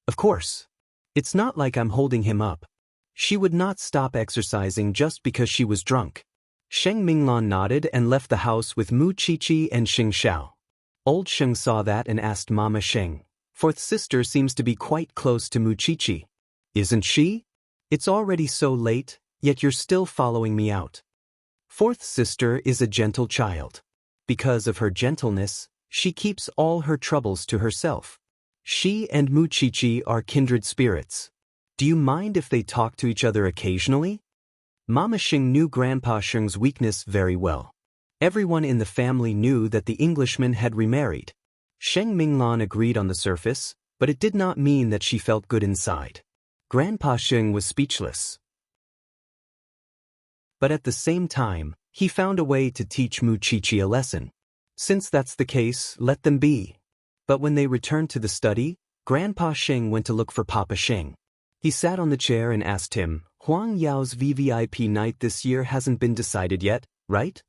Of course. It's not like I'm holding him up. She would not stop exercising just because she was drunk. Sheng Minglan nodded and left the house with Mu Qiqi and Sheng Xiao. Old Sheng saw that and asked Mama Sheng. Fourth sister seems to be quite close to Mu Qiqi. Isn't she? It's already so late, yet you're still following me out. Fourth sister is a gentle child. Because of her gentleness, she keeps all her troubles to herself. She and Mu Qiqi are kindred spirits. Do you mind if they talk to each other occasionally? Mama Sheng knew Grandpa Sheng's weakness very well. Everyone in the family knew that the Englishman had remarried. Sheng Minglan agreed on the surface, but it did not mean that she felt good inside. Grandpa Sheng was speechless. But at the same time, he found a way to teach Mu Qiqi a lesson. Since that's the case, let them be. But when they returned to the study, Grandpa Sheng went to look for Papa Sheng. He sat on the chair and asked him, Huang Yao's VVIP night this year hasn't been decided yet, right?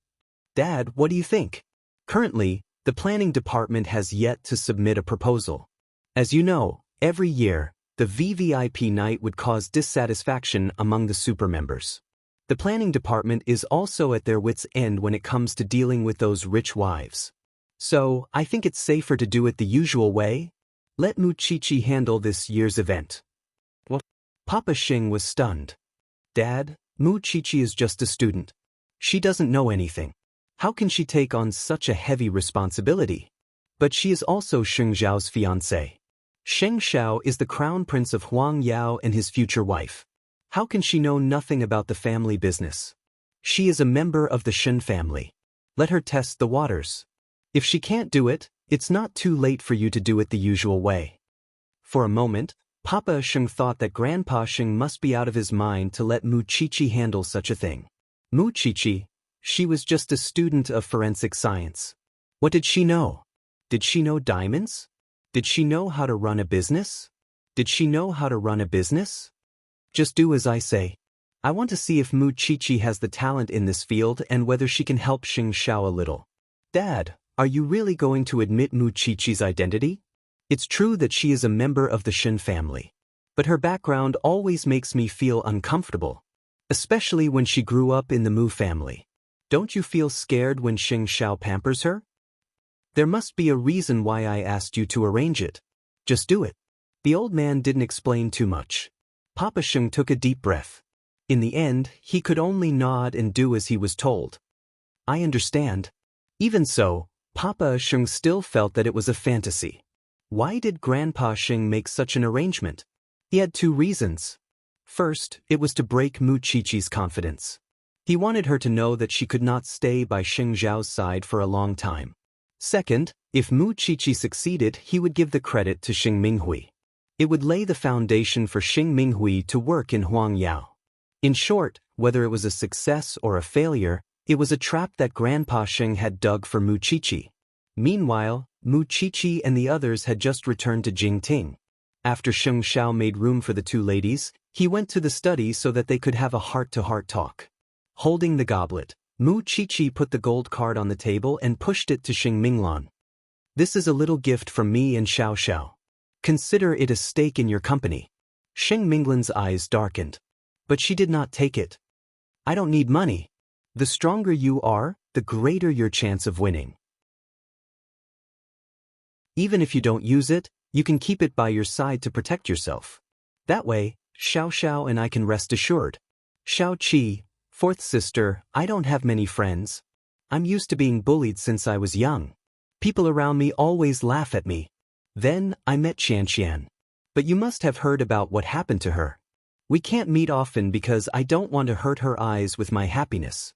Dad, what do you think? Currently, the planning department has yet to submit a proposal. As you know, every year, the VVIP night would cause dissatisfaction among the super members. The planning department is also at their wits' end when it comes to dealing with those rich wives. So, I think it's safer to do it the usual way. Let Mu Qiqi handle this year's event. What? Papa Sheng was stunned. Dad, Mu Qiqi is just a student. She doesn't know anything. How can she take on such a heavy responsibility? But she is also Sheng Xiao's fiancée. Sheng Xiao is the crown prince of Huang Yao and his future wife. How can she know nothing about the family business? She is a member of the Shen family. Let her test the waters. If she can't do it, it's not too late for you to do it the usual way. For a moment, Papa Sheng thought that Grandpa Sheng must be out of his mind to let Mu Qiqi handle such a thing. Mu Qiqi, she was just a student of forensic science. What did she know? Did she know diamonds? Did she know how to run a business? Did she know how to run a business? Just do as I say. I want to see if Mu Qiqi has the talent in this field and whether she can help Sheng Xiao a little. Dad, are you really going to admit Mu Qiqi's identity? It's true that she is a member of the Shen family. But her background always makes me feel uncomfortable. Especially when she grew up in the Mu family. Don't you feel scared when Sheng Xiao pampers her? There must be a reason why I asked you to arrange it. Just do it. The old man didn't explain too much. Papa Sheng took a deep breath. In the end, he could only nod and do as he was told. I understand. Even so, Papa Sheng still felt that it was a fantasy. Why did Grandpa Sheng make such an arrangement? He had two reasons. First, it was to break Mu Qiqi's confidence. He wanted her to know that she could not stay by Xing Zhao's side for a long time. Second, if Mu Qiqi succeeded, he would give the credit to Xing Minghui. It would lay the foundation for Xing Minghui to work in Huangyao. In short, whether it was a success or a failure, it was a trap that Grandpa Xing had dug for Mu Qiqi. Meanwhile, Mu Qiqi and the others had just returned to Jingting. After Xing Xiao made room for the two ladies, he went to the study so that they could have a heart-to-heart talk. Holding the goblet, Mu Qiqi put the gold card on the table and pushed it to Xing Minglan. "This is a little gift from me and Xiao Xiao. Consider it a stake in your company." Xing Minglan's eyes darkened. But she did not take it. "I don't need money. The stronger you are, the greater your chance of winning. Even if you don't use it, you can keep it by your side to protect yourself. That way, Xiao Xiao and I can rest assured. Xiao Qi, fourth sister, I don't have many friends. I'm used to being bullied since I was young. People around me always laugh at me. Then, I met Qianqian. But you must have heard about what happened to her. We can't meet often because I don't want to hurt her eyes with my happiness.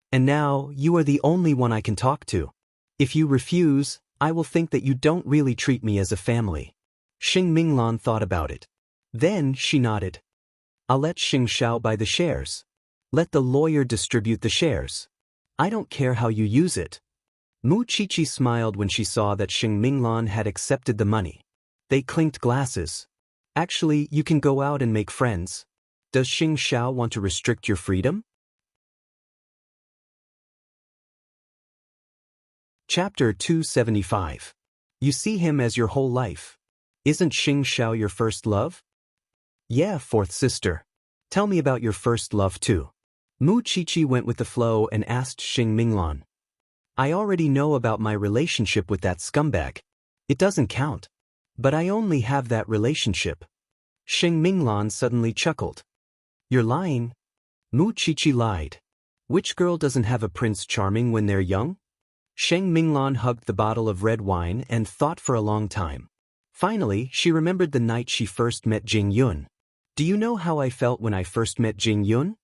And now, you are the only one I can talk to. If you refuse, I will think that you don't really treat me as a family." Xing Minglan thought about it. Then she nodded. "I'll let Xing Xiao buy the shares. Let the lawyer distribute the shares. I don't care how you use it." Mu Qiqi smiled when she saw that Xing Minglan had accepted the money. They clinked glasses. "Actually, you can go out and make friends. Does Xing Xiao want to restrict your freedom?" Chapter 275. You see him as your whole life. Isn't Xing Xiao your first love? Yeah, fourth sister. Tell me about your first love too. Mu Qiqi went with the flow and asked Xing Minglan. "I already know about my relationship with that scumbag. It doesn't count. But I only have that relationship." Xing Minglan suddenly chuckled. "You're lying." Mu Qiqi lied. "Which girl doesn't have a Prince Charming when they're young?" Xing Minglan hugged the bottle of red wine and thought for a long time. Finally, she remembered the night she first met Jing Yun. "Do you know how I felt when I first met Jing Yun?"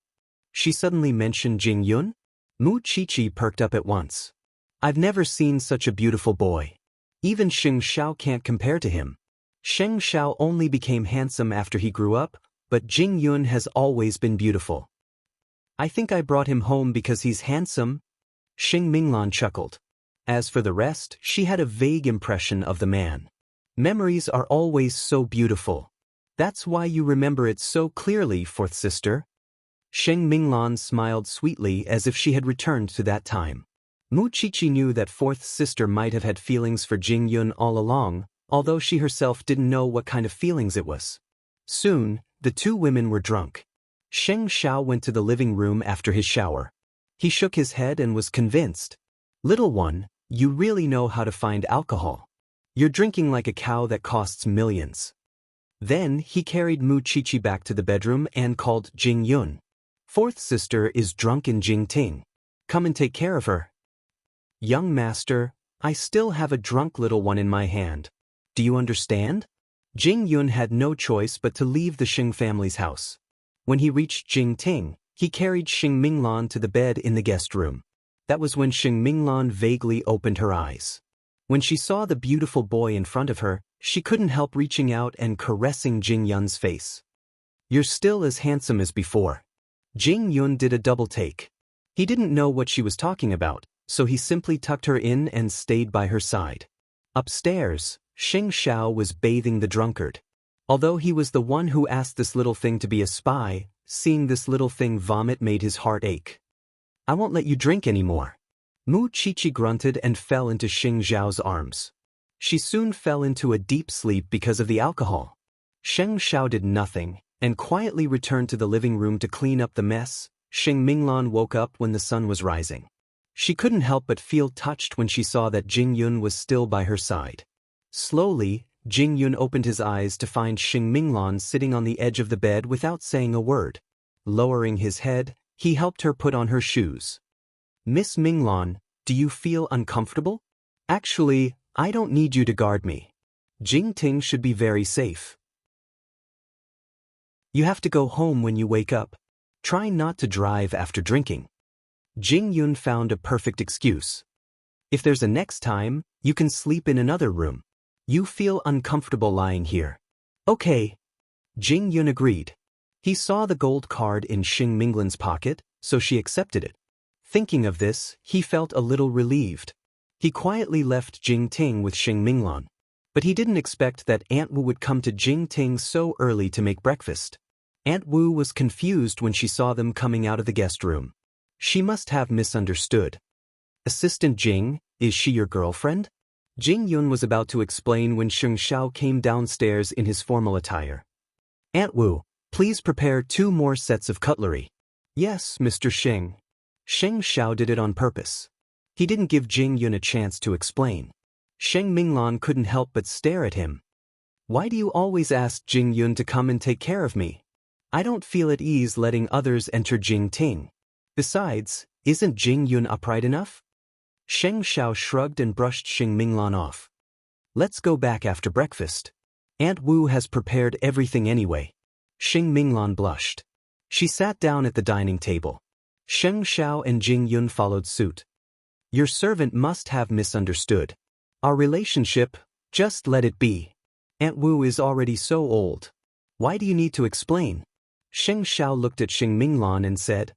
She suddenly mentioned Jing Yun. Mu Qiqi perked up at once. "I've never seen such a beautiful boy. Even Xing Xiao can't compare to him. Xing Xiao only became handsome after he grew up, but Jing Yun has always been beautiful. I think I brought him home because he's handsome." Xing Minglan chuckled. As for the rest, she had a vague impression of the man. Memories are always so beautiful. That's why you remember it so clearly, fourth sister. Xing Minglan smiled sweetly as if she had returned to that time. Mu Qiqi knew that fourth sister might have had feelings for Jing Yun all along, although she herself didn't know what kind of feelings it was. Soon, the two women were drunk. Xing Xiao went to the living room after his shower. He shook his head and was convinced. "Little one, you really know how to find alcohol. You're drinking like a cow that costs millions." Then he carried Mu Qiqi back to the bedroom and called Jing Yun. "Fourth sister is drunk in Jingting. Come and take care of her." "Young master, I still have a drunk little one in my hand. Do you understand?" Jing Yun had no choice but to leave the Xing family's house. When he reached Jingting, he carried Xing Minglan to the bed in the guest room. That was when Xing Minglan vaguely opened her eyes. When she saw the beautiful boy in front of her, she couldn't help reaching out and caressing Jing Yun's face. "You're still as handsome as before." Jing Yun did a double take. He didn't know what she was talking about, so he simply tucked her in and stayed by her side. Upstairs, Xing Xiao was bathing the drunkard. Although he was the one who asked this little thing to be a spy, seeing this little thing vomit made his heart ache. "I won't let you drink anymore." Mu Qiqi grunted and fell into Xing Xiao's arms. She soon fell into a deep sleep because of the alcohol. Xing Xiao did nothing, and quietly returned to the living room to clean up the mess. Xing Minglan woke up when the sun was rising. She couldn't help but feel touched when she saw that Jing Yun was still by her side. Slowly, Jing Yun opened his eyes to find Xing Minglan sitting on the edge of the bed without saying a word. Lowering his head, he helped her put on her shoes. "Miss Minglan, do you feel uncomfortable?" "Actually, I don't need you to guard me. Jingting should be very safe. You have to go home when you wake up. Try not to drive after drinking. Jing Yun found a perfect excuse. If there's a next time, you can sleep in another room. You feel uncomfortable lying here. Okay. Jing Yun agreed. He saw the gold card in Xing Minglan's pocket, so she accepted it. Thinking of this, he felt a little relieved. He quietly left Jing Ting with Xing Minglan. But he didn't expect that Aunt Wu would come to Jing Ting so early to make breakfast. Aunt Wu was confused when she saw them coming out of the guest room. She must have misunderstood. Assistant Jing, is she your girlfriend? Jing Yun was about to explain when Sheng Xiao came downstairs in his formal attire. Aunt Wu, please prepare 2 more sets of cutlery. Yes, Mr. Sheng. Sheng Xiao did it on purpose. He didn't give Jing Yun a chance to explain. Sheng Minglan couldn't help but stare at him. Why do you always ask Jing Yun to come and take care of me? I don't feel at ease letting others enter Jing Ting. Besides, isn't Jing Yun upright enough? Sheng Xiao shrugged and brushed Xing Minglan off. Let's go back after breakfast. Aunt Wu has prepared everything anyway. Xing Minglan blushed. She sat down at the dining table. Sheng Xiao and Jing Yun followed suit. Your servant must have misunderstood. Our relationship, just let it be. Aunt Wu is already so old. Why do you need to explain? Sheng Xiao looked at Xing Minglan and said,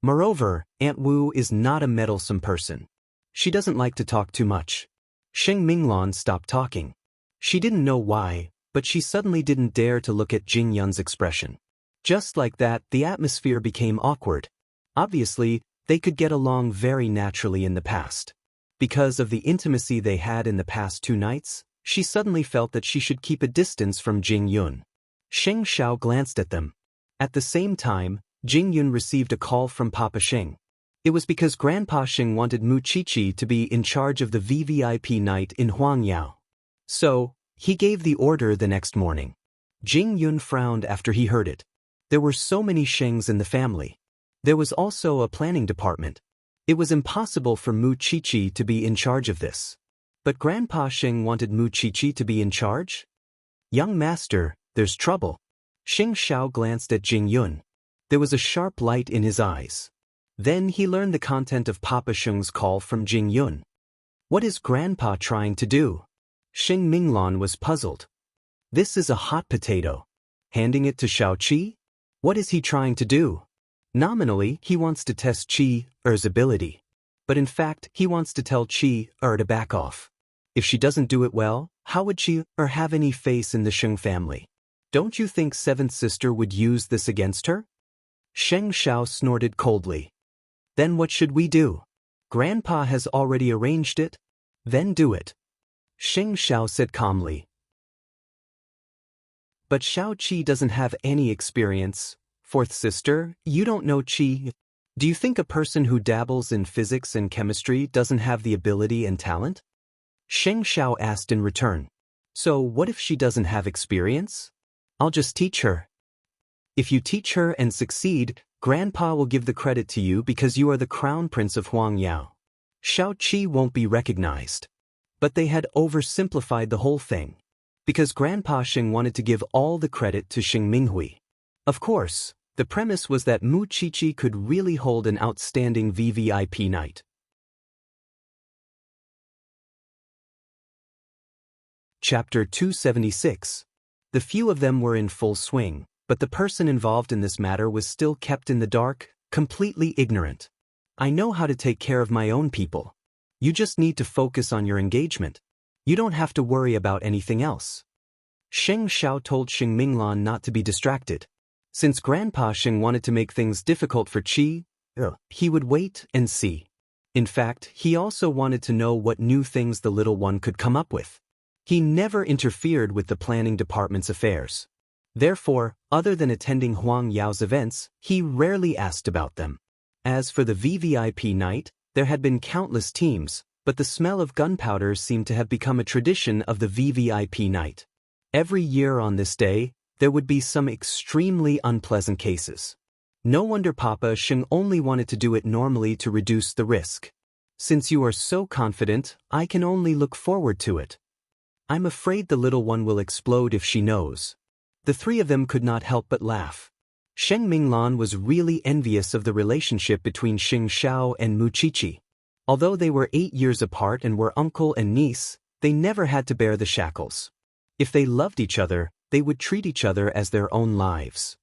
moreover, Aunt Wu is not a meddlesome person. She doesn't like to talk too much. Xing Minglan stopped talking. She didn't know why, but she suddenly didn't dare to look at Jing Yun's expression. Just like that, the atmosphere became awkward. Obviously, they could get along very naturally in the past. Because of the intimacy they had in the past 2 nights, she suddenly felt that she should keep a distance from Jing Yun. Sheng Xiao glanced at them. At the same time, Jing Yun received a call from Papa Xing. It was because Grandpa Xing wanted Mu Qiqi to be in charge of the VVIP night in Huangyao. So, he gave the order the next morning. Jing Yun frowned after he heard it. There were so many Shengs in the family. There was also a planning department. It was impossible for Mu Qiqi to be in charge of this. But Grandpa Xing wanted Mu Qiqi to be in charge? Young master, there's trouble. Xing Xiao glanced at Jing Yun. There was a sharp light in his eyes. Then he learned the content of Papa Xing's call from Jing Yun. What is Grandpa trying to do? Xing Minglan was puzzled. This is a hot potato. Handing it to Xiao Qi? What is he trying to do? Nominally, he wants to test Qi-er's ability. But in fact, he wants to tell Qi-er to back off. If she doesn't do it well, how would Qi-er have any face in the Sheng family? Don't you think 7th sister would use this against her? Sheng Xiao snorted coldly. Then what should we do? Grandpa has already arranged it. Then do it. Sheng Xiao said calmly. But Xiao Qi doesn't have any experience. 4th sister, you don't know Qi. Do you think a person who dabbles in physics and chemistry doesn't have the ability and talent? Sheng Xiao asked in return. So what if she doesn't have experience? I'll just teach her. If you teach her and succeed, Grandpa will give the credit to you because you are the crown prince of Huangyao. Xiao Qi won't be recognized. But they had oversimplified the whole thing. Because Grandpa Xing wanted to give all the credit to Xing Minghui. Of course, the premise was that Mu Qiqi could really hold an outstanding VVIP night. Chapter 276. The few of them were in full swing, but the person involved in this matter was still kept in the dark, completely ignorant. I know how to take care of my own people. You just need to focus on your engagement. You don't have to worry about anything else. Sheng Xiao told Xing Minglan not to be distracted. Since Grandpa Xing wanted to make things difficult for Qi, he would wait and see. In fact, he also wanted to know what new things the little one could come up with. He never interfered with the planning department's affairs. Therefore, other than attending Huang Yao's events, he rarely asked about them. As for the VVIP night, there had been countless teams, but the smell of gunpowder seemed to have become a tradition of the VVIP night. Every year on this day, there would be some extremely unpleasant cases. No wonder Papa Xing only wanted to do it normally to reduce the risk. Since you are so confident, I can only look forward to it. I'm afraid the little one will explode if she knows. The 3 of them could not help but laugh. Sheng Minglan was really envious of the relationship between Xing Xiao and Mu Qiqi. Although they were 8 years apart and were uncle and niece, they never had to bear the shackles. If they loved each other, they would treat each other as their own lives.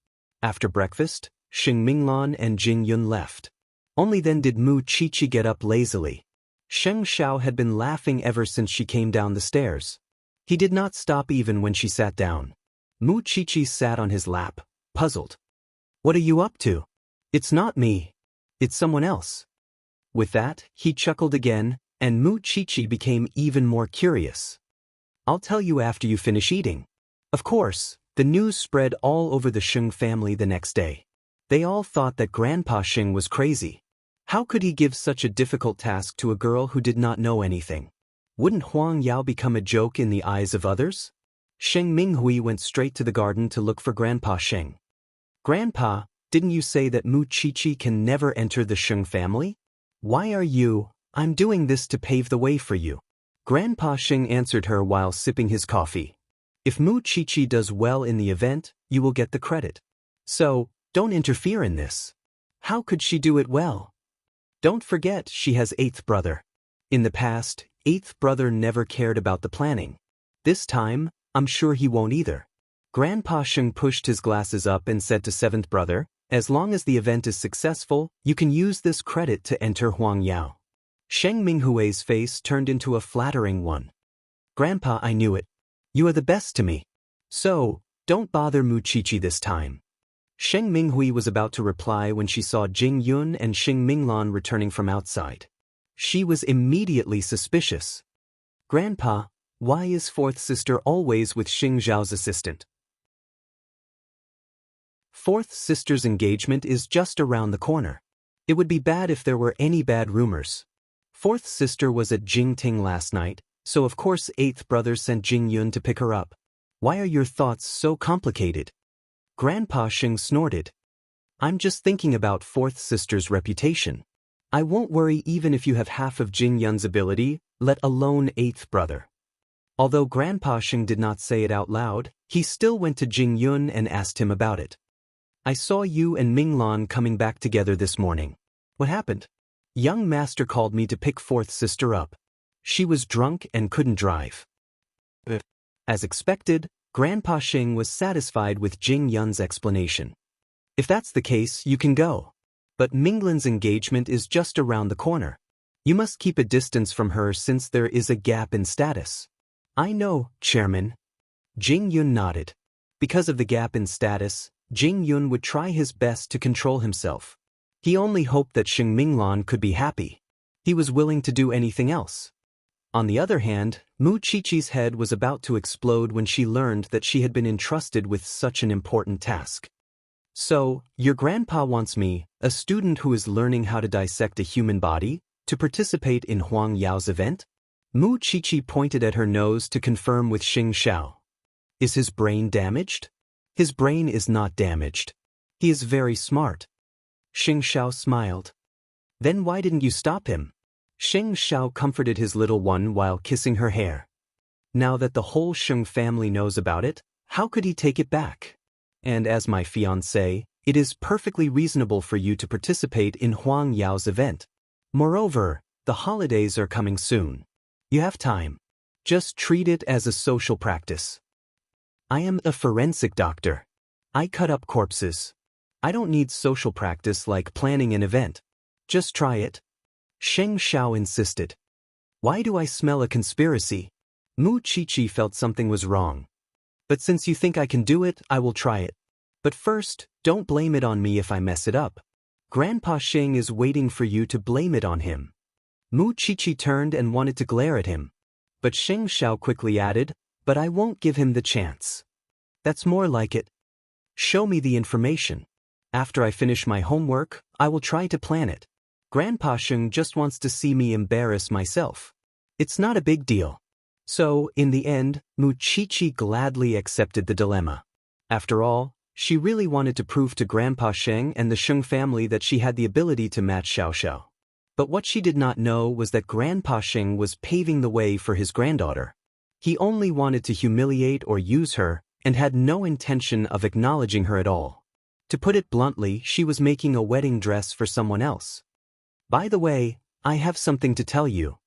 After breakfast, Xing Minglan and Jing Yun left. Only then did Mu Qiqi get up lazily. Sheng Xiao had been laughing ever since she came down the stairs. He did not stop even when she sat down. Mu Qiqi sat on his lap, puzzled. "What are you up to?" "It's not me. It's someone else." With that, he chuckled again, and Mu Qiqi became even more curious. "I'll tell you after you finish eating." Of course, the news spread all over the Sheng family the next day. They all thought that Grandpa Sheng was crazy. How could he give such a difficult task to a girl who did not know anything? Wouldn't Huang Yao become a joke in the eyes of others? Sheng Minghui went straight to the garden to look for Grandpa Sheng. "Grandpa, didn't you say that Mu Qiqi can never enter the Sheng family? Why are you?" "I'm doing this to pave the way for you." Grandpa Sheng answered her while sipping his coffee. "If Mu Qiqi does well in the event, you will get the credit. So, don't interfere in this." "How could she do it well?" "Don't forget she has 8th brother. In the past, 8th brother never cared about the planning. This time, I'm sure he won't either." Grandpa Sheng pushed his glasses up and said to 7th brother, "As long as the event is successful, you can use this credit to enter Huang Yao." Sheng Minghui's face turned into a flattering one. "Grandpa, I knew it. You are the best to me. So, don't bother Mu Qiqi this time." Sheng Minghui was about to reply when she saw Jing Yun and Xing Minglan returning from outside. She was immediately suspicious. "Grandpa, why is 4th sister always with Xing Zhao's assistant?" 4th sister's engagement is just around the corner. It would be bad if there were any bad rumors. 4th sister was at Jingting last night, so of course 8th brother sent Jing Yun to pick her up. Why are your thoughts so complicated? Grandpa Sheng snorted. "I'm just thinking about 4th sister's reputation. I won't worry even if you have half of Jing Yun's ability, let alone 8th brother." Although Grandpa Sheng did not say it out loud, he still went to Jing Yun and asked him about it. "I saw you and Minglan coming back together this morning. What happened?" "Young master called me to pick 4th sister up. She was drunk and couldn't drive." As expected, Grandpa Sheng was satisfied with Jing Yun's explanation. "If that's the case, you can go. But Minglan's engagement is just around the corner. You must keep a distance from her since there is a gap in status." "I know, Chairman." Jing Yun nodded. Because of the gap in status, Jing Yun would try his best to control himself. He only hoped that Xing Minglan could be happy. He was willing to do anything else. On the other hand, Mu Qiqi's head was about to explode when she learned that she had been entrusted with such an important task. "So, your grandpa wants me, a student who is learning how to dissect a human body, to participate in Huang Yao's event?" Mu Qiqi pointed at her nose to confirm with Xing Xiao. "Is his brain damaged?" "His brain is not damaged. He is very smart." Xing Xiao smiled. "Then why didn't you stop him?" Xing Xiao comforted his little one while kissing her hair. "Now that the whole Sheng family knows about it, how could he take it back? And as my fiancé, it is perfectly reasonable for you to participate in Huang Yao's event. Moreover, the holidays are coming soon. You have time. Just treat it as a social practice." "I am a forensic doctor. I cut up corpses. I don't need social practice like planning an event. Just try it." Sheng Xiao insisted. "Why do I smell a conspiracy?" Mu Qiqi felt something was wrong. "But since you think I can do it, I will try it. But first, don't blame it on me if I mess it up. Grandpa Sheng is waiting for you to blame it on him." Mu Qiqi turned and wanted to glare at him. But Sheng Xiao quickly added, "But I won't give him the chance. That's more like it. Show me the information. After I finish my homework, I will try to plan it. Grandpa Sheng just wants to see me embarrass myself. It's not a big deal." So, in the end, Mu Qiqi gladly accepted the dilemma. After all, she really wanted to prove to Grandpa Sheng and the Sheng family that she had the ability to match Xiao Xiao. But what she did not know was that Grandpa Sheng was paving the way for his granddaughter. He only wanted to humiliate or use her, and had no intention of acknowledging her at all. To put it bluntly, she was making a wedding dress for someone else. By the way, I have something to tell you.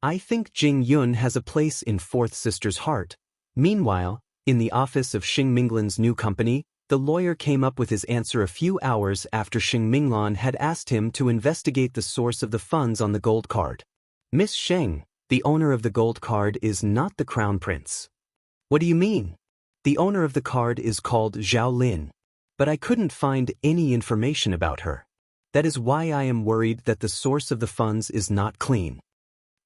I think Jing Yun has a place in fourth sister's heart. Meanwhile, in the office of Xing Minglan's new company, the lawyer came up with his answer a few hours after Xing Minglan had asked him to investigate the source of the funds on the gold card. Miss Sheng, the owner of the gold card is not the crown prince. What do you mean? The owner of the card is called Zhao Lin. But I couldn't find any information about her. That is why I am worried that the source of the funds is not clean.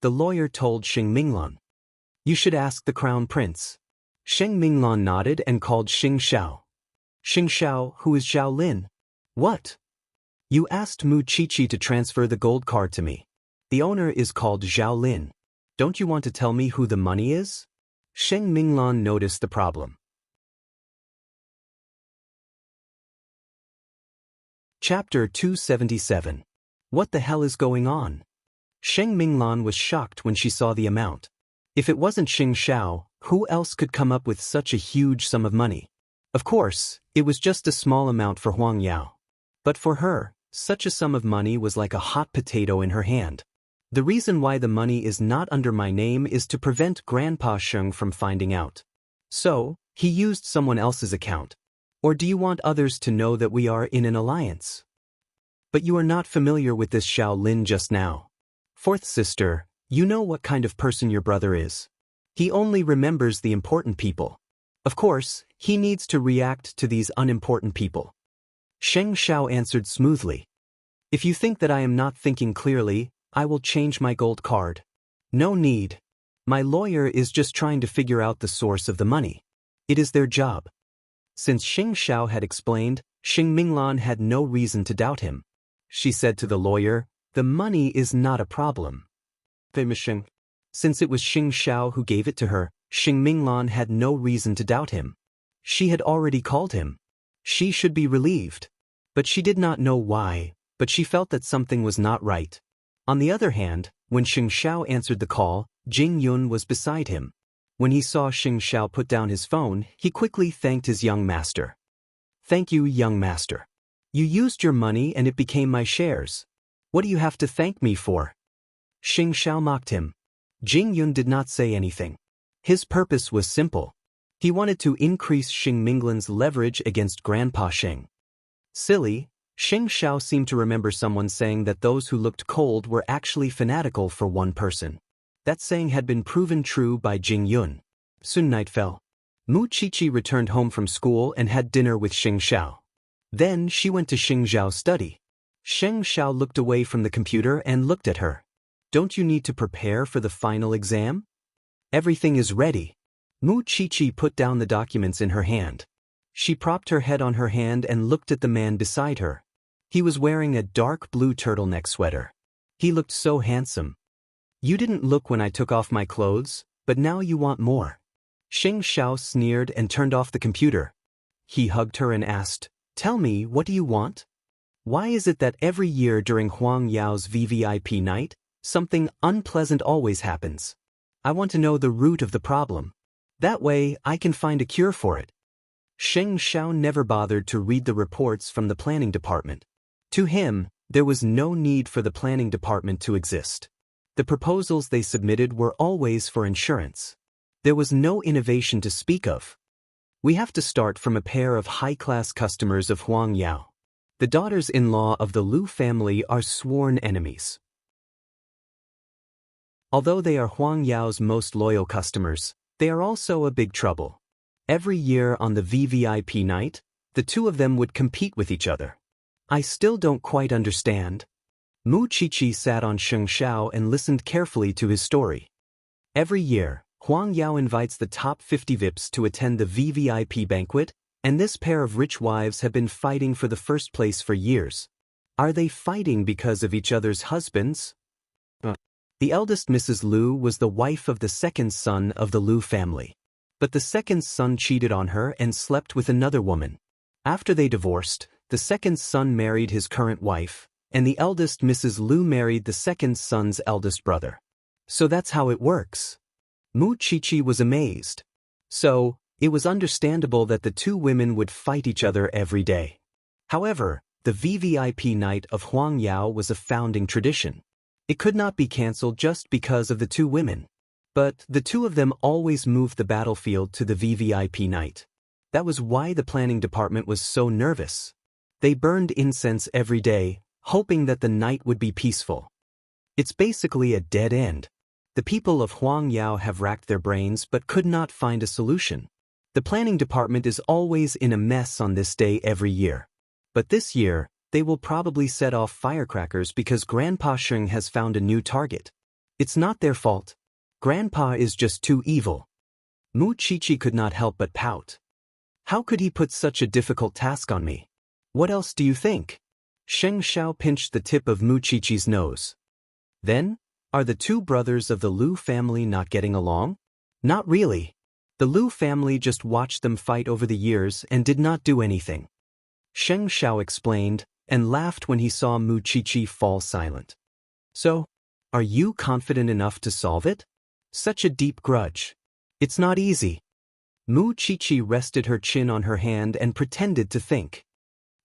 The lawyer told Xing Minglan. You should ask the crown prince. Xing Minglan nodded and called Xing Xiao. Xing Xiao, who is Zhao Lin? What? You asked Mu Qiqi to transfer the gold card to me. The owner is called Zhao Lin. Don't you want to tell me who the money is? Xing Minglan noticed the problem. Chapter 277. What the hell is going on? Xing Minglan was shocked when she saw the amount. If it wasn't Xing Xiao, who else could come up with such a huge sum of money? Of course, it was just a small amount for Huang Yao. But for her, such a sum of money was like a hot potato in her hand. The reason why the money is not under my name is to prevent Grandpa Sheng from finding out. So, he used someone else's account. Or do you want others to know that we are in an alliance? But you are not familiar with this Zhao Lin just now. Fourth sister, you know what kind of person your brother is. He only remembers the important people. Of course, he needs to react to these unimportant people. Sheng Xiao answered smoothly. If you think that I am not thinking clearly, I will change my gold card. No need. My lawyer is just trying to figure out the source of the money. It is their job. Since Xing Xiao had explained, Xing Minglan had no reason to doubt him. She said to the lawyer, the money is not a problem. Since it was Xing Xiao who gave it to her, Xing Minglan had no reason to doubt him. She had already called him. She should be relieved. But she did not know why, but she felt that something was not right. On the other hand, when Xing Xiao answered the call, Jing Yun was beside him. When he saw Xing Xiao put down his phone, he quickly thanked his young master. Thank you, young master. You used your money and it became my shares. What do you have to thank me for? Xing Xiao mocked him. Jing Yun did not say anything. His purpose was simple. He wanted to increase Xing Minglan's leverage against Grandpa Sheng. Silly, Xing Xiao seemed to remember someone saying that those who looked cold were actually fanatical for one person. That saying had been proven true by Jing Yun. Soon night fell. Mu Qiqi returned home from school and had dinner with Xing Xiao. Then she went to Xing Xiao's study. Xing Xiao looked away from the computer and looked at her. Don't you need to prepare for the final exam? Everything is ready. Mu Qiqi put down the documents in her hand. She propped her head on her hand and looked at the man beside her. He was wearing a dark blue turtleneck sweater. He looked so handsome. You didn't look when I took off my clothes, but now you want more. Xing Xiao sneered and turned off the computer. He hugged her and asked, Tell me, what do you want? Why is it that every year during Huang Yao's VVIP night, something unpleasant always happens? I want to know the root of the problem. That way, I can find a cure for it. Xing Xiao never bothered to read the reports from the planning department. To him, there was no need for the planning department to exist. The proposals they submitted were always for insurance. There was no innovation to speak of. We have to start from a pair of high-class customers of Huang Yao. The daughters-in-law of the Lu family are sworn enemies. Although they are Huang Yao's most loyal customers, they are also a big trouble. Every year on the VVIP night, the two of them would compete with each other. I still don't quite understand. Mu Qiqi sat on Xing Xiao and listened carefully to his story. Every year, Huang Yao invites the top 50 VIPs to attend the VVIP banquet, and this pair of rich wives have been fighting for the first place for years. Are they fighting because of each other's husbands? The eldest Mrs. Lu was the wife of the second son of the Lu family. But the second son cheated on her and slept with another woman. After they divorced, the second son married his current wife, and the eldest Mrs. Lu married the second son's eldest brother. So that's how it works. Mu Qiqi was amazed. So, It was understandable that the two women would fight each other every day. However, the VVIP night of Huang Yao was a founding tradition. It could not be cancelled just because of the two women. But the two of them always moved the battlefield to the VVIP night. That was why the planning department was so nervous. They burned incense every day, hoping that the night would be peaceful. It's basically a dead end. The people of Huang Yao have racked their brains but could not find a solution. The planning department is always in a mess on this day every year. But this year, they will probably set off firecrackers because Grandpa Sheng has found a new target. It's not their fault. Grandpa is just too evil. Mu Qiqi could not help but pout. How could he put such a difficult task on me? What else do you think? Sheng Xiao pinched the tip of Mu Qiqi's nose. Then, are the two brothers of the Lu family not getting along? Not really. The Lu family just watched them fight over the years and did not do anything. Sheng Xiao explained, and laughed when he saw Mu Qiqi fall silent. So, are you confident enough to solve it? Such a deep grudge. It's not easy. Mu Qiqi rested her chin on her hand and pretended to think.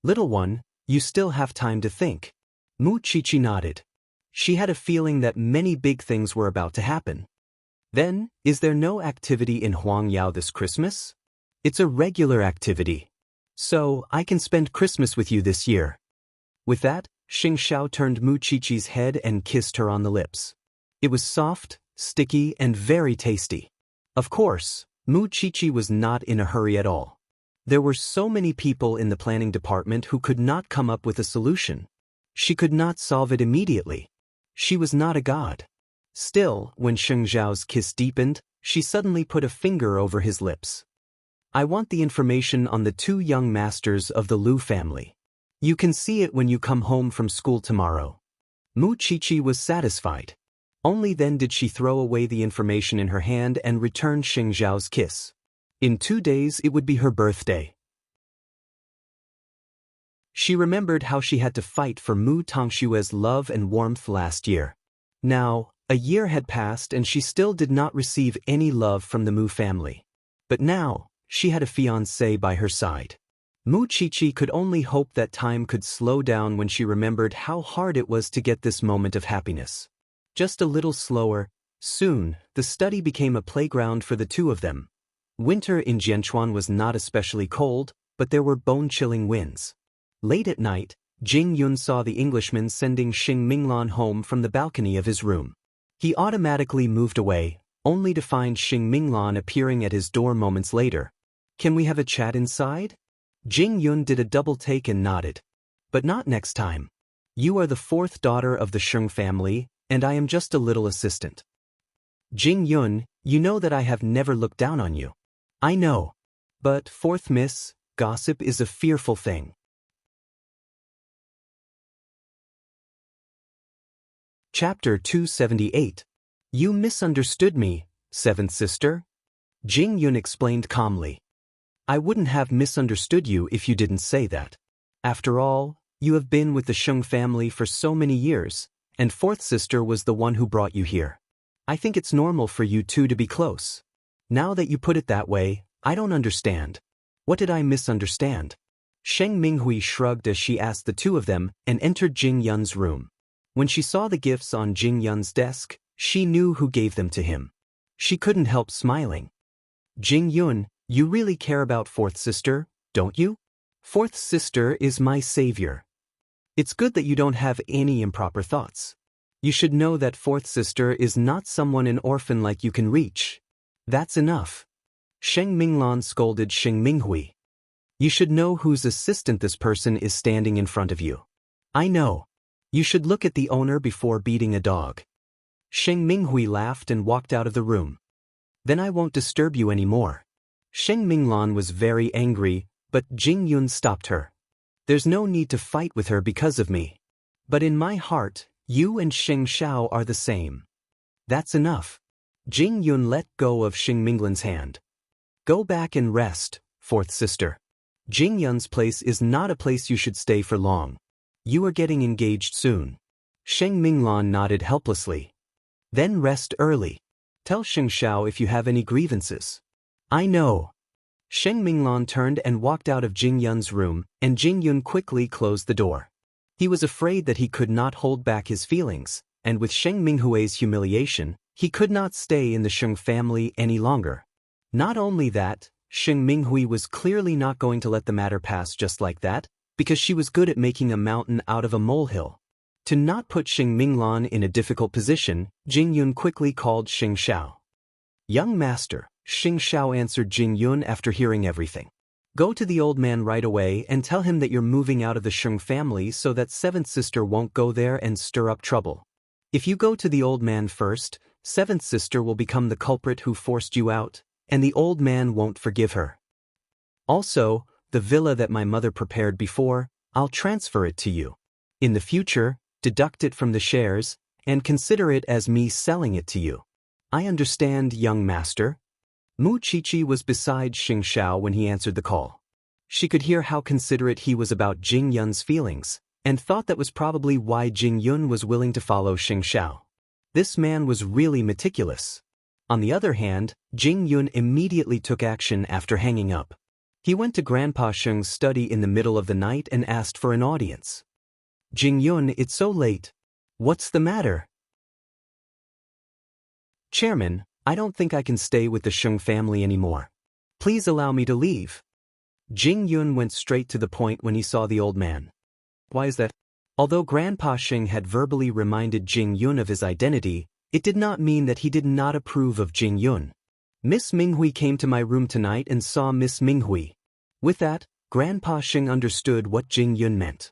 Little one, you still have time to think. Mu Qiqi nodded. She had a feeling that many big things were about to happen. Then, is there no activity in Huang Yao this Christmas? It's a regular activity. So, I can spend Christmas with you this year. With that, Sheng Xiao turned Mu Qiqi's head and kissed her on the lips. It was soft, sticky, and very tasty. Of course, Mu Qiqi was not in a hurry at all. There were so many people in the planning department who could not come up with a solution. She could not solve it immediately. She was not a god. Still, when Sheng Xiao's kiss deepened, she suddenly put a finger over his lips. I want the information on the two young masters of the Lu family. You can see it when you come home from school tomorrow. Mu Qiqi was satisfied. Only then did she throw away the information in her hand and return Sheng Xiao's kiss. In 2 days it would be her birthday. She remembered how she had to fight for Mu Tongshue's love and warmth last year. Now, a year had passed and she still did not receive any love from the Mu family. But now, she had a fiancé by her side. Mu Qiqi could only hope that time could slow down when she remembered how hard it was to get this moment of happiness. Just a little slower, soon, the study became a playground for the two of them. Winter in Jianchuan was not especially cold, but there were bone-chilling winds. Late at night, Jing Yun saw the Englishman sending Xing Minglan home from the balcony of his room. He automatically moved away, only to find Xing Minglan appearing at his door moments later. Can we have a chat inside? Jing Yun did a double take and nodded. But not next time. You are the fourth daughter of the Sheng family, and I am just a little assistant. Jing Yun, you know that I have never looked down on you. I know. But, fourth miss, gossip is a fearful thing. Chapter 278. You misunderstood me, seventh sister. Jing Yun explained calmly. I wouldn't have misunderstood you if you didn't say that. After all, you have been with the Sheng family for so many years, and fourth sister was the one who brought you here. I think it's normal for you two to be close. Now that you put it that way, I don't understand. What did I misunderstand? Sheng Minghui shrugged as she asked the two of them and entered Jing Yun's room. When she saw the gifts on Jing Yun's desk, she knew who gave them to him. She couldn't help smiling. Jing Yun, you really care about fourth sister, don't you? Fourth sister is my savior. It's good that you don't have any improper thoughts. You should know that fourth sister is not someone an orphan like you can reach. That's enough. Sheng Minglan scolded Sheng Minghui. You should know whose assistant this person is standing in front of you. I know. You should look at the owner before beating a dog. Sheng Minghui laughed and walked out of the room. Then I won't disturb you anymore. Sheng Minglan was very angry, but Jing Yun stopped her. There's no need to fight with her because of me. But in my heart, you and Sheng Xiao are the same. That's enough. Jing Yun let go of Sheng Minglan's hand. Go back and rest, fourth sister. Jing Yun's place is not a place you should stay for long. You are getting engaged soon. Sheng Minglan nodded helplessly. Then rest early. Tell Sheng Xiao if you have any grievances. I know. Sheng Minglan turned and walked out of Jing Yun's room, and Jing Yun quickly closed the door. He was afraid that he could not hold back his feelings, and with Sheng Minghui's humiliation, he could not stay in the Sheng family any longer. Not only that, Sheng Minghui was clearly not going to let the matter pass just like that, because she was good at making a mountain out of a molehill. To not put Sheng Minglan in a difficult position, Jing Yun quickly called Xing Xiao. "Young master," Xing Xiao answered Jing Yun after hearing everything. "Go to the old man right away and tell him that you're moving out of the Sheng family so that seventh sister won't go there and stir up trouble. If you go to the old man first, seventh sister will become the culprit who forced you out, and the old man won't forgive her. Also, the villa that my mother prepared before, I'll transfer it to you. In the future, deduct it from the shares, and consider it as me selling it to you." "I understand, young master." Mu Qiqi was beside Xing Xiao when he answered the call. She could hear how considerate he was about Jing Yun's feelings, and thought that was probably why Jing Yun was willing to follow Xing Xiao. This man was really meticulous. On the other hand, Jing Yun immediately took action after hanging up. He went to Grandpa Sheng's study in the middle of the night and asked for an audience. "Jing Yun, it's so late. What's the matter?" "Chairman, I don't think I can stay with the Sheng family anymore. Please allow me to leave." Jing Yun went straight to the point when he saw the old man. "Why is that?" Although Grandpa Sheng had verbally reminded Jing Yun of his identity, it did not mean that he did not approve of Jing Yun. "Miss Minghui came to my room tonight and saw Miss Minghui." With that, Grandpa Sheng understood what Jing Yun meant.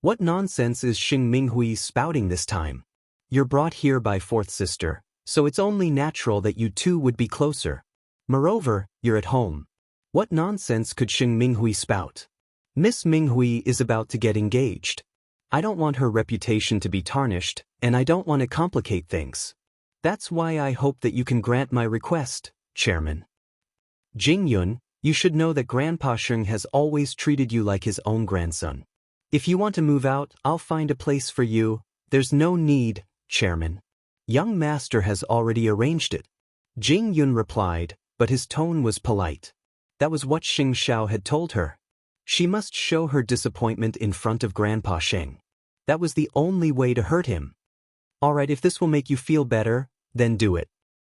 "What nonsense is Xing Minghui spouting this time? You're brought here by fourth sister, so it's only natural that you two would be closer. Moreover, you're at home. What nonsense could Xing Minghui spout? Miss Minghui is about to get engaged. I don't want her reputation to be tarnished, and I don't want to complicate things. That's why I hope that you can grant my request, Chairman." "Jing Yun, you should know that Grandpa Sheng has always treated you like his own grandson. If you want to move out, I'll find a place for you. There's no need, Chairman. Young master has already arranged it." Jing Yun replied, but his tone was polite. That was what Xing Xiao had told her. She must show her disappointment in front of Grandpa Sheng. That was the only way to hurt him. "Alright, if this will make you feel better, then do it."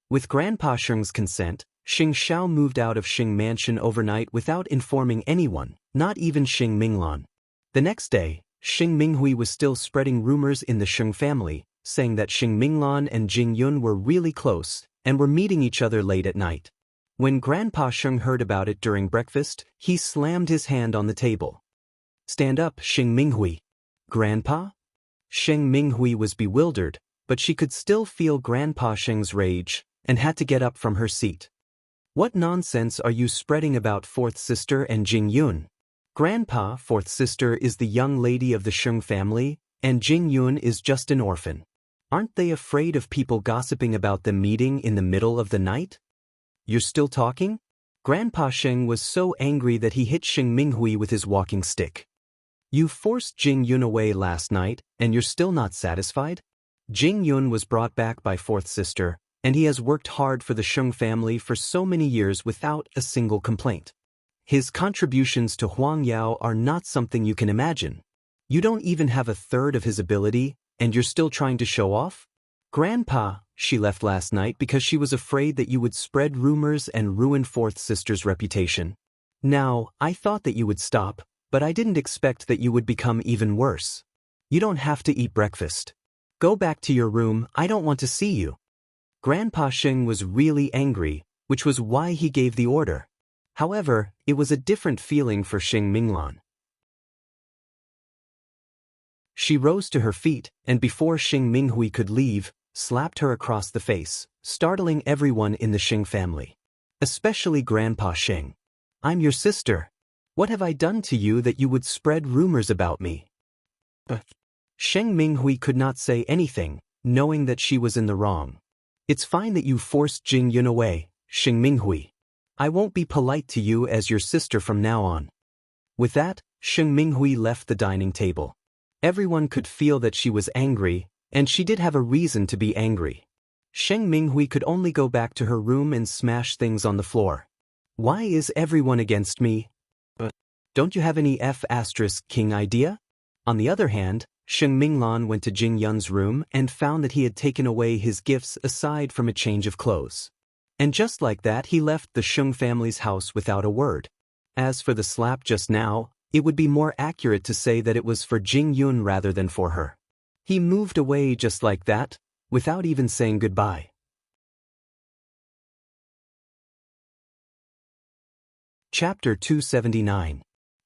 With Grandpa Sheng's consent, Xing Xiao moved out of Xing Mansion overnight without informing anyone, not even Xing Minglan. The next day, Xing Minghui was still spreading rumors in the Sheng family, saying that Xing Minglan and Jing Yun were really close and were meeting each other late at night. When Grandpa Sheng heard about it during breakfast, he slammed his hand on the table. "Stand up, Xing Minghui." "Grandpa?" Xing Minghui was bewildered, but she could still feel Grandpa Sheng's rage, and had to get up from her seat. "What nonsense are you spreading about fourth sister and Jing Yun? Grandpa, fourth sister is the young lady of the Sheng family, and Jing Yun is just an orphan. Aren't they afraid of people gossiping about them meeting in the middle of the night? You're still talking?" Grandpa Sheng was so angry that he hit Xing Minghui with his walking stick. "You forced Jing Yun away last night, and you're still not satisfied?" Jing Yun was brought back by fourth sister, and he has worked hard for the Sheng family for so many years without a single complaint. His contributions to Huang Yao are not something you can imagine. You don't even have a third of his ability, and you're still trying to show off? "Grandpa, she left last night because she was afraid that you would spread rumors and ruin fourth sister's reputation. Now, I thought that you would stop, but I didn't expect that you would become even worse. You don't have to eat breakfast. Go back to your room, I don't want to see you." Grandpa Sheng was really angry, which was why he gave the order. However, it was a different feeling for Xing Minglan. She rose to her feet, and before Xing Minghui could leave, slapped her across the face, startling everyone in the Xing family. Especially Grandpa Sheng. "I'm your sister. What have I done to you that you would spread rumors about me?" But Xing Minghui could not say anything, knowing that she was in the wrong. "It's fine that you forced Jing Yun away, Xing Minghui. I won't be polite to you as your sister from now on." With that, Xing Minghui left the dining table. Everyone could feel that she was angry, and she did have a reason to be angry. Xing Minghui could only go back to her room and smash things on the floor. Why is everyone against me? Don't you have any F***king idea? On the other hand, Sheng Minglan went to Jing Yun's room and found that he had taken away his gifts aside from a change of clothes. And just like that he left the Sheng family's house without a word. As for the slap just now, it would be more accurate to say that it was for Jing Yun rather than for her. He moved away just like that, without even saying goodbye. Chapter 279.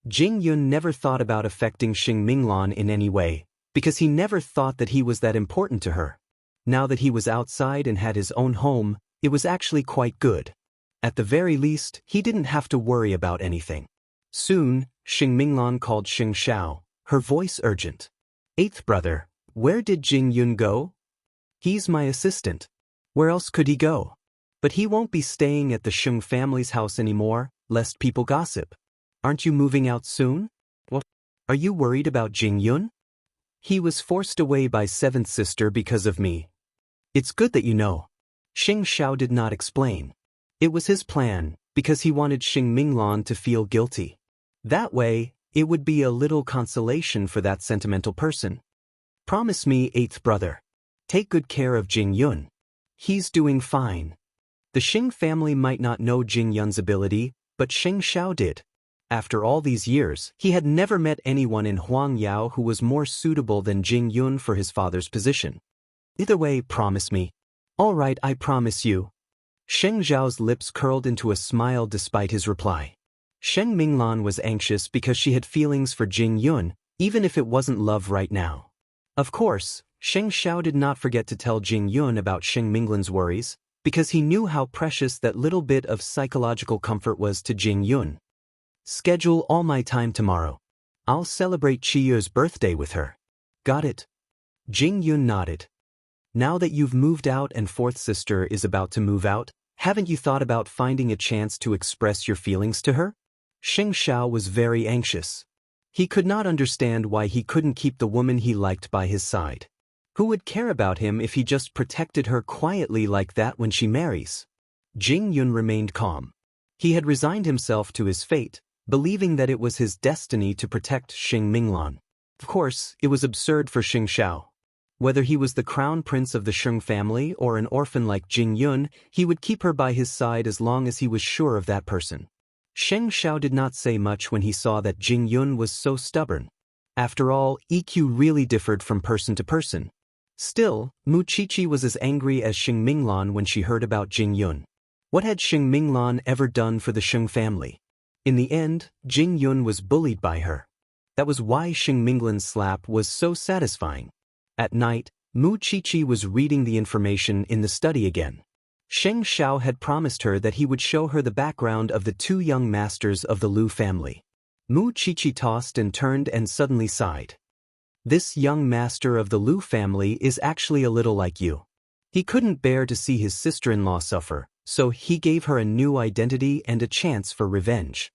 Jing Yun never thought about affecting Sheng Minglan in any way, because he never thought that he was that important to her. Now that he was outside and had his own home, it was actually quite good. At the very least, he didn't have to worry about anything. Soon, Sheng Minglan called Sheng Xiao, her voice urgent. Eighth brother, where did Jing Yun go? He's my assistant. Where else could he go? But he won't be staying at the Sheng family's house anymore, lest people gossip. Aren't you moving out soon? What? Are you worried about Jing Yun? He was forced away by seventh sister because of me. It's good that you know. Sheng Xiao did not explain. It was his plan, because he wanted Sheng Minglan to feel guilty. That way, it would be a little consolation for that sentimental person. Promise me, eighth brother. Take good care of Jing Yun. He's doing fine. The Sheng family might not know Jing Yun's ability, but Sheng Xiao did. After all these years, he had never met anyone in Huangyao who was more suitable than Jing Yun for his father's position. Either way, promise me. All right, I promise you. Sheng Xiao's lips curled into a smile despite his reply. Sheng Minglan was anxious because she had feelings for Jing Yun, even if it wasn't love right now. Of course, Sheng Xiao did not forget to tell Jing Yun about Sheng Minglan's worries, because he knew how precious that little bit of psychological comfort was to Jing Yun. Schedule all my time tomorrow. I'll celebrate Chiyu's birthday with her. Got it? Jing Yun nodded. Now that you've moved out and fourth sister is about to move out, haven't you thought about finding a chance to express your feelings to her? Sheng Xiao was very anxious. He could not understand why he couldn't keep the woman he liked by his side. Who would care about him if he just protected her quietly like that when she marries? Jing Yun remained calm. He had resigned himself to his fate, believing that it was his destiny to protect Sheng Minglan. Of course, it was absurd for Sheng Xiao. Whether he was the crown prince of the Sheng family or an orphan like Jing Yun, he would keep her by his side as long as he was sure of that person. Sheng Xiao did not say much when he saw that Jing Yun was so stubborn. After all, EQ really differed from person to person. Still, Mu Qiqi was as angry as Sheng Minglan when she heard about Jing Yun. What had Sheng Minglan ever done for the Sheng family? In the end, Jing Yun was bullied by her. That was why Sheng Minglan's slap was so satisfying. At night, Mu Qiqi was reading the information in the study again. Sheng Xiao had promised her that he would show her the background of the two young masters of the Lu family. Mu Qiqi tossed and turned and suddenly sighed. This young master of the Lu family is actually a little like you. He couldn't bear to see his sister-in-law suffer, so he gave her a new identity and a chance for revenge.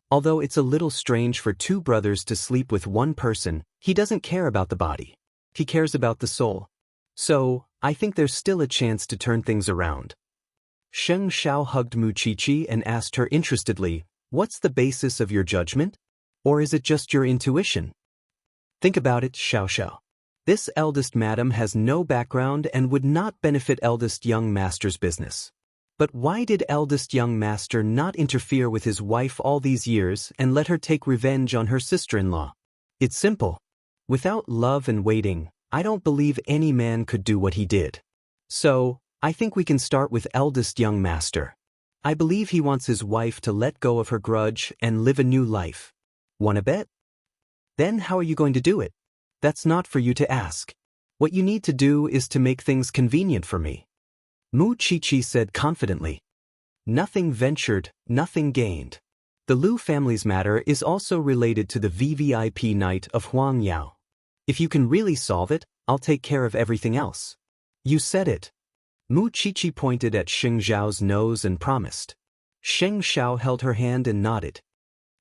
Although it's a little strange for two brothers to sleep with one person, he doesn't care about the body. He cares about the soul. So, I think there's still a chance to turn things around. Sheng Xiao hugged Mu Qiqi and asked her interestedly, "What's the basis of your judgment? Or is it just your intuition?" Think about it, Xiao Xiao. This eldest madam has no background and would not benefit eldest young master's business. But why did eldest young master not interfere with his wife all these years and let her take revenge on her sister-in-law? It's simple. Without love and waiting, I don't believe any man could do what he did. So, I think we can start with eldest young master. I believe he wants his wife to let go of her grudge and live a new life. Wanna bet? Then how are you going to do it? That's not for you to ask. What you need to do is to make things convenient for me. Mu Qiqi said confidently. Nothing ventured, nothing gained. The Lu family's matter is also related to the VVIP night of Huangyao. If you can really solve it, I'll take care of everything else. You said it. Mu Qiqi pointed at Sheng Xiao's nose and promised. Sheng Xiao held her hand and nodded.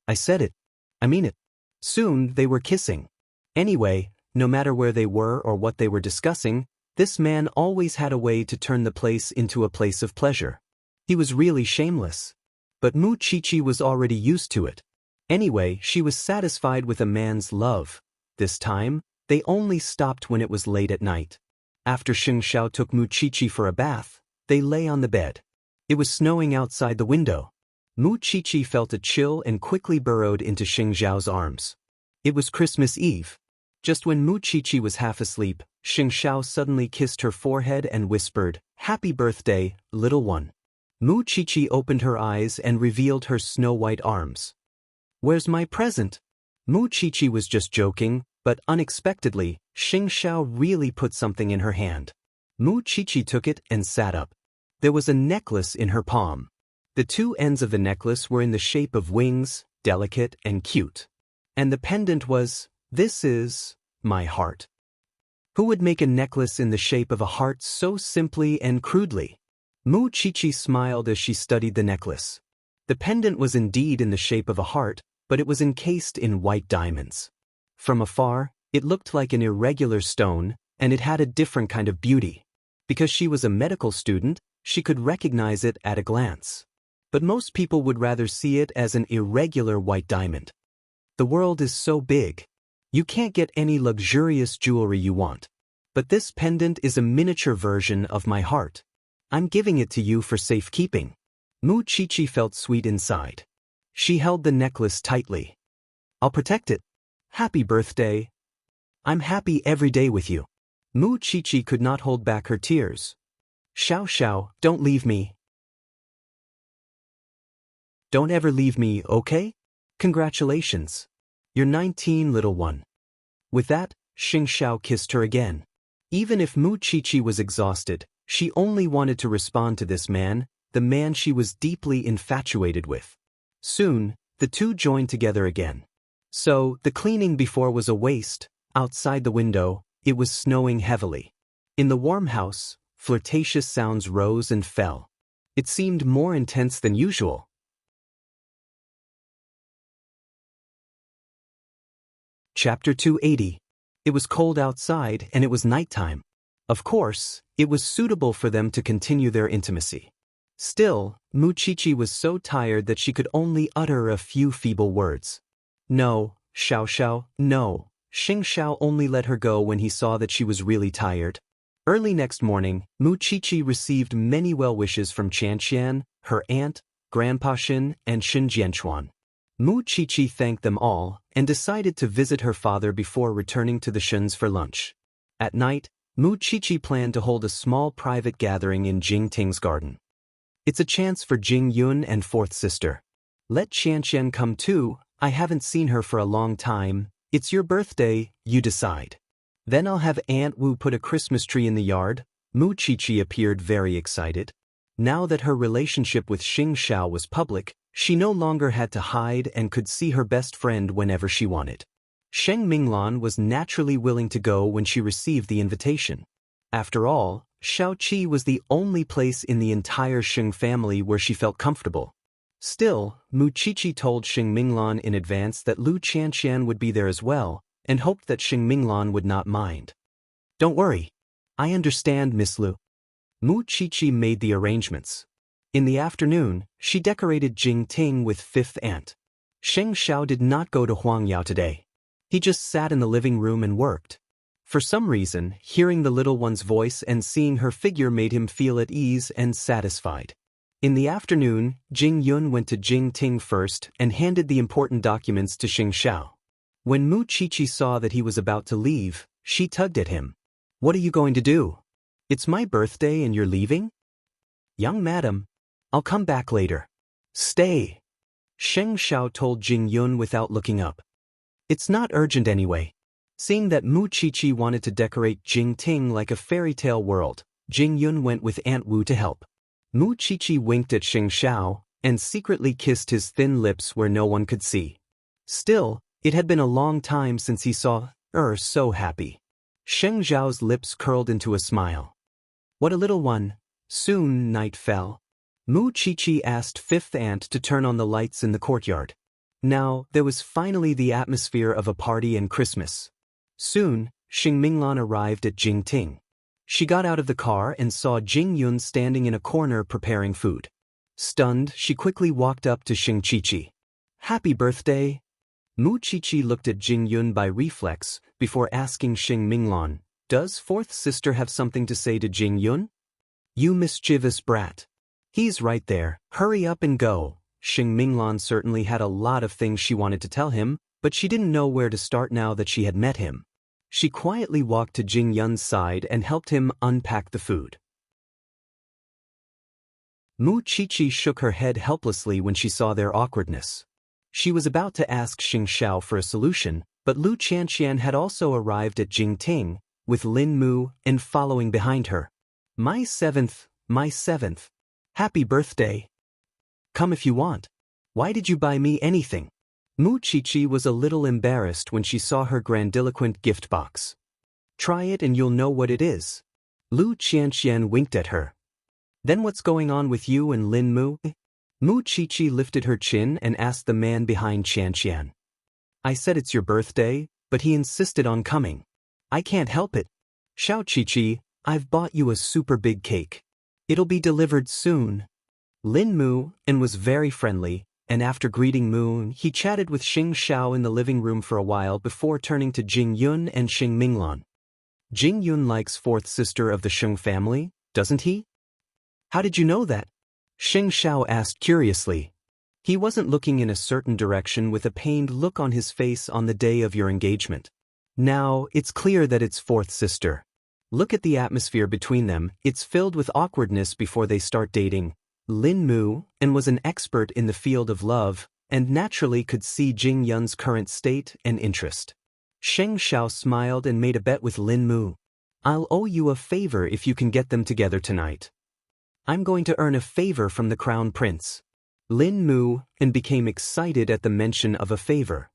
I said it. I mean it. Soon they were kissing. Anyway, no matter where they were or what they were discussing, this man always had a way to turn the place into a place of pleasure. He was really shameless. But Mu Chichi was already used to it. Anyway, she was satisfied with a man's love. This time, they only stopped when it was late at night. After Xing Xiao took Mu Chichi for a bath, they lay on the bed. It was snowing outside the window. Mu Chichi felt a chill and quickly burrowed into Xing Xiao's arms. It was Christmas Eve. Just when Mu Chichi was half asleep, Xing Xiao suddenly kissed her forehead and whispered, "Happy birthday, little one." Mu Chichi opened her eyes and revealed her snow-white arms. "Where's my present?" Mu Chichi was just joking, but unexpectedly, Xing Xiao really put something in her hand. Mu Chichi took it and sat up. There was a necklace in her palm. The two ends of the necklace were in the shape of wings, delicate and cute. And the pendant was, "This is my heart." Who would make a necklace in the shape of a heart so simply and crudely? Mu Chichi smiled as she studied the necklace. The pendant was indeed in the shape of a heart, but it was encased in white diamonds. From afar, it looked like an irregular stone, and it had a different kind of beauty. Because she was a medical student, she could recognize it at a glance. But most people would rather see it as an irregular white diamond. The world is so big. You can't get any luxurious jewelry you want. But this pendant is a miniature version of my heart. I'm giving it to you for safekeeping. Mu Chichi felt sweet inside. She held the necklace tightly. I'll protect it. Happy birthday. I'm happy every day with you. Mu Chichi could not hold back her tears. Xiao Xiao, don't leave me. Don't ever leave me, okay? Congratulations. You're 19, little one. With that, Xing Xiao kissed her again. Even if Mu Chichi was exhausted, she only wanted to respond to this man, the man she was deeply infatuated with. Soon, the two joined together again. So, the cleaning before was a waste. Outside the window, it was snowing heavily. In the warm house, flirtatious sounds rose and fell. It seemed more intense than usual. Chapter 280. It was cold outside and it was nighttime. Of course, it was suitable for them to continue their intimacy. Still, Mu Chichi was so tired that she could only utter a few feeble words. No, Xiao Xiao, no. Xing Xiao only let her go when he saw that she was really tired. Early next morning, Mu Chichi received many well wishes from Qianqian, her aunt, Grandpa Xin, and Xin Jianchuan. Mu Chichi thanked them all and decided to visit her father before returning to the Shins for lunch. At night, Mu Chichi planned to hold a small private gathering in Jing Ting's garden. It's a chance for Jing Yun and fourth sister. Let Qianqian come too. I haven't seen her for a long time. It's your birthday, you decide. Then I'll have Aunt Wu put a Christmas tree in the yard. Mu Chichi appeared very excited. Now that her relationship with Xing Xiao was public, she no longer had to hide and could see her best friend whenever she wanted. Sheng Minglan was naturally willing to go when she received the invitation. After all, Shaoqi was the only place in the entire Sheng family where she felt comfortable. Still, Mu Chichi told Sheng Minglan in advance that Lu Qianqian would be there as well, and hoped that Sheng Minglan would not mind. Don't worry. I understand, Miss Lu. Mu Chichi made the arrangements. In the afternoon, she decorated Jing Ting with fifth aunt. Sheng Xiao did not go to Huangyao today. He just sat in the living room and worked. For some reason, hearing the little one's voice and seeing her figure made him feel at ease and satisfied. In the afternoon, Jing Yun went to Jing Ting first and handed the important documents to Xing Xiao. When Mu Chichi saw that he was about to leave, she tugged at him. What are you going to do? It's my birthday and you're leaving? Young madam, I'll come back later. Stay. Sheng Xiao told Jing Yun without looking up. It's not urgent anyway. Seeing that Mu Chichi wanted to decorate Jing Ting like a fairy tale world, Jing Yun went with Aunt Wu to help. Mu Chichi winked at Xing Xiao and secretly kissed his thin lips where no one could see. Still, it had been a long time since he saw her so happy. Sheng Xiao's lips curled into a smile. What a little one. Soon night fell. Mu Chichi asked fifth aunt to turn on the lights in the courtyard. Now, there was finally the atmosphere of a party and Christmas. Soon, Xing Minglan arrived at Jing Ting. She got out of the car and saw Jing Yun standing in a corner preparing food. Stunned, she quickly walked up to Xing Qiqi. Happy birthday! Mu Qiqi looked at Jing Yun by reflex, before asking Xing Minglan, does fourth sister have something to say to Jing Yun? You mischievous brat. He's right there, hurry up and go. Xing Minglan certainly had a lot of things she wanted to tell him, but she didn't know where to start now that she had met him. She quietly walked to Jing Yun's side and helped him unpack the food. Mu Qiqi shook her head helplessly when she saw their awkwardness. She was about to ask Xing Xiao for a solution, but Lu Qianqian had also arrived at Jingting, with Lin Mu and following behind her. My seventh. Happy birthday. Come if you want. Why did you buy me anything? Mu Qiqi was a little embarrassed when she saw her grandiloquent gift box. Try it and you'll know what it is. Lu Qianqian winked at her. Then what's going on with you and Lin Mu? Mu Qiqi lifted her chin and asked the man behind Qianqian. I said it's your birthday, but he insisted on coming. I can't help it. Xiao Qiqi, I've bought you a super big cake. It'll be delivered soon. Lin Mu and was very friendly, and after greeting Mu, he chatted with Xing Xiao in the living room for a while before turning to Jing Yun and Xing Minglan. Jing Yun likes fourth sister of the Sheng family, doesn't he? How did you know that? Xing Xiao asked curiously. He wasn't looking in a certain direction with a pained look on his face on the day of your engagement. Now, it's clear that it's fourth sister. Look at the atmosphere between them, it's filled with awkwardness before they start dating. Lin Mu and was an expert in the field of love, and naturally could see Jing Yun's current state and interest. Xing Xiao smiled and made a bet with Lin Mu. I'll owe you a favor if you can get them together tonight. I'm going to earn a favor from the crown prince. Lin Mu and became excited at the mention of a favor.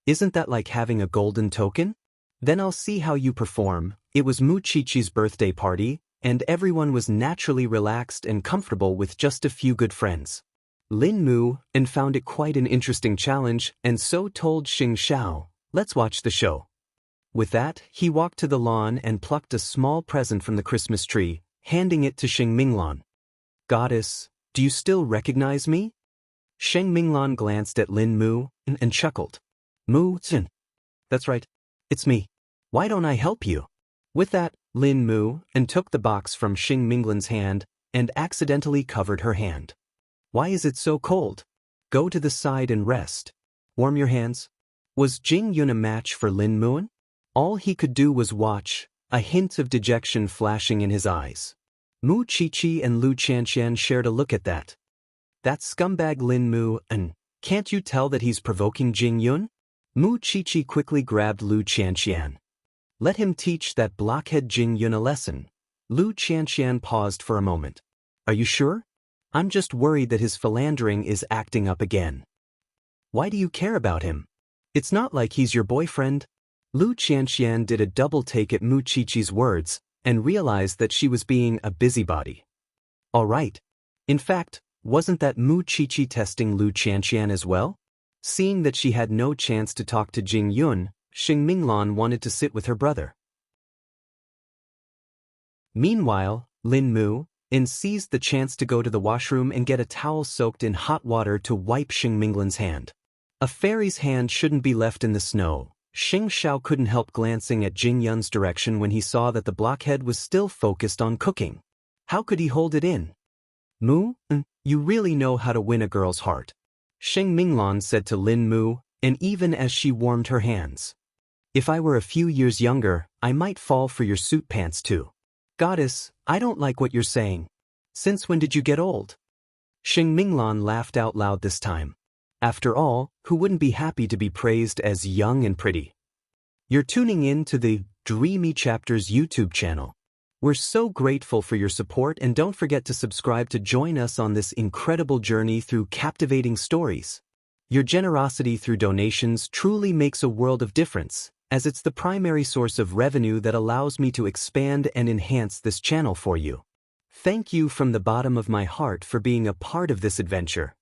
Isn't that like having a golden token? Then I'll see how you perform. It was Mu Qiqi's birthday party, and everyone was naturally relaxed and comfortable with just a few good friends. Lin Mu and found it quite an interesting challenge, and so told Xing Xiao, let's watch the show. With that, he walked to the lawn and plucked a small present from the Christmas tree, handing it to Xing Minglan. Goddess, do you still recognize me? Xing Minglan glanced at Lin Mu and chuckled. Mu Zhen. That's right. It's me. Why don't I help you? With that, Lin Mu and took the box from Xing Minglan's hand and accidentally covered her hand. Why is it so cold? Go to the side and rest. Warm your hands. Was Jing Yun a match for Lin Mu? All he could do was watch, a hint of dejection flashing in his eyes. Mu Qiqi and Lu Qianqian shared a look at that. That scumbag Lin Mu, and can't you tell that he's provoking Jing Yun? Mu Qiqi quickly grabbed Lu Qianqian. Let him teach that blockhead Jing Yun a lesson. Lu Qianqian paused for a moment. Are you sure? I'm just worried that his philandering is acting up again. Why do you care about him? It's not like he's your boyfriend. Lu Qianqian did a double take at Mu Qiqi's words and realized that she was being a busybody. All right. In fact, wasn't that Mu Qiqi testing Lu Qianqian as well? Seeing that she had no chance to talk to Jing Yun, Xing Minglan wanted to sit with her brother. Meanwhile, Lin Mu seized the chance to go to the washroom and get a towel soaked in hot water to wipe Xing Minglan's hand. A fairy's hand shouldn't be left in the snow. Xing Xiao couldn't help glancing at Jing Yun's direction when he saw that the blockhead was still focused on cooking. How could he hold it in? Mu, you really know how to win a girl's heart. Xing Minglan said to Lin Mu, and even as she warmed her hands. If I were a few years younger, I might fall for your suit pants too. Goddess, I don't like what you're saying. Since when did you get old? Xing Minglan laughed out loud this time. After all, who wouldn't be happy to be praised as young and pretty? You're tuning in to the Dreamy Chapters YouTube channel. We're so grateful for your support, and don't forget to subscribe to join us on this incredible journey through captivating stories. Your generosity through donations truly makes a world of difference, as it's the primary source of revenue that allows me to expand and enhance this channel for you. Thank you from the bottom of my heart for being a part of this adventure.